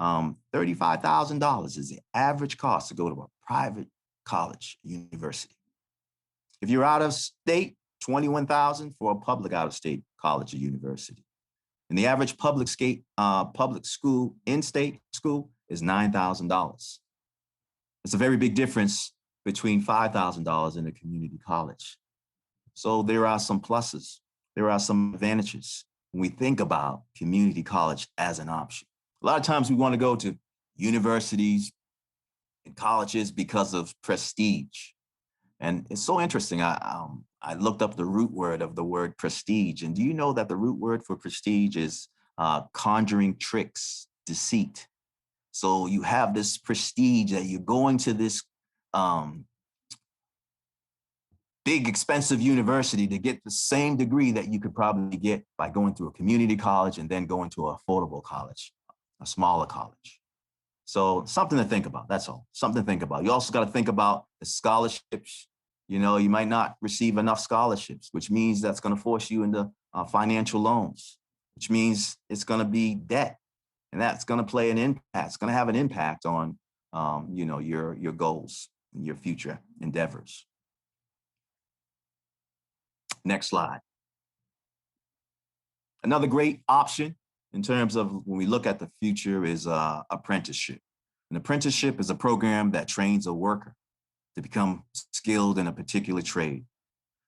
$35,000 is the average cost to go to a private college university. If you're out of state, $21,000 for a public out-of-state college or university. And the average public school, in-state school is $9,000. It's a very big difference between $5,000 in a community college. So there are some pluses. There are some advantages when we think about community college as an option. A lot of times we want to go to universities and colleges because of prestige. And it's so interesting. I looked up the root word of the word prestige. And do you know that the root word for prestige is conjuring tricks, deceit? So you have this prestige that you're going to this big, expensive university to get the same degree that you could probably get by going to a community college and then going to an affordable college, a smaller college. So something to think about, that's all, something to think about. You also got to think about the scholarships. You might not receive enough scholarships, which means that's going to force you into financial loans, which means it's going to be debt. And that's going to play an impact. It's going to have an impact on, your goals and your future endeavors. Next slide. Another great option in terms of when we look at the future is apprenticeship. An apprenticeship is a program that trains a worker to become skilled in a particular trade.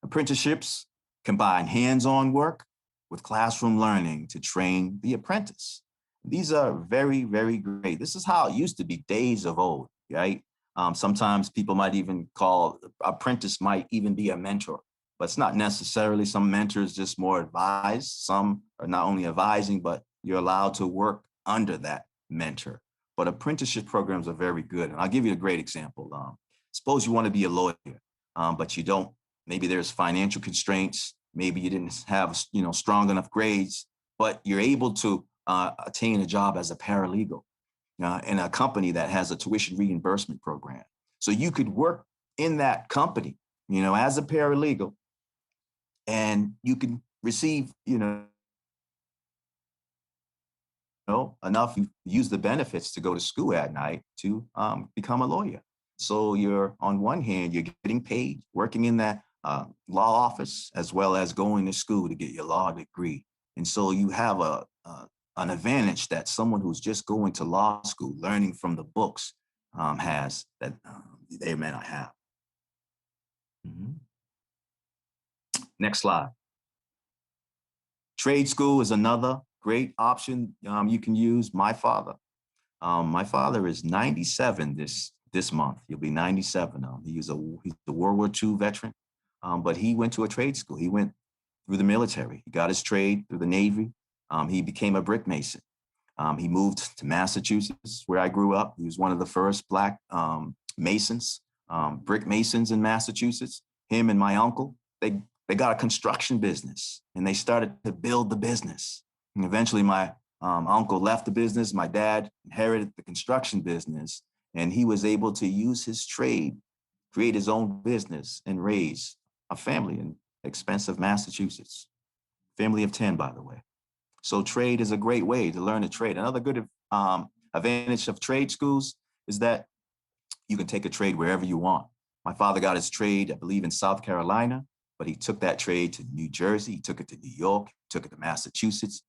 Apprenticeships combine hands-on work with classroom learning to train the apprentice. These are very, very great. This is how it used to be days of old, right? Sometimes people might even call apprentice might even be a mentor, but it's not necessarily. Some mentors just more advise. Some are not only advising, but you're allowed to work under that mentor. But apprenticeship programs are very good. And I'll give you a great example. Suppose you want to be a lawyer, but you don't. Maybe there's financial constraints. Maybe you didn't have, strong enough grades, but you're able to attain a job as a paralegal. in a company that has a tuition reimbursement program. So you could work in that company, as a paralegal, and you can receive, enough, you use the benefits to go to school at night to become a lawyer. So you're, on one hand, you're getting paid working in that law office, as well as going to school to get your law degree. And so you have an advantage that someone who's just going to law school, learning from the books, has that they may not have. Mm-hmm. Next slide. Trade school is another great option you can use. My father is 97 this month. He'll be 97. He's a World War II veteran, but he went to a trade school. He went through the military. He got his trade through the Navy. He became a brick mason. He moved to Massachusetts, where I grew up. He was one of the first Black masons, brick masons in Massachusetts. Him and my uncle, they got a construction business, and they started to build the business. And eventually my uncle left the business. My dad inherited the construction business, and he was able to use his trade, create his own business, and raise a family in expensive Massachusetts. Family of 10, by the way. So trade is a great way to learn a trade. Another good advantage of trade schools is that you can take a trade wherever you want. My father got his trade, I believe, in South Carolina, but he took that trade to New Jersey, he took it to New York, he took it to Massachusetts.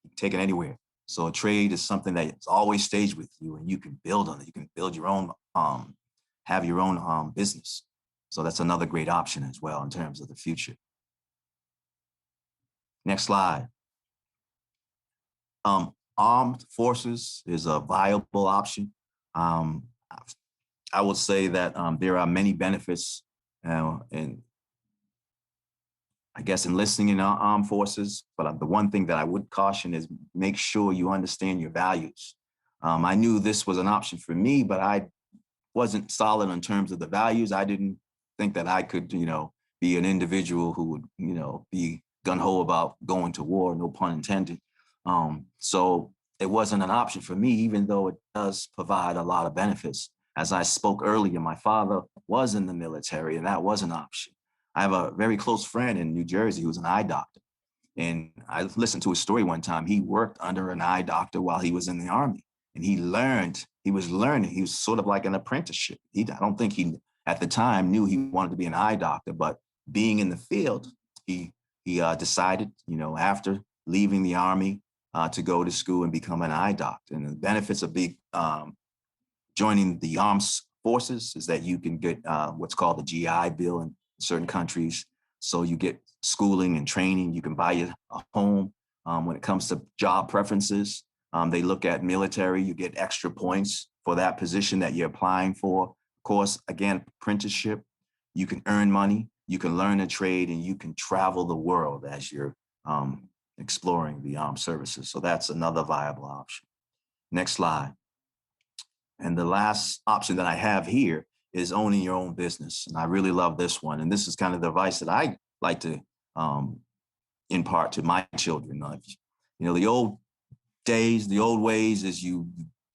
You can take it anywhere. So a trade is something that always stays with you, and you can build on it. You can build your own, have your own business. So that's another great option as well in terms of the future. Next slide. Armed forces is a viable option. I would say that there are many benefits in, I guess, enlisting in our armed forces. But the one thing that I would caution is make sure you understand your values. I knew this was an option for me, but I wasn't solid in terms of the values. I didn't think that I could, be an individual who would, be gung-ho about going to war, no pun intended. So it wasn't an option for me, even though it does provide a lot of benefits. As I spoke earlier, my father was in the military, and that was an option. I have a very close friend in New Jersey who's an eye doctor. And I listened to his story one time. He worked under an eye doctor while he was in the Army. And he was learning. He was sort of like an apprenticeship. I don't think he, at the time, knew he wanted to be an eye doctor, but being in the field, he decided, after leaving the Army, to go to school and become an eye doctor. And the benefits of joining the armed forces is that you can get what's called the GI Bill in certain countries. So you get schooling and training. You can buy a home. When it comes to job preferences, they look at military. You get extra points for that position that you're applying for. Of course, again, apprenticeship. You can earn money. You can learn a trade, and you can travel the world as you're exploring the armed services. So that's another viable option. Next slide. And the last option that I have here is owning your own business. And I really love this one. And this is kind of the advice that I like to impart to my children. The old days, the old ways is you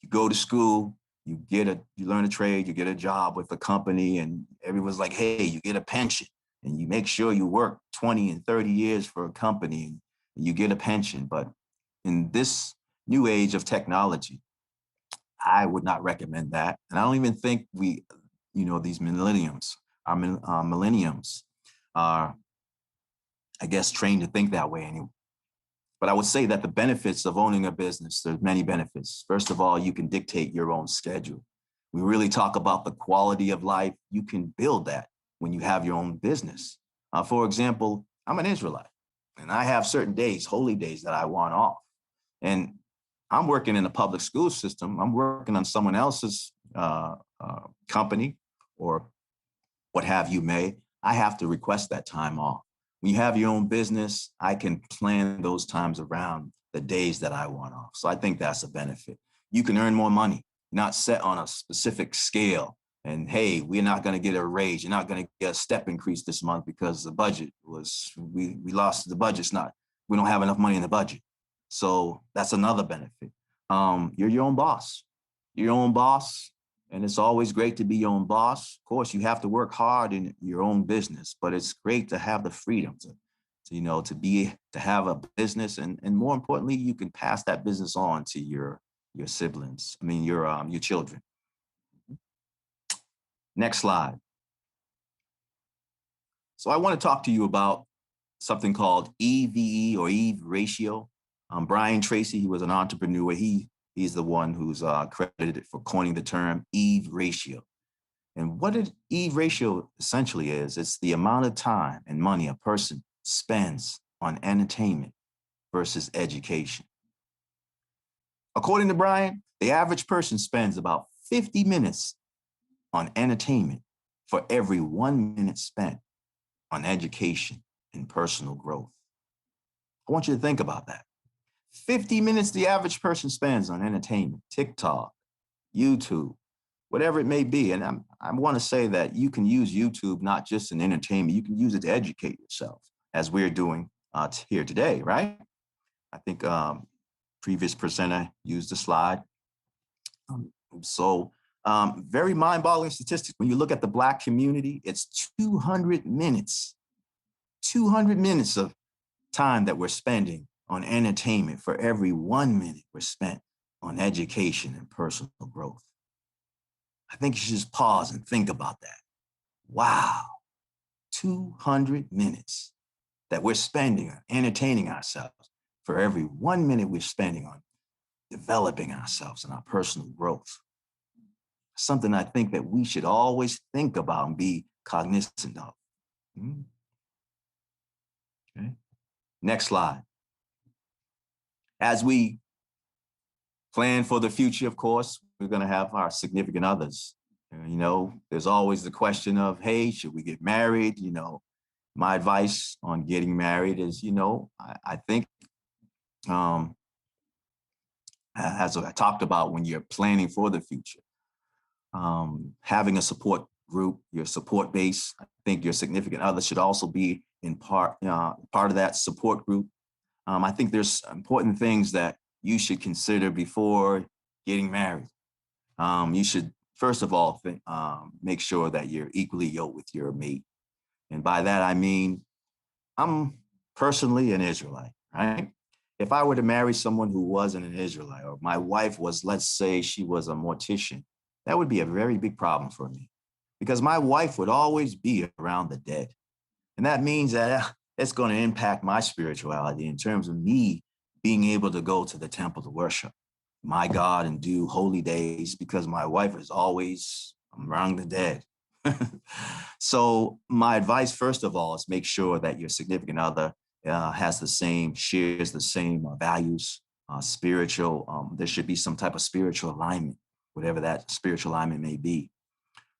go to school, you learn a trade, you get a job with a company, and everyone's like, hey, you get a pension, and you make sure you work 20 and 30 years for a company, and you get a pension. But in this new age of technology, I would not recommend that. And I don't even think these millenniums are, I guess, trained to think that way anyway. But I would say that the benefits of owning a business, there's many benefits. First of all, you can dictate your own schedule. We really talk about the quality of life. You can build that when you have your own business. For example, I'm an Israelite, and I have certain days, holy days, that I want off. And I'm working in a public school system. I'm working on someone else's company or what have you may. I have to request that time off. When you have your own business, I can plan those times around the days that I want off. So I think that's a benefit. You can earn more money, not set on a specific scale. And hey, we're not going to get a raise. You're not going to get a step increase this month because the budget we lost the budget. We don't have enough money in the budget. So that's another benefit. You're your own boss. your own boss, and it's always great to be your own boss. Of course, you have to work hard in your own business, but it's great to have the freedom to have a business, and more importantly, you can pass that business on to your siblings. I mean, your children. Next slide. So I want to talk to you about something called EVE or Eve ratio. Brian Tracy, he was an entrepreneur. He's the one who's credited for coining the term Eve ratio. And what an Eve ratio essentially is, it's the amount of time and money a person spends on entertainment versus education. According to Brian, the average person spends about 50 minutes on entertainment for every 1 minute spent on education and personal growth. I want you to think about that. 50 minutes the average person spends on entertainment, TikTok, YouTube, whatever it may be. And I want to say that you can use YouTube not just in entertainment, you can use it to educate yourself, as we're doing here today, right? I think previous presenter used the slide. Very mind-boggling statistics. When you look at the Black community, it's 200 minutes of time that we're spending on entertainment for every 1 minute we're spent on education and personal growth. I think you should just pause and think about that. Wow, 200 minutes that we're spending on entertaining ourselves for every 1 minute we're spending on developing ourselves and our personal growth. Something I think that we should always think about and be cognizant of. Okay. Next slide. As we plan for the future, of course, we're going to have our significant others. You know, there's always the question of, hey, should we get married? You know, my advice on getting married is, you know, I think, as I talked about, when you're planning for the future, having a support group, your support base, I think your significant other should also be in part of that support group. I think there's important things that you should consider before getting married. You should, first of all, make sure that you're equally yoked with your mate. And by that, I mean, I'm personally an Israelite, right? If I were to marry someone who wasn't an Israelite, or my wife was, let's say she was a mortician, that would be a very big problem for me, because my wife would always be around the dead. And that means that it's going to impact my spirituality in terms of me being able to go to the temple to worship my God and do holy days, because my wife is always around the dead. So my advice, first of all, is make sure that your significant other shares the same values, spiritual. There should be some type of spiritual alignment, whatever that spiritual alignment may be.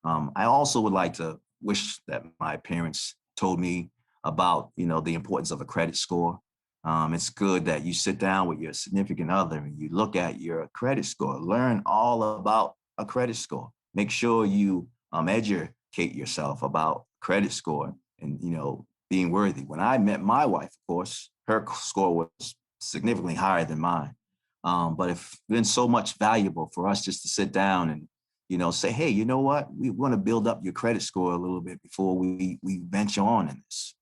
I also would like to wish that my parents told me about, you know, the importance of a credit score. It's good that you sit down with your significant other and you look at your credit score, learn all about a credit score. Make sure you educate yourself about credit score and, you know, being worthy. When I met my wife, of course, her score was significantly higher than mine. But it's been so much valuable for us just to sit down and, you know, say, hey, you know what? We want to build up your credit score a little bit before we venture on in this.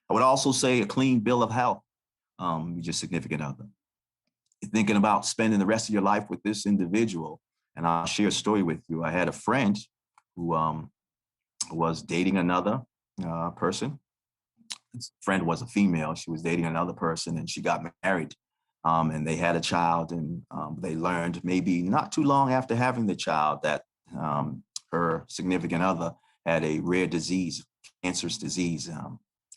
I would also say a clean bill of health. Your significant other. You're thinking about spending the rest of your life with this individual. And I'll share a story with you. I had a friend who was dating another person. His friend was a female. She was dating another person and she got married. And they had a child, and they learned maybe not too long after having the child that her significant other had a rare disease, cancerous disease,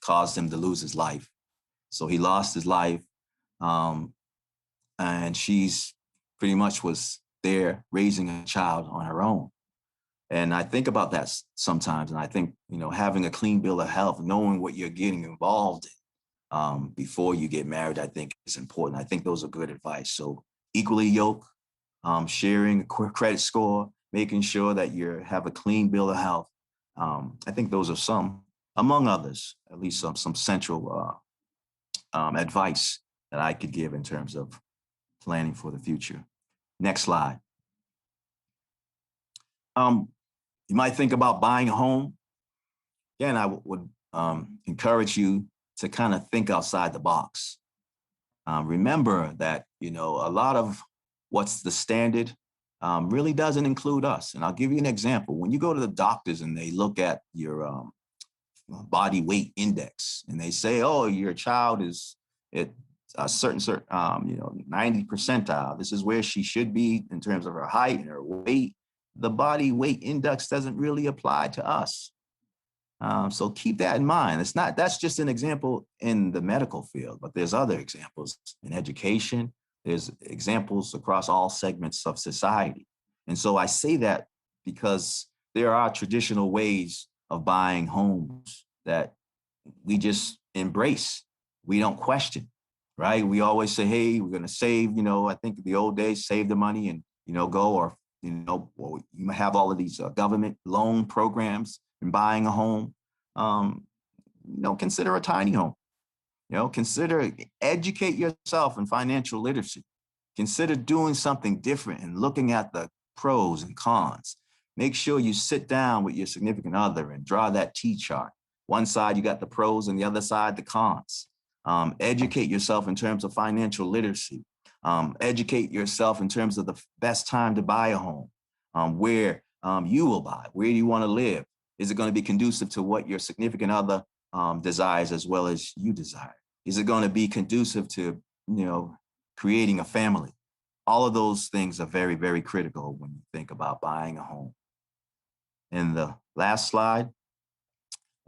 caused him to lose his life. So he lost his life, and she's pretty much was there raising a child on her own. And I think about that sometimes, and I think, you know, having a clean bill of health, knowing what you're getting involved in before you get married, I think is important. I think those are good advice. So equally yoked, sharing a credit score, making sure that you have a clean bill of health. I think those are some, among others, at least some central advice that I could give in terms of planning for the future. Next slide. You might think about buying a home. Again, I would encourage you to kind of think outside the box. Remember that, you know, a lot of what's the standard really doesn't include us. And I'll give you an example. When you go to the doctors and they look at your body weight index and they say, oh, your child is at a certain 90 percentile. This is where she should be in terms of her height and her weight. The body weight index doesn't really apply to us. So keep that in mind. That's just an example in the medical field, but there's other examples in education. There's examples across all segments of society. And so I say that because there are traditional ways of buying homes that we just embrace. We don't question, right? We always say, hey, we're going to save, I think the old days, save the money and, go, or, well, you might have all of these government loan programs in buying a home. Consider a tiny home. Consider educate yourself in financial literacy. Consider doing something different and looking at the pros and cons. Make sure you sit down with your significant other and draw that T-chart. One side, you got the pros, and the other side, the cons. Educate yourself in terms of financial literacy. Educate yourself in terms of the best time to buy a home, where you will buy, where do you want to live? Is it going to be conducive to what your significant other desires as well as you desire? Is it going to be conducive to, creating a family? All of those things are very, very critical when you think about buying a home. And the last slide,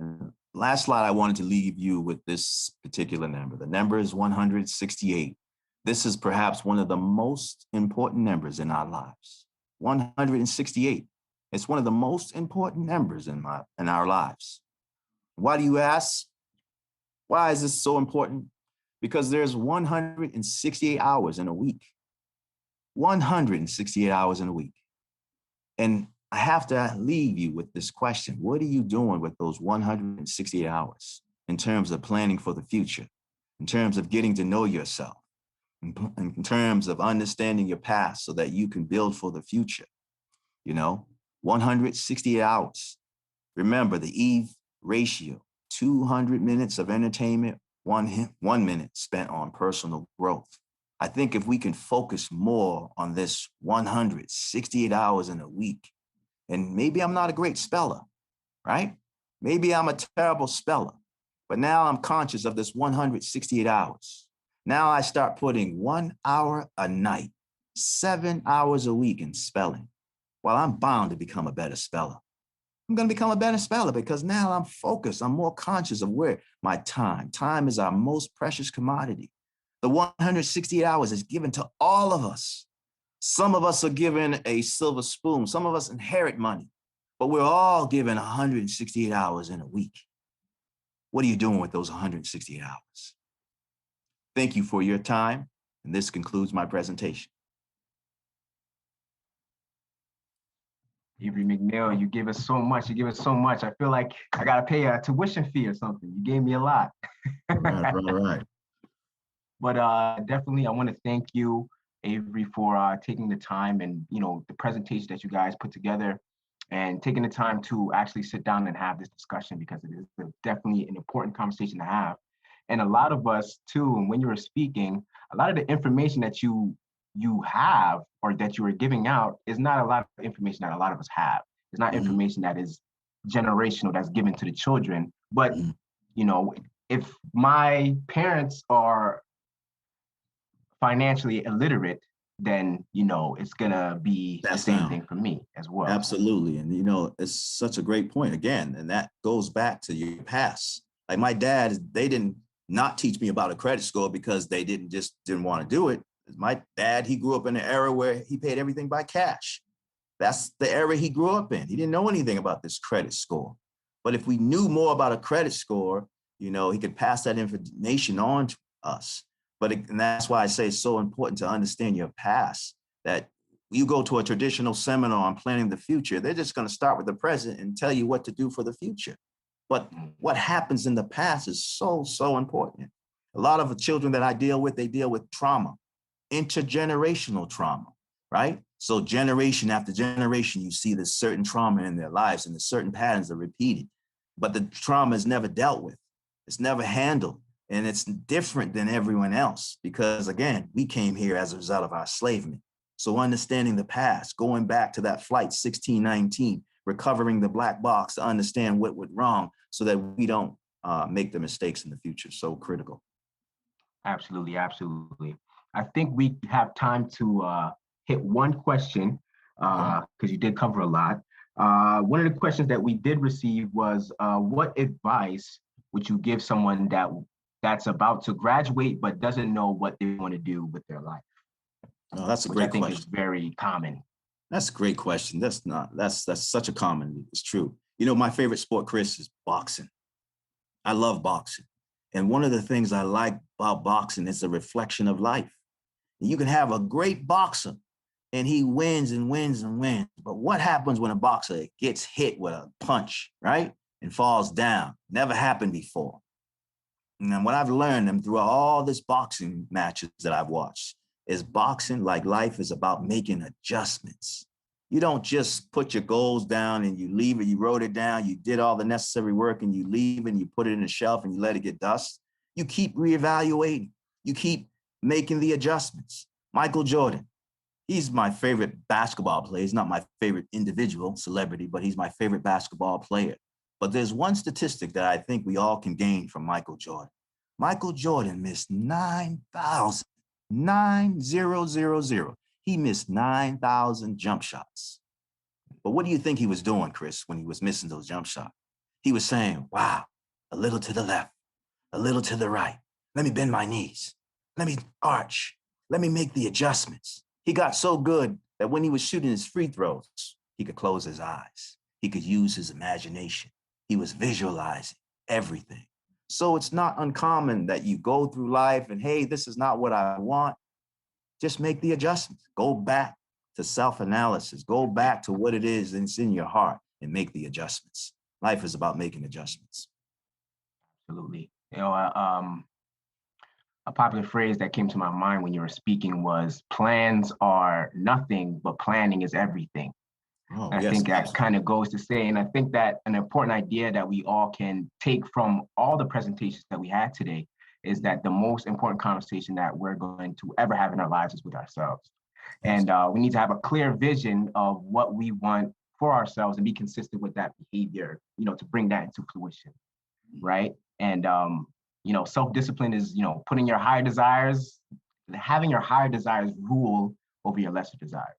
I wanted to leave you with this particular number. The number is 168. This is perhaps one of the most important numbers in our lives. 168. It's one of the most important numbers in our lives. Why do you ask? Why is this so important? Because there's 168 hours in a week. 168 hours in a week. And I have to leave you with this question. What are you doing with those 168 hours in terms of planning for the future, in terms of getting to know yourself, in terms of understanding your past so that you can build for the future? 168 hours. Remember the Eve ratio, 200 minutes of entertainment, 1 minute spent on personal growth. I think if we can focus more on this 168 hours in a week, and maybe I'm not a great speller, right? Maybe I'm a terrible speller, but now I'm conscious of this 168 hours. Now I start putting 1 hour a night, 7 hours a week in spelling. Well, I'm bound to become a better speller. I'm going to become a better speller because now I'm focused. I'm more conscious of where my time is our most precious commodity. The 168 hours is given to all of us. Some of us are given a silver spoon. Some of us inherit money, but we're all given 168 hours in a week. What are you doing with those 168 hours? Thank you for your time. And this concludes my presentation. Avery McNeil, you give us so much. I feel like I got to pay a tuition fee or something. You gave me a lot. Right. But definitely, I want to thank you, Avery, for taking the time and, the presentation that you guys put together and taking the time to actually sit down and have this discussion, because it is definitely an important conversation to have. And a lot of us too, and when you were speaking, a lot of the information that you have or that you are giving out is not a lot of information that a lot of us have. It's not information that is generational, that's given to the children. But, if my parents are financially illiterate, then, it's gonna be the same thing for me as well. Absolutely. And, it's such a great point again, and that goes back to your past. Like my dad, they didn't not teach me about a credit score because they didn't want to do it. My dad, he grew up in an era where he paid everything by cash. That's the era he grew up in. He didn't know anything about this credit score. But if we knew more about a credit score, he could pass that information on to us. And that's why I say it's so important to understand your past, that you go to a traditional seminar on planning the future, they're just going to start with the present and tell you what to do for the future. But what happens in the past is so, so important. A lot of the children that I deal with, they deal with trauma, intergenerational trauma. right? So generation after generation, you see this certain trauma in their lives and the certain patterns are repeated, but the trauma is never dealt with. It's never handled. And it's different than everyone else because, again, we came here as a result of our enslavement. So understanding the past, going back to that flight 1619, recovering the black box to understand what went wrong so that we don't make the mistakes in the future. So critical. Absolutely, absolutely. I think we have time to hit one question because you did cover a lot. One of the questions that we did receive was, what advice would you give someone that's about to graduate but doesn't know what they want to do with their life? Oh, that's a which great I think question. is very common. That's a great question. That's such a common, it's true. You know, my favorite sport, Chris, is boxing. I love boxing. And one of the things I like about boxing is a reflection of life. You can have a great boxer and he wins and wins and wins. But what happens when a boxer gets hit with a punch, right? And falls down? Never happened before. And what I've learned and through all this boxing matches that I've watched is boxing, like life, is about making adjustments. You don't just put your goals down and you leave it, you wrote it down, you did all the necessary work and you leave and you put it in a shelf and you let it get dust. You keep reevaluating. You keep making the adjustments. Michael Jordan, he's my favorite basketball player. He's not my favorite individual celebrity, but he's my favorite basketball player. But there's one statistic that I think we all can gain from Michael Jordan. Michael Jordan missed 9,000. He missed 9,000 jump shots. But what do you think he was doing, Chris, when he was missing those jump shots? He was saying, wow, a little to the left, a little to the right. Let me bend my knees. Let me arch. Let me make the adjustments. He got so good that when he was shooting his free throws, he could close his eyes. He could use his imagination. He was visualizing everything. So it's not uncommon that you go through life and, hey, this is not what I want. Just make the adjustments. Go back to self-analysis. Go back to what it is that's in your heart and make the adjustments. Life is about making adjustments. Absolutely. You know, a popular phrase that came to my mind when you were speaking was, plans are nothing, but planning is everything. Oh, I yes, think that absolutely. kind of goes to say, and I think that an important idea that we all can take from all the presentations that we had today is that the most important conversation that we're going to ever have in our lives is with ourselves. And we need to have a clear vision of what we want for ourselves and be consistent with that behavior, you know, to bring that into fruition, right? And, you know, self-discipline is, you know, putting your higher desires, having your higher desires rule over your lesser desires.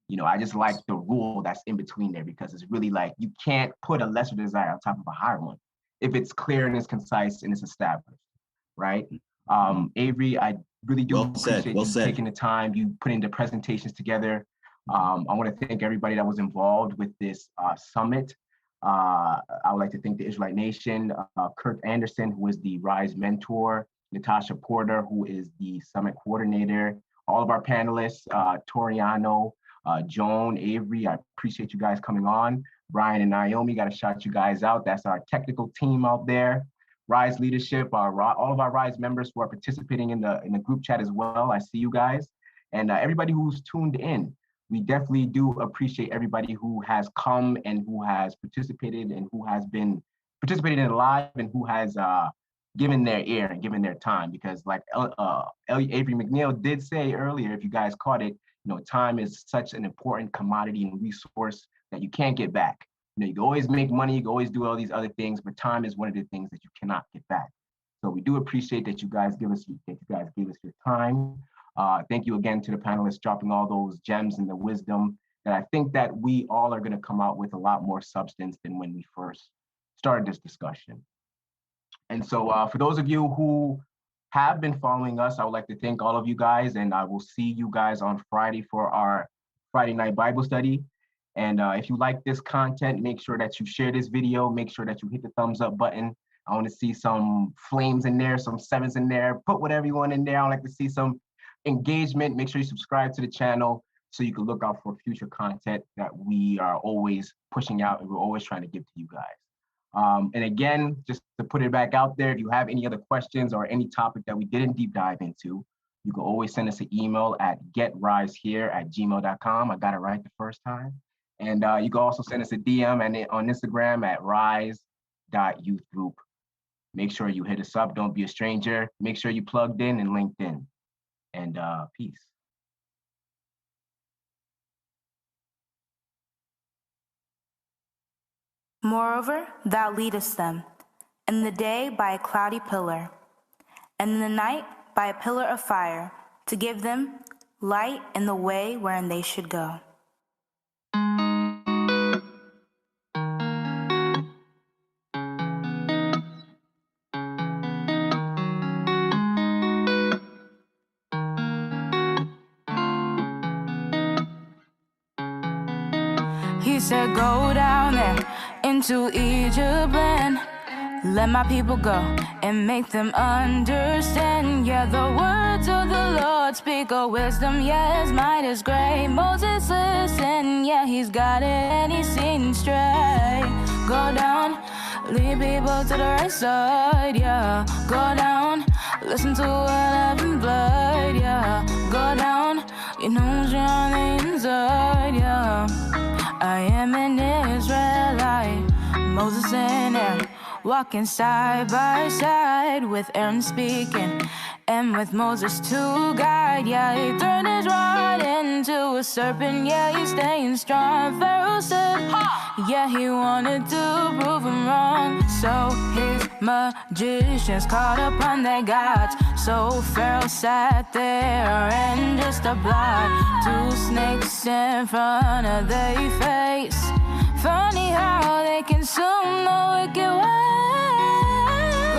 You know, I just like the rule that's in between there because it's really like you can't put a lesser desire on top of a higher one if it's clear and it's concise and it's established, right? Avery, I really do appreciate you taking the time, you putting the presentations together. I want to thank everybody that was involved with this summit. I would like to thank the Israelite Nation, Kirk Anderson, who is the RISE mentor, Natasha Porter, who is the summit coordinator, all of our panelists, Toriano, Joan, Avery, I appreciate you guys coming on. Brian and Naomi, got to shout you guys out. That's our technical team out there. RISE leadership, all of our RISE members who are participating in the group chat as well. I see you guys. And everybody who's tuned in. We definitely do appreciate everybody who has come and who has participated and who has been participating in live and who has given their ear and given their time. Because like Avery McNeil did say earlier, if you guys caught it, you know, time is such an important commodity and resource that you can't get back. You know, you can always make money, you can always do all these other things, but time is one of the things that you cannot get back. So we do appreciate that you guys gave us your time. Thank you again to the panelists dropping all those gems and the wisdom that I think that we all are going to come out with a lot more substance than when we first started this discussion. And so for those of you who have been following us, I would like to thank all of you guys, and I will see you guys on Friday for our Friday night Bible study. And if you like this content, make sure that you share this video, make sure that you hit the thumbs up button. I want to see some flames in there, some sevens in there, put whatever you want in there. I like to see some engagement. Make sure you subscribe to the channel so you can look out for future content that we are always pushing out and we're always trying to give to you guys. And again, just to put it back out there, if you have any other questions or any topic that we didn't deep dive into, You can always send us an email at getrisehere@gmail.com. I got it right the first time. And you can also send us a DM on Instagram at rise.youthgroup. Make sure you hit us up. Don't be a stranger. Make sure you plugged in and linked in. And peace. Moreover, thou leadest them, in the day by a cloudy pillar, and in the night by a pillar of fire, to give them light in the way wherein they should go. He said, go down there into Egypt land. Let my people go and make them understand. Yeah, the words of the Lord speak of wisdom. Yeah, his might is great. Moses listened. Yeah, he's got it and he's seen straight. Go down, lead people to the right side. Yeah, go down, listen to what heaven blood. Yeah, go down, you know who's on the inside. Yeah, I am an Israelite. Moses and Aaron walking side by side, with Aaron speaking and with Moses to guide. Yeah, he turned his rod into a serpent. Yeah, he's staying strong. Pharaoh said, yeah, he wanted to prove him wrong. So his magicians caught up on their gods. So Pharaoh sat there and just applied 2 snakes in front of their face. Funny how they consume the wicked way.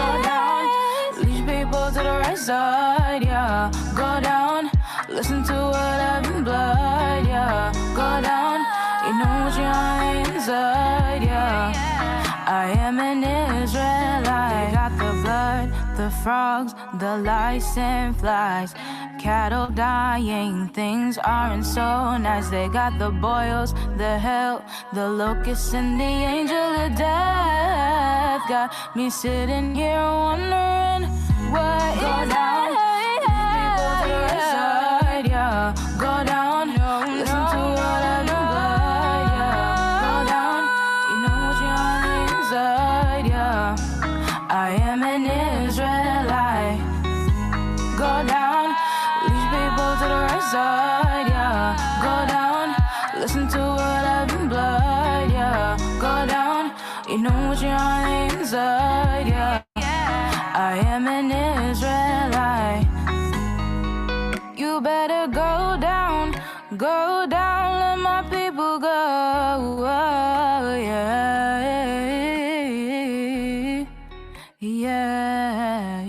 Go down, lead people to the right side, yeah. Go down, listen to what heaven blood, yeah. Go down, you know what you're on the inside, yeah. I am an Israelite. Got the blood, the frogs, the lice and flies. Cattle dying, things aren't so nice. They got the boils, the hell, the locusts, and the angel of death. Got me sitting here wondering what go down. People to the right side, yeah. Go down, listen to what I've been blood, yeah. Go down, you know what you're on the inside, yeah. I am an Israelite. Go down, people to the right side, yeah. Go down, listen to what I've been blood, yeah. Go down, you know what you're on the inside, yeah. I am an Israelite. You better go down, let my people go, oh, yeah, yeah.